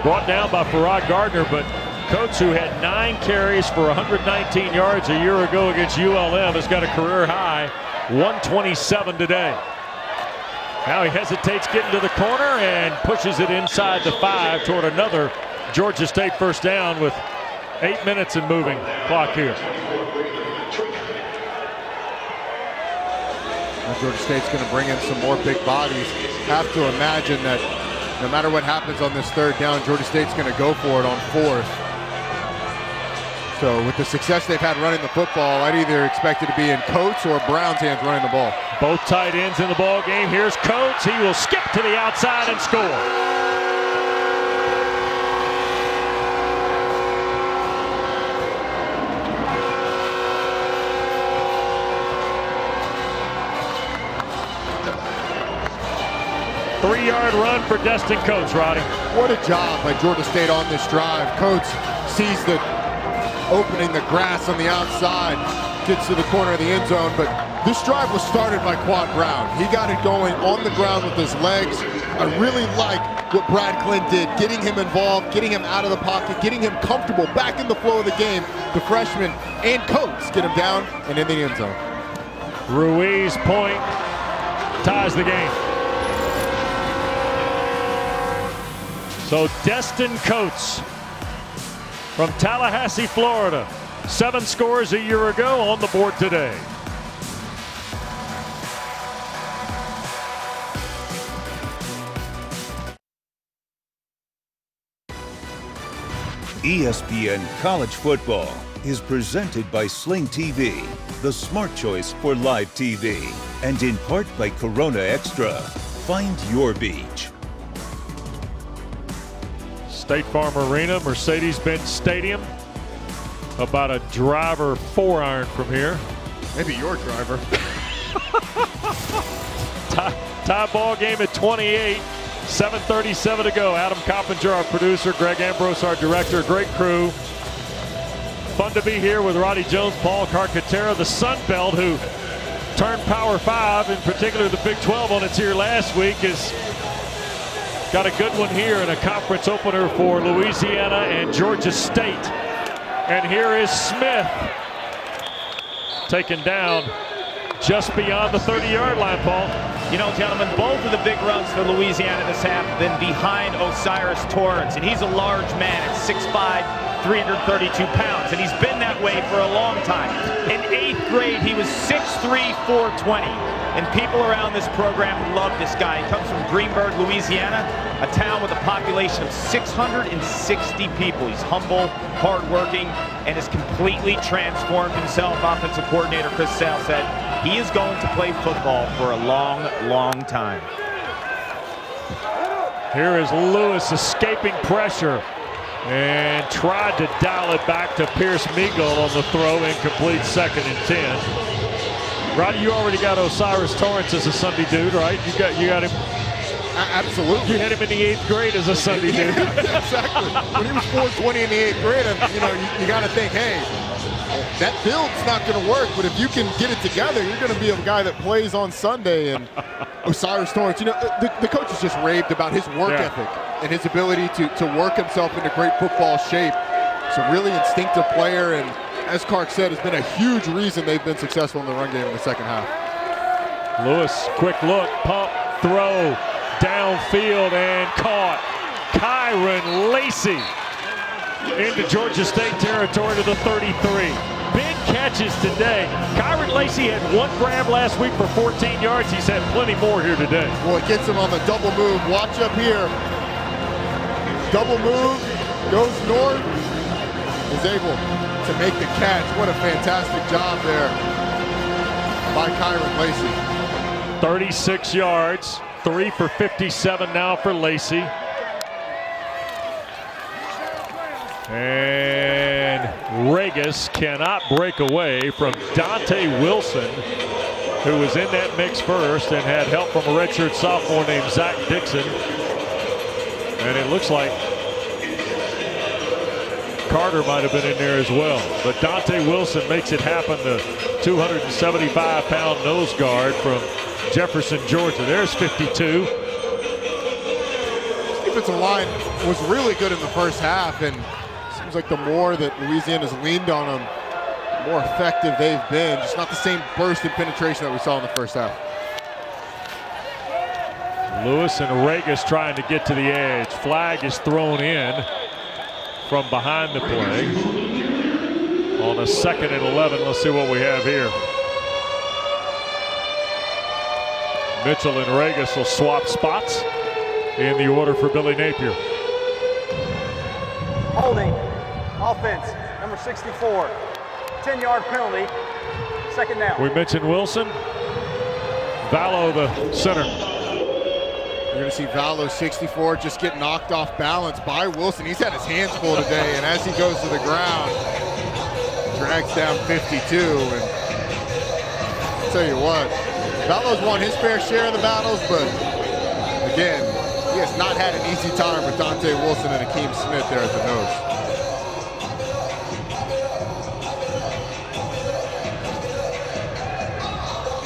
brought down by Farrad Gardner, but Coates, who had 9 carries for 119 yards a year ago against ULM, has got a career high 127 today. Now he hesitates getting to the corner and pushes it inside the 5 toward another Georgia State first down with 8 minutes and moving clock here. Now Georgia State's going to bring in some more big bodies. Have to imagine that no matter what happens on this 3rd down, Georgia State's going to go for it on 4th. So with the success they've had running the football, I'd either expect it to be in Coates or Brown's hands running the ball. Both tight ends in the ball game. Here's Coates. He will skip to the outside and score. Three-yard run for Destin Coates, Roddy. What a job by Georgia State on this drive. Coates sees the opening, the grass on the outside, gets to the corner of the end zone, but this drive was started by Quad Brown. He got it going on the ground with his legs. I really like what Brad Clint did, getting him involved, getting him out of the pocket, getting him comfortable, back in the flow of the game. The freshman and Coates get him down and in the end zone. Ruiz point ties the game. So Destin Coates from Tallahassee, Florida. 7 scores a year ago on the board today. ESPN College Football is presented by Sling TV, the smart choice for live TV, and in part by Corona Extra. Find your beach. State Farm Arena, Mercedes-Benz Stadium. About a driver 4-iron from here. Maybe your driver. Tie ball game at 28. 7:37 to go. Adam Coppinger, our producer. Greg Ambrose, our director. Great crew. Fun to be here with Roddy Jones, Paul Carcaterra, the Sun Belt, who turned Power 5, in particular the Big 12 on its ear last week, is got a good one here in a conference opener for Louisiana and Georgia State. And here is Smith, taken down just beyond the 30-yard line, Paul. You know, gentlemen, both of the big runs for Louisiana this half have been behind Osiris Torrance, and he's a large man at 6'5", 332 pounds, and he's been that way for a long time. In 8th grade, he was 6'3", 420, and people around this program love this guy. He comes from Greenburgh, Louisiana, a town with a population of 660 people. He's humble, hardworking, and has completely transformed himself. Offensive coordinator Chris Sale said he is going to play football for a long, long time. Here is Lewis escaping pressure and tried to dial it back to Pierce Meagle on the throw. Incomplete, 2nd and 10. Roddy, you already got Osiris Torrance as a Sunday dude, right? You got him. Absolutely. You had him in the 8th grade as a Sunday dude. Exactly. When he was 420 in the 8th grade, you got to think, hey, that build's not going to work, but if you can get it together, you're going to be a guy that plays on Sunday. And Osiris Torrance, the coaches just raved about his work ethic and his ability to work himself into great football shape. It's a really instinctive player, and as Clark said, has been a huge reason they've been successful in the run game in the second half. Lewis, quick look, pump, throw, downfield, and caught. Kyron Lacey into Georgia State territory to the 33. Big catches today. Kyron Lacey had 1 grab last week for 14 yards. He's had plenty more here today. Well, it gets him on the double move. Watch up here. Double move, goes north, is able to make the catch. What a fantastic job there by Kyron Lacey. 36 yards, 3 for 57 now for Lacey. And Regis cannot break away from Dante Wilson, who was in that mix first and had help from a redshirt sophomore named Zach Dixon. And it looks like Carter might have been in there as well. But Dante Wilson makes it happen, the 275-pound nose guard from Jefferson, Georgia. There's 52. Defensive line was really good in the first half, and seems like the more that Louisiana's leaned on them, the more effective they've been. Just not the same burst and penetration that we saw in the first half. Lewis and Regis trying to get to the edge. Flag is thrown in from behind the play on a 2nd and 11. Let's see what we have here. Mitchell and Regis will swap spots in the order for Billy Napier. Holding, offense, number 64. 10-yard penalty, 2nd down. We mentioned Wilson. Vallow, the center. You're going to see Vallow, 64, just get knocked off balance by Wilson. He's had his hands full today, and as he goes to the ground, drags down 52. And I'll tell you what, Vallow's won his fair share of the battles, but again, he has not had an easy time with Dante Wilson and Akeem Smith there at the nose.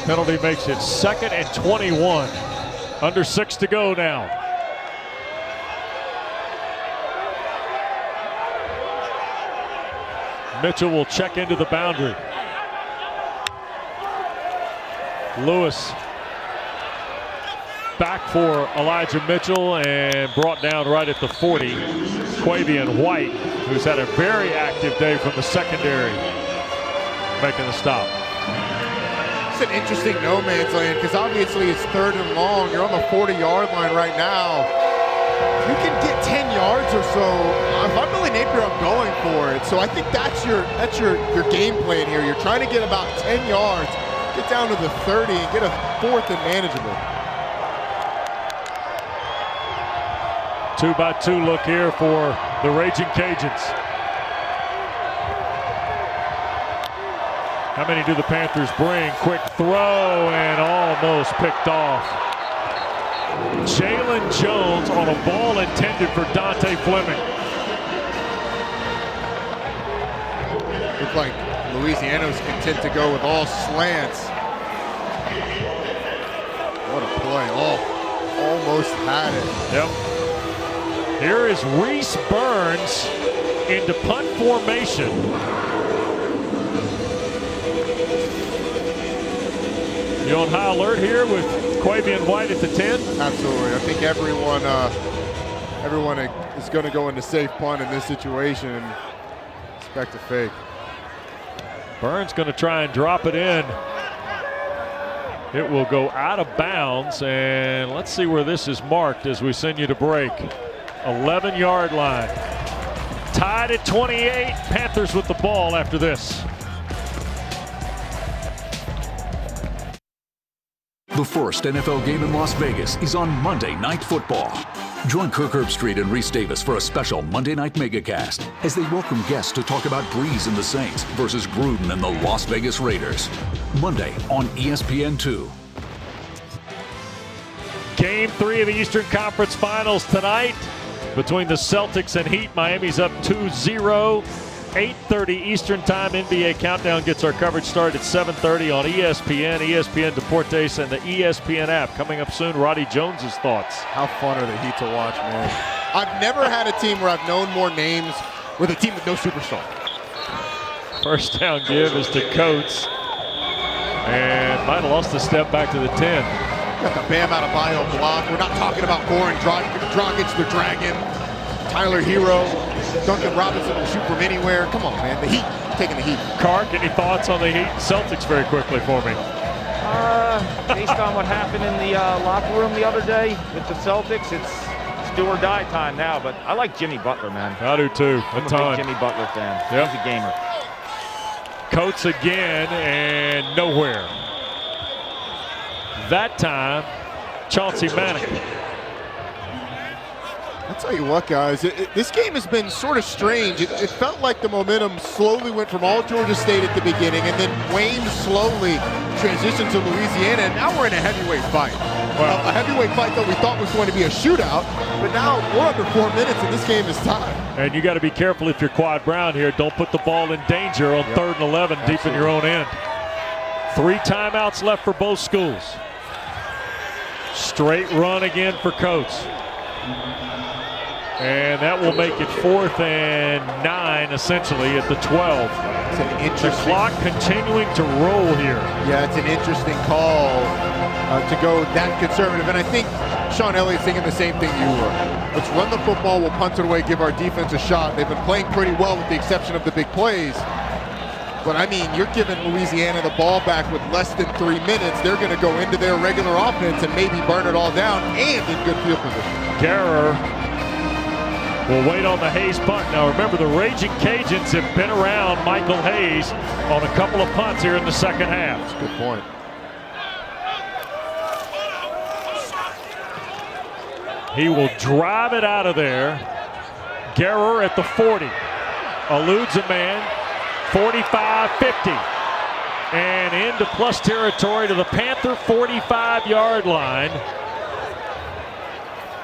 Penalty makes it 2nd and 21. Under 6 to go now. Mitchell will check into the boundary. Lewis back for Elijah Mitchell and brought down right at the 40. Quavian White, who's had a very active day from the secondary, making the stop. It's an interesting no man's land because obviously it's 3rd and long. You're on the 40-yard line right now. If you can get 10 yards or so, if I'm Billy Napier, I'm going for it. So I think that's your game plan here. You're trying to get about 10 yards, get down to the 30, and get a 4th and manageable. 2-by-2 look here for the Raging Cajuns. How many do the Panthers bring? Quick throw and almost picked off. Jalen Jones on a ball intended for Dante Fleming. Looks like Louisiana was content to go with all slants. What a play. Almost had it. Yep. Here is Reese Burns into punt formation. You on high alert here with Quavian White at the 10? Absolutely. I think everyone is going to go into safe punt in this situation. Expect a fake. Burns going to try and drop it in. It will go out of bounds, and let's see where this is marked as we send you to break. 11-yard line. Tied at 28. Panthers with the ball after this. The first NFL game in Las Vegas is on Monday Night Football. Join Kirk Herbstreit and Reese Davis for a special Monday Night Megacast as they welcome guests to talk about Breeze and the Saints versus Gruden and the Las Vegas Raiders. Monday on ESPN2. Game 3 of the Eastern Conference Finals tonight between the Celtics and Heat. Miami's up 2-0. 8:30 Eastern Time. NBA Countdown gets our coverage started at 7:30 on ESPN, ESPN Deportes, and the ESPN app. Coming up soon, Roddy Jones's thoughts. How fun are the Heat to watch, man? I've never had a team where I've known more names with a team with no superstar. First down give is to Coates. And might have lost a step back to the 10. Got the Bam out of bio block. We're not talking about boring Dragic, the Dragon, Tyler Hero. Duncan Robinson will shoot from anywhere. Come on, man. The Heat taking the Heat. Clark, any thoughts on the Heat Celtics very quickly for me? Based on what happened in the locker room the other day with the Celtics, it's do or die time now. But I like Jimmy Butler, man. I do too. I'm a big Jimmy Butler fan. Yep. He's a gamer. Coates again and nowhere. That time, Chauncey Manning. I'll tell you what, guys, this game has been sort of strange. It felt like the momentum slowly went from all Georgia State at the beginning and then waned slowly, transitioned to Louisiana, and now we're in a heavyweight fight. Well, a heavyweight fight that we thought was going to be a shootout, but now we're under 4 minutes and this game is tied. And you got to be careful if you're Quad Brown here. Don't put the ball in danger on 3rd and 11 deep in your own end. 3 timeouts left for both schools. Straight run again for Coates. And that will make it 4th and 9, essentially, at the 12. It's an interesting. The clock continuing to roll here. Yeah, it's an interesting call to go that conservative. And I think Sean Elliott's thinking the same thing you were. Let's run the football, we'll punt it away, give our defense a shot. They've been playing pretty well with the exception of the big plays. But, I mean, you're giving Louisiana the ball back with less than 3 minutes. They're going to go into their regular offense and maybe burn it all down and in good field position. Guerrer will wait on the Hayes punt. Now remember, the Raging Cajuns have been around Michael Hayes on a couple of punts here in the second half. That's a good point. He will drive it out of there. Guerrer at the 40. Eludes a man. 45-50. And into plus territory to the Panther 45-yard line.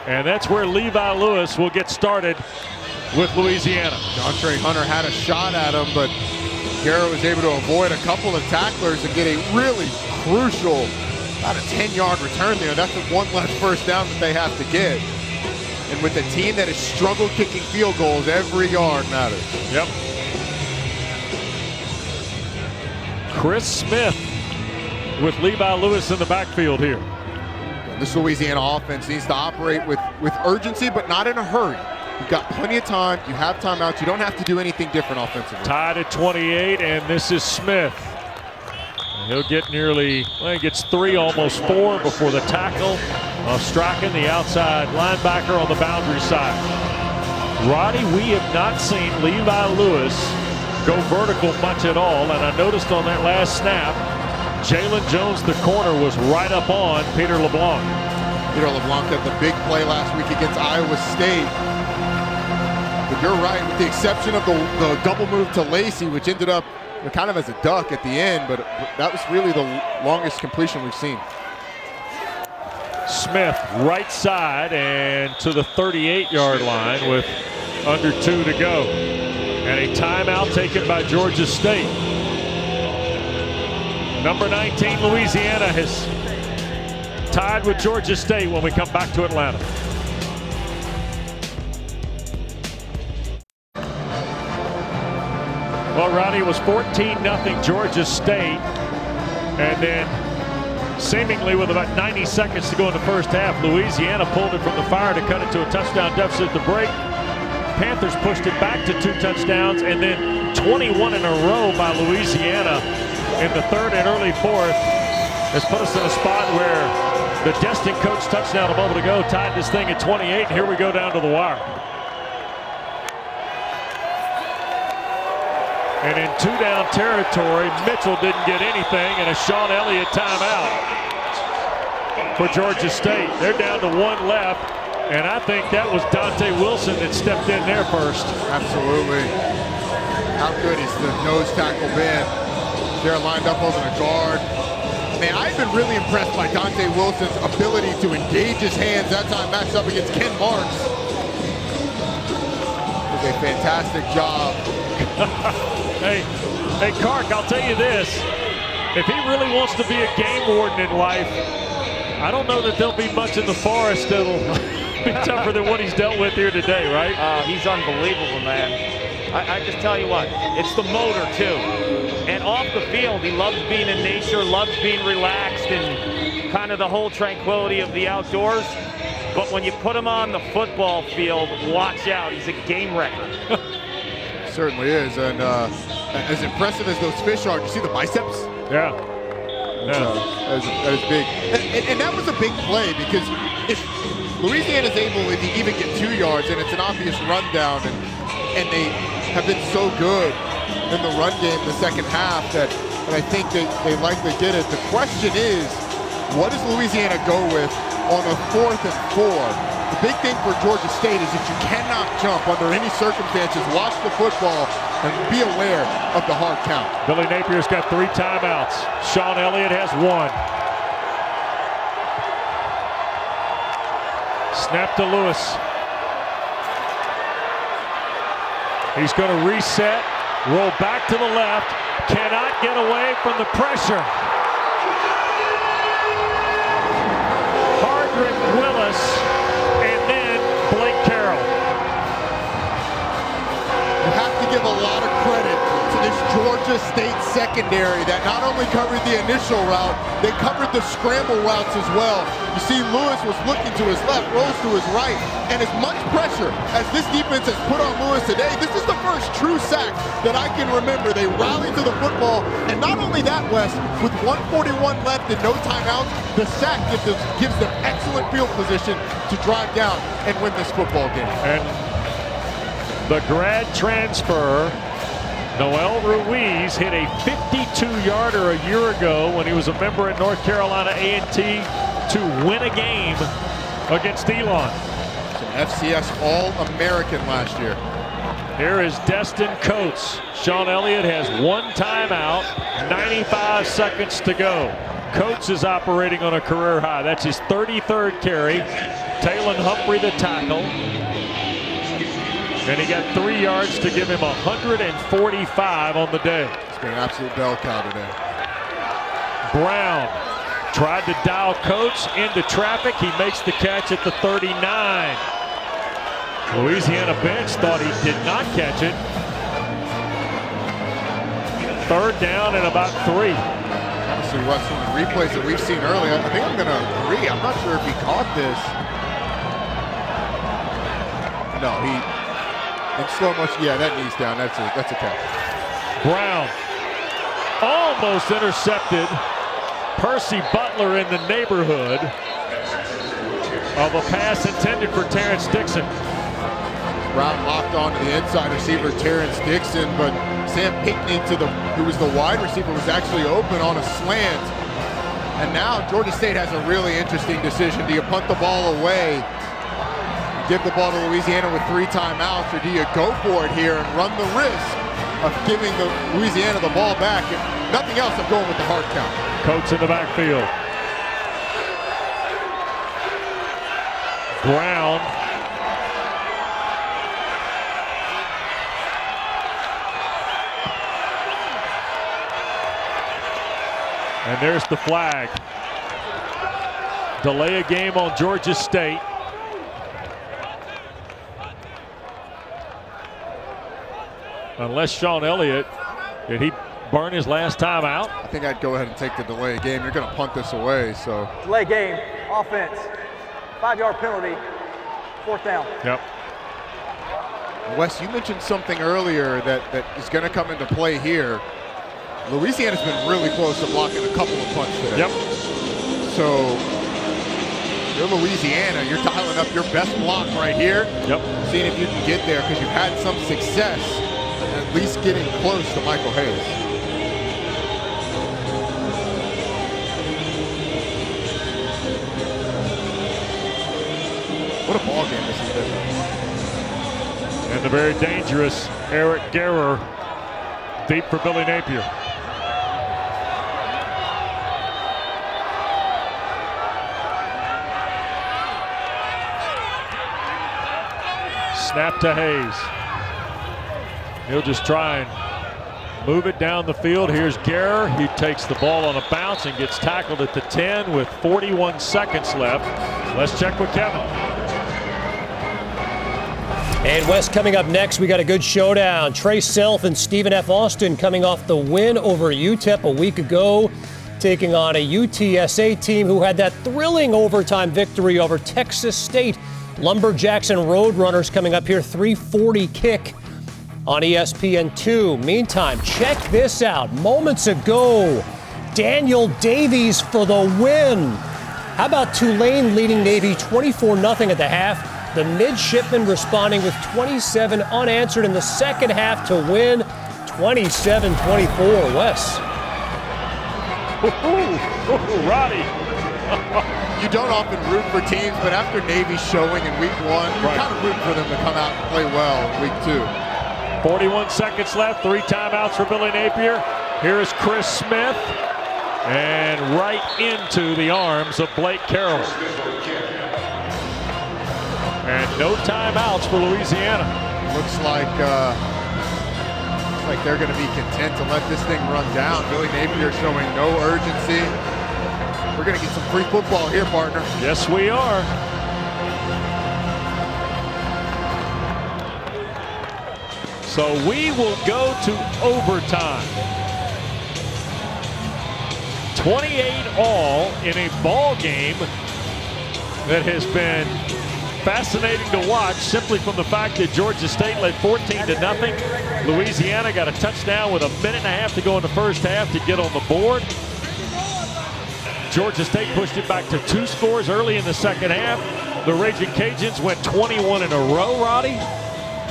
And that's where Levi Lewis will get started with Louisiana. Dontre Hunter had a shot at him, but Guerra was able to avoid a couple of tacklers and get a really crucial, about a 10-yard return there. That's the one less first down that they have to get. And with a team that has struggled kicking field goals, every yard matters. Yep. Chris Smith with Levi Lewis in the backfield here. This Louisiana offense needs to operate with urgency, but not in a hurry. You've got plenty of time. You have timeouts. You don't have to do anything different offensively. Tied at 28, and this is Smith. He'll get nearly, well, he gets 3, almost 4 before the tackle of Strachan, the outside linebacker on the boundary side. Roddy, we have not seen Levi Lewis go vertical much at all, and I noticed on that last snap, Jalen Jones, the corner, was right up on Peter LeBlanc. Peter LeBlanc had the big play last week against Iowa State. But you're right, with the exception of the double move to Lacey, which ended up kind of as a duck at the end, but that was really the longest completion we've seen. Smith, right side, and to the 38-yard line with under 2 to go. And a timeout taken by Georgia State. Number 19, Louisiana, has tied with Georgia State when we come back to Atlanta. Well, Rodney, it was 14-0 Georgia State. And then seemingly with about 90 seconds to go in the first half, Louisiana pulled it from the fire to cut it to a touchdown deficit at the break. Panthers pushed it back to 2 touchdowns and then 21 in a row by Louisiana in the third and early fourth has put us in a spot where the Destin Coates touchdown a moment ago tied this thing at 28, and here we go down to the wire. And in two-down territory, Mitchell didn't get anything, and a Sean Elliott timeout for Georgia State. They're down to one left, and I think that was Dante Wilson that stepped in there first. Absolutely. How good is the nose tackle been? They're lined up over the guard. Man, I've been really impressed by Dante Wilson's ability to engage his hands. That time matched up against Ken Marks. Did a fantastic job. Hey, Kark, I'll tell you this. If he really wants to be a game warden in life, I don't know that there'll be much in the forest that'll be tougher than what he's dealt with here today, right? He's unbelievable, man. I just tell you what, it's the motor, too. And off the field, he loves being in nature, loves being relaxed, and kind of the whole tranquility of the outdoors. But when you put him on the football field, watch out. He's a game wrecker. Certainly is. And as impressive as those fish are, you see the biceps? Yeah. That is big. And that was a big play, because if Louisiana's able to even get 2 yards, and it's an obvious rundown, and they have been so good in the run game in the second half that I think they likely did it. The question is, what does Louisiana go with on a 4th and 4? The big thing for Georgia State is that you cannot jump under any circumstances. Watch the football and be aware of the hard count. Billy Napier's got 3 timeouts. Sean Elliott has 1. Snap to Lewis. He's going to reset, roll back to the left, cannot get away from the pressure. Hardrick Willis, and then Blake Carroll. You have to give a lot of credit to this Georgia State secondary that not only covered the initial route, they covered the scramble routes as well. You see Lewis was looking to his left, Rose to his right, and as much pressure as this defense has put on Lewis today, this is the first true sack that I can remember. They rallied to the football, and not only that, Wes, with 1:41 left and no timeouts, the sack gives them excellent field position to drive down and win this football game. And the grad transfer, Noel Ruiz, hit a 52-yarder a year ago when he was a member at North Carolina A&T to win a game against Elon. It's an FCS All-American last year. Here is Destin Coates. Sean Elliott has 1 timeout, 95 seconds to go. Coates is operating on a career high. That's his 33rd carry. Taylon Humphrey the tackle. And he got 3 yards to give him 145 on the day. It's been an absolute bell cow today. Brown tried to dial Coates into traffic. He makes the catch at the 39. Louisiana bench thought he did not catch it. 3rd down and about 3. Honestly, Wes, from the replays that we've seen earlier, I think I'm going to agree. I'm not sure if he caught this. No, in slow motion, yeah, that knee's down. That's a catch. Brown almost intercepted. Percy Butler in the neighborhood of a pass intended for Terrence Dixon. Brown locked onto the inside receiver, Terrence Dixon, but Sam Pinckney, who was the wide receiver, was actually open on a slant. And now Georgia State has a really interesting decision. Do you punt the ball away, give the ball to Louisiana with 3 timeouts, or do you go for it here and run the risk of giving Louisiana the ball back? If nothing else, I'm going with the hard count. Coates in the backfield. Brown. And there's the flag. Delay a game on Georgia State. Unless Sean Elliott, did he burn his last time out? I think I'd go ahead and take the delay game. You're going to punt this away, so. Delay game, offense, 5-yard penalty, 4th down. Yep. Wes, you mentioned something earlier that is going to come into play here. Louisiana's been really close to blocking a couple of punts today. Yep. So you're Louisiana, you're dialing up your best block right here. Yep. Seeing if you can get there because you've had some success at least getting close to Michael Hayes. What a ball game this has been. And the very dangerous Eric Guerrer deep for Billy Napier. Snap to Hayes. He'll just try and move it down the field. Here's Guerrer. He takes the ball on a bounce and gets tackled at the 10 with 41 seconds left. Let's check with Kevin. And Wes, coming up next, we got a good showdown. Trey Self and Stephen F. Austin coming off the win over UTEP a week ago, taking on a UTSA team who had that thrilling overtime victory over Texas State. Lumberjacks and Roadrunners coming up here, 3:40 kick on ESPN2. Meantime, check this out. Moments ago, Daniel Davies for the win. How about Tulane leading Navy 24-0 at the half? The midshipmen responding with 27 unanswered in the second half to win 27-24. Wes. Roddy. You don't often root for teams, but after Navy's showing in week 1, you kind of root for them to come out and play well in week 2. 41 seconds left, 3 timeouts for Billy Napier. Here is Chris Smith, and right into the arms of Blake Carroll. And no timeouts for Louisiana. Looks like they're going to be content to let this thing run down. Billy Napier showing no urgency. We're going to get some free football here, partner. Yes, we are. So we will go to overtime. 28-all in a ball game that has been fascinating to watch simply from the fact that Georgia State led 14-0. Louisiana got a touchdown with a minute and a half to go in the first half to get on the board. Georgia State pushed it back to 2 scores early in the second half. The Raging Cajuns went 21 in a row, Roddy.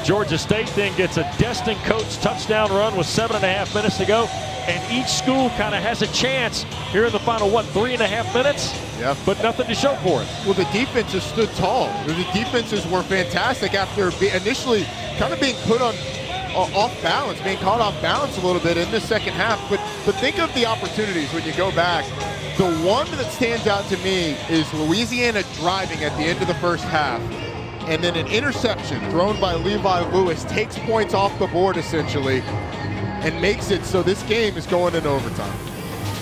Georgia State then gets a Destin Coates touchdown run with 7.5 minutes to go. And each school kind of has a chance here in the final, 3.5 minutes? Yeah. But nothing to show for it. Well, the defenses stood tall. The defenses were fantastic after initially kind of being put on off balance, being caught off balance a little bit in the second half. But think of the opportunities when you go back. The one that stands out to me is Louisiana driving at the end of the first half, and then an interception thrown by Levi Lewis takes points off the board essentially and makes it so this game is going into overtime.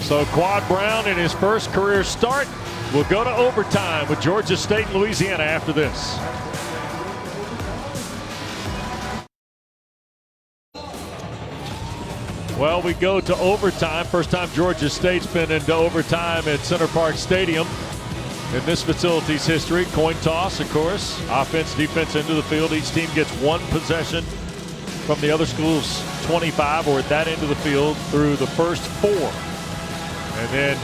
So Quad Brown in his first career start will go to overtime with Georgia State and Louisiana after this. Well, we go to overtime. First time Georgia State's been into overtime at Center Park Stadium in this facility's history. Coin toss, of course. Offense, defense into the field. Each team gets 1 possession from the other school's 25 or at that end of the field through the first 4. And then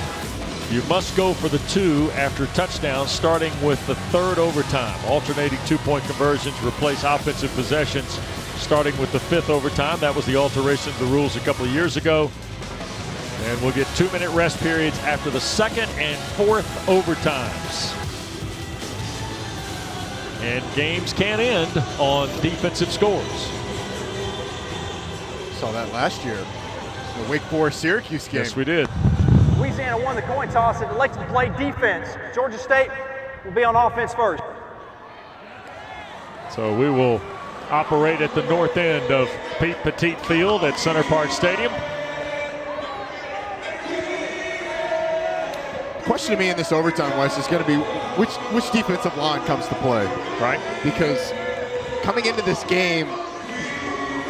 you must go for the 2 after touchdowns, starting with the 3rd overtime. Alternating 2-point conversions replace offensive possessions, starting with the 5th overtime. That was the alteration of the rules a couple of years ago. And we'll get 2-minute rest periods after the 2nd and 4th overtimes. And games can end on defensive scores. Saw that last year. The Wake Forest-Syracuse game. Yes, we did. Louisiana won the coin toss and elected to play defense. Georgia State will be on offense first. So we will operate at the north end of Pete Petit Field at Center Park Stadium. Question to me in this overtime, Wes, is going to be which defensive line comes to play. Right. Because coming into this game,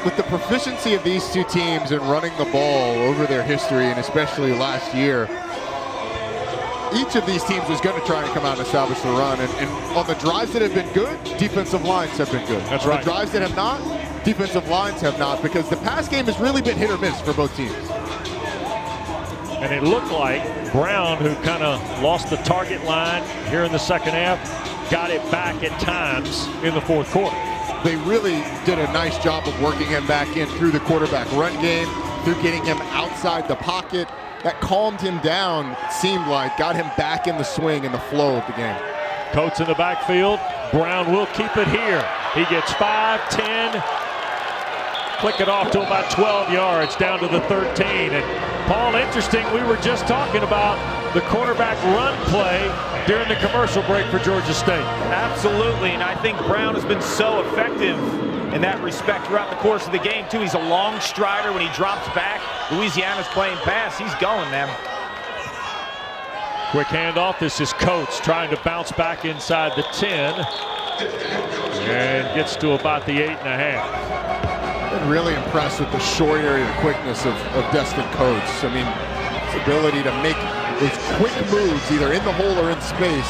with the proficiency of these two teams in running the ball over their history, and especially last year, each of these teams is going to try and come out and establish the run. And on the drives that have been good, defensive lines have been good. That's on right. the drives that have not, defensive lines have not, because the pass game has really been hit or miss for both teams. And it looked like Brown, who kind of lost the target line here in the second half, got it back at times in the fourth quarter. They really did a nice job of working him back in through the quarterback run game, through getting him outside the pocket. That calmed him down, it seemed like, got him back in the swing and the flow of the game. Coates in the backfield. Brown will keep it here. He gets 5, 10. Flick it off to about 12 yards, down to the 13. And Paul, interesting, we were just talking about the quarterback run play during the commercial break for Georgia State. Absolutely, and I think Brown has been so effective in that respect throughout the course of the game, too. He's a long strider when he drops back. Louisiana's playing pass. He's going, man. Quick handoff. This is Coates trying to bounce back inside the 10 and gets to about the 8.5. Been really impressed with the short area quickness of Destin Coates. I mean, his ability to make those quick moves either in the hole or in space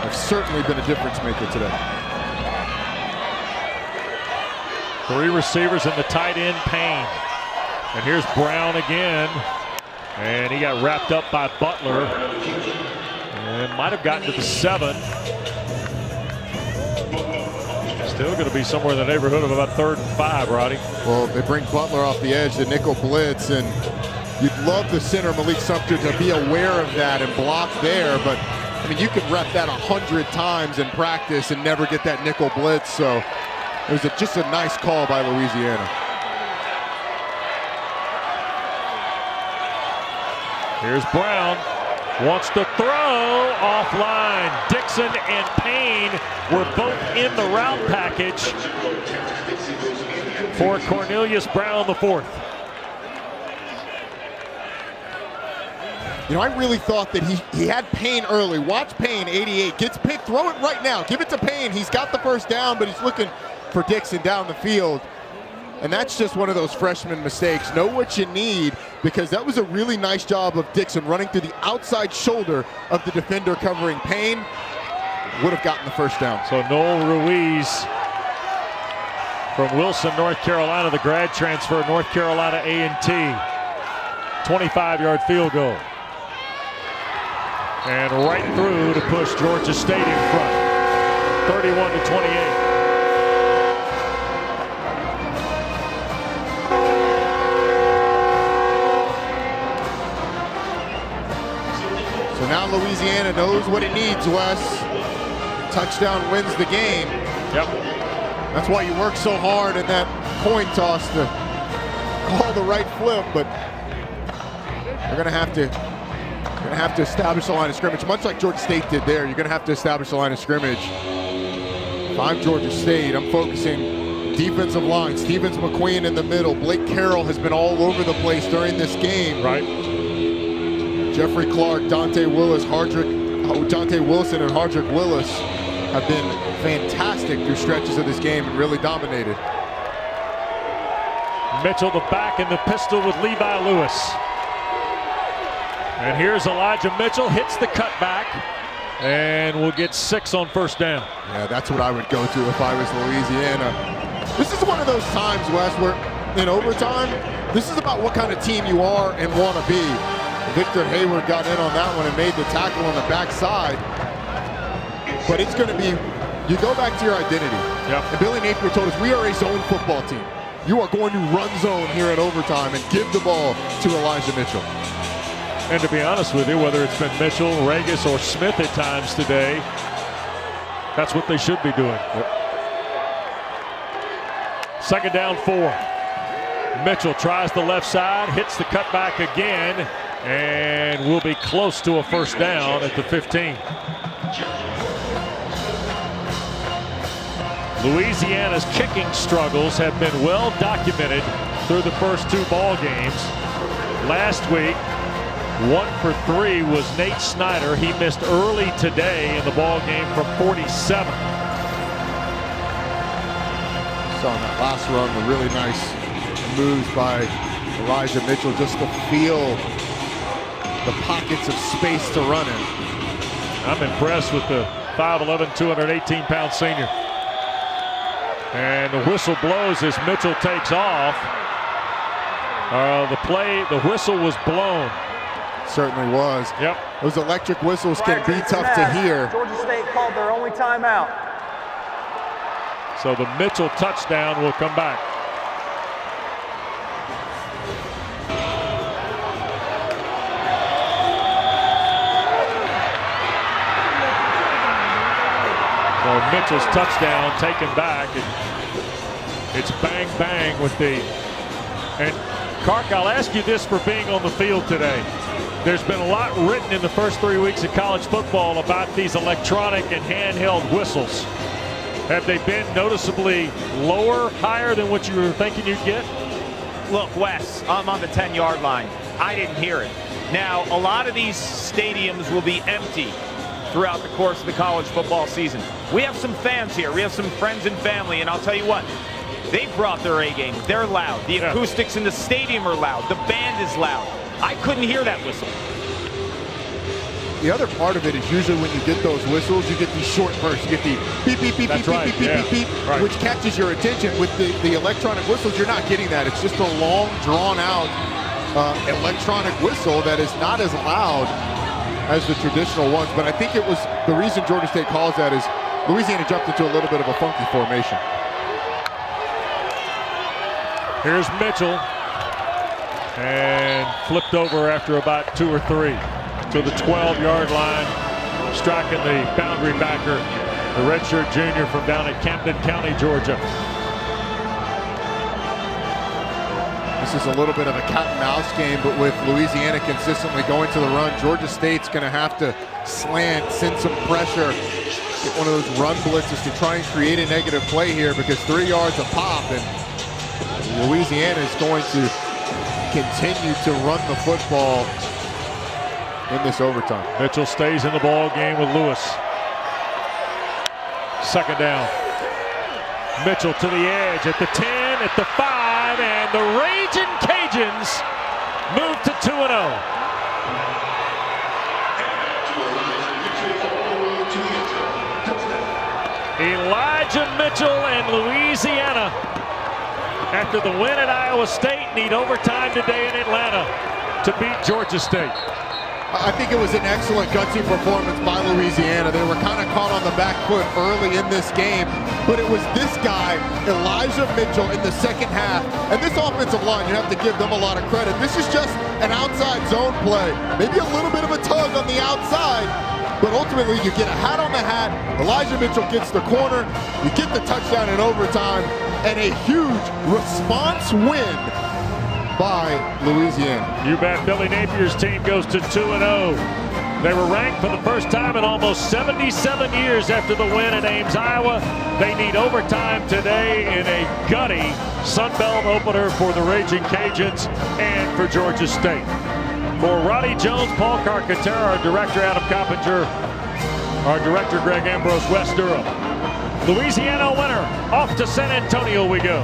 have certainly been a difference maker today. 3 receivers in the tight end, Payne. And here's Brown again. And he got wrapped up by Butler. And might have gotten to the 7. Still going to be somewhere in the neighborhood of about 3rd and 5, Roddy. Well, they bring Butler off the edge, the nickel blitz, and you'd love the center, Malik Sumter, to be aware of that and block there. But, I mean, you could rep that 100 times in practice and never get that nickel blitz. So it was just a nice call by Louisiana. Here's Brown. Wants to throw offline. Dixon and Payne were both in the route package for Cornelius Brown, the 4th. You know, I really thought that he had Payne early. Watch Payne, 88, gets picked, throw it right now. Give it to Payne. He's got the first down, but he's looking for Dixon down the field. And that's just one of those freshman mistakes. Know what you need, because that was a really nice job of Dixon running through the outside shoulder of the defender covering Payne. Would have gotten the first down. So Noel Ruiz from Wilson, North Carolina, the grad transfer, North Carolina A&T. 25-yard field goal. And right through to push Georgia State in front. 31-28. So now Louisiana knows what it needs, Wes. Touchdown wins the game. Yep. That's why you work so hard in that coin toss to call the right flip, but they're going to have to establish the line of scrimmage, much like Georgia State did there. You're going to have to establish the line of scrimmage. If I'm Georgia State, I'm focusing defensive line. Stevens McQueen in the middle. Blake Carroll has been all over the place during this game. Right. Jeffrey Clark, Dante Wilson, and Hardrick Willis have been fantastic through stretches of this game and really dominated. Mitchell the back in the pistol with Levi Lewis. And here's Elijah Mitchell, hits the cutback, and will get 6 on first down. Yeah, that's what I would go to if I was Louisiana. This is one of those times, Wes, where in overtime, this is about what kind of team you are and want to be. Victor Hayward got in on that one and made the tackle on the backside. But it's going to be, you go back to your identity. Yep. And Billy Napier told us, we are a zone football team. You are going to run zone here at overtime and give the ball to Elijah Mitchell. And to be honest with you, whether it's been Mitchell, Regis, or Smith at times today, that's what they should be doing. Yep. Second down 4. Mitchell tries the left side, hits the cutback again, and will be close to a first down at the 15. Louisiana's kicking struggles have been well documented through the first 2 ball games. Last week, 1 for 3 was Nate Snyder. He missed early today in the ball game from 47. Saw in that last run the really nice moves by Elijah Mitchell, just to feel the pockets of space to run in. I'm impressed with the 5'11", 218-pound senior. And the whistle blows as Mitchell takes off. The whistle was blown. Certainly was. Yep. Those electric whistles can be tough to hear. Georgia State called their only timeout. So the Mitchell touchdown will come back. So Mitchell's touchdown taken back. And it's bang bang with the. And Kark, I'll ask you this for being on the field today. There's been a lot written in the first 3 weeks of college football about these electronic and handheld whistles. Have they been noticeably lower, higher than what you were thinking you'd get? Look, Wes, I'm on the 10-yard line. I didn't hear it. Now, a lot of these stadiums will be empty throughout the course of the college football season. We have some fans here. We have some friends and family, and I'll tell you what, they brought their A game. They're loud. The acoustics in the stadium are loud. The band is loud. I couldn't hear that whistle. The other part of it is usually when you get those whistles, you get these short bursts. You get the beep, beep, beep, beep, beep, beep, beep, beep, which catches your attention. With the electronic whistles, you're not getting that. It's just a long, drawn-out electronic whistle that is not as loud as the traditional ones. But I think it was the reason Georgia State calls that is Louisiana jumped into a little bit of a funky formation. Here's Mitchell. And flipped over after about 2 or 3 to the 12-yard line, striking the boundary backer, the redshirt junior from down at Camden County, Georgia. This is a little bit of a cat and mouse game, but with Louisiana consistently going to the run, Georgia State's going to have to slant, send some pressure, get one of those run blitzes to try and create a negative play here, because 3 yards a pop, and Louisiana is going to continue to run the football in this overtime. Mitchell stays in the ball game with Lewis. Second down. Mitchell to the edge at the 10, at the 5, and the Ragin' Cajuns move to 2-0. Elijah Mitchell and Louisiana, after the win at Iowa State, need overtime today in Atlanta to beat Georgia State. I think it was an excellent gutsy performance by Louisiana. They were kind of caught on the back foot early in this game, but it was this guy, Elijah Mitchell, in the second half. And this offensive line, you have to give them a lot of credit. This is just an outside zone play. Maybe a little bit of a tug on the outside, but ultimately you get a hat on the hat. Elijah Mitchell gets the corner. You get the touchdown in overtime, and a huge response win by Louisiana. You bet. Billy Napier's team goes to 2-0. They were ranked for the first time in almost 77 years after the win at Ames, Iowa. They need overtime today in a gutty Sun Belt opener for the Ragin' Cajuns and for Georgia State. For Roddy Jones, Paul Carcaterra, our director Adam Coppinger, our director Greg Ambrose, Wes Durham. Louisiana winner. Off to San Antonio we go.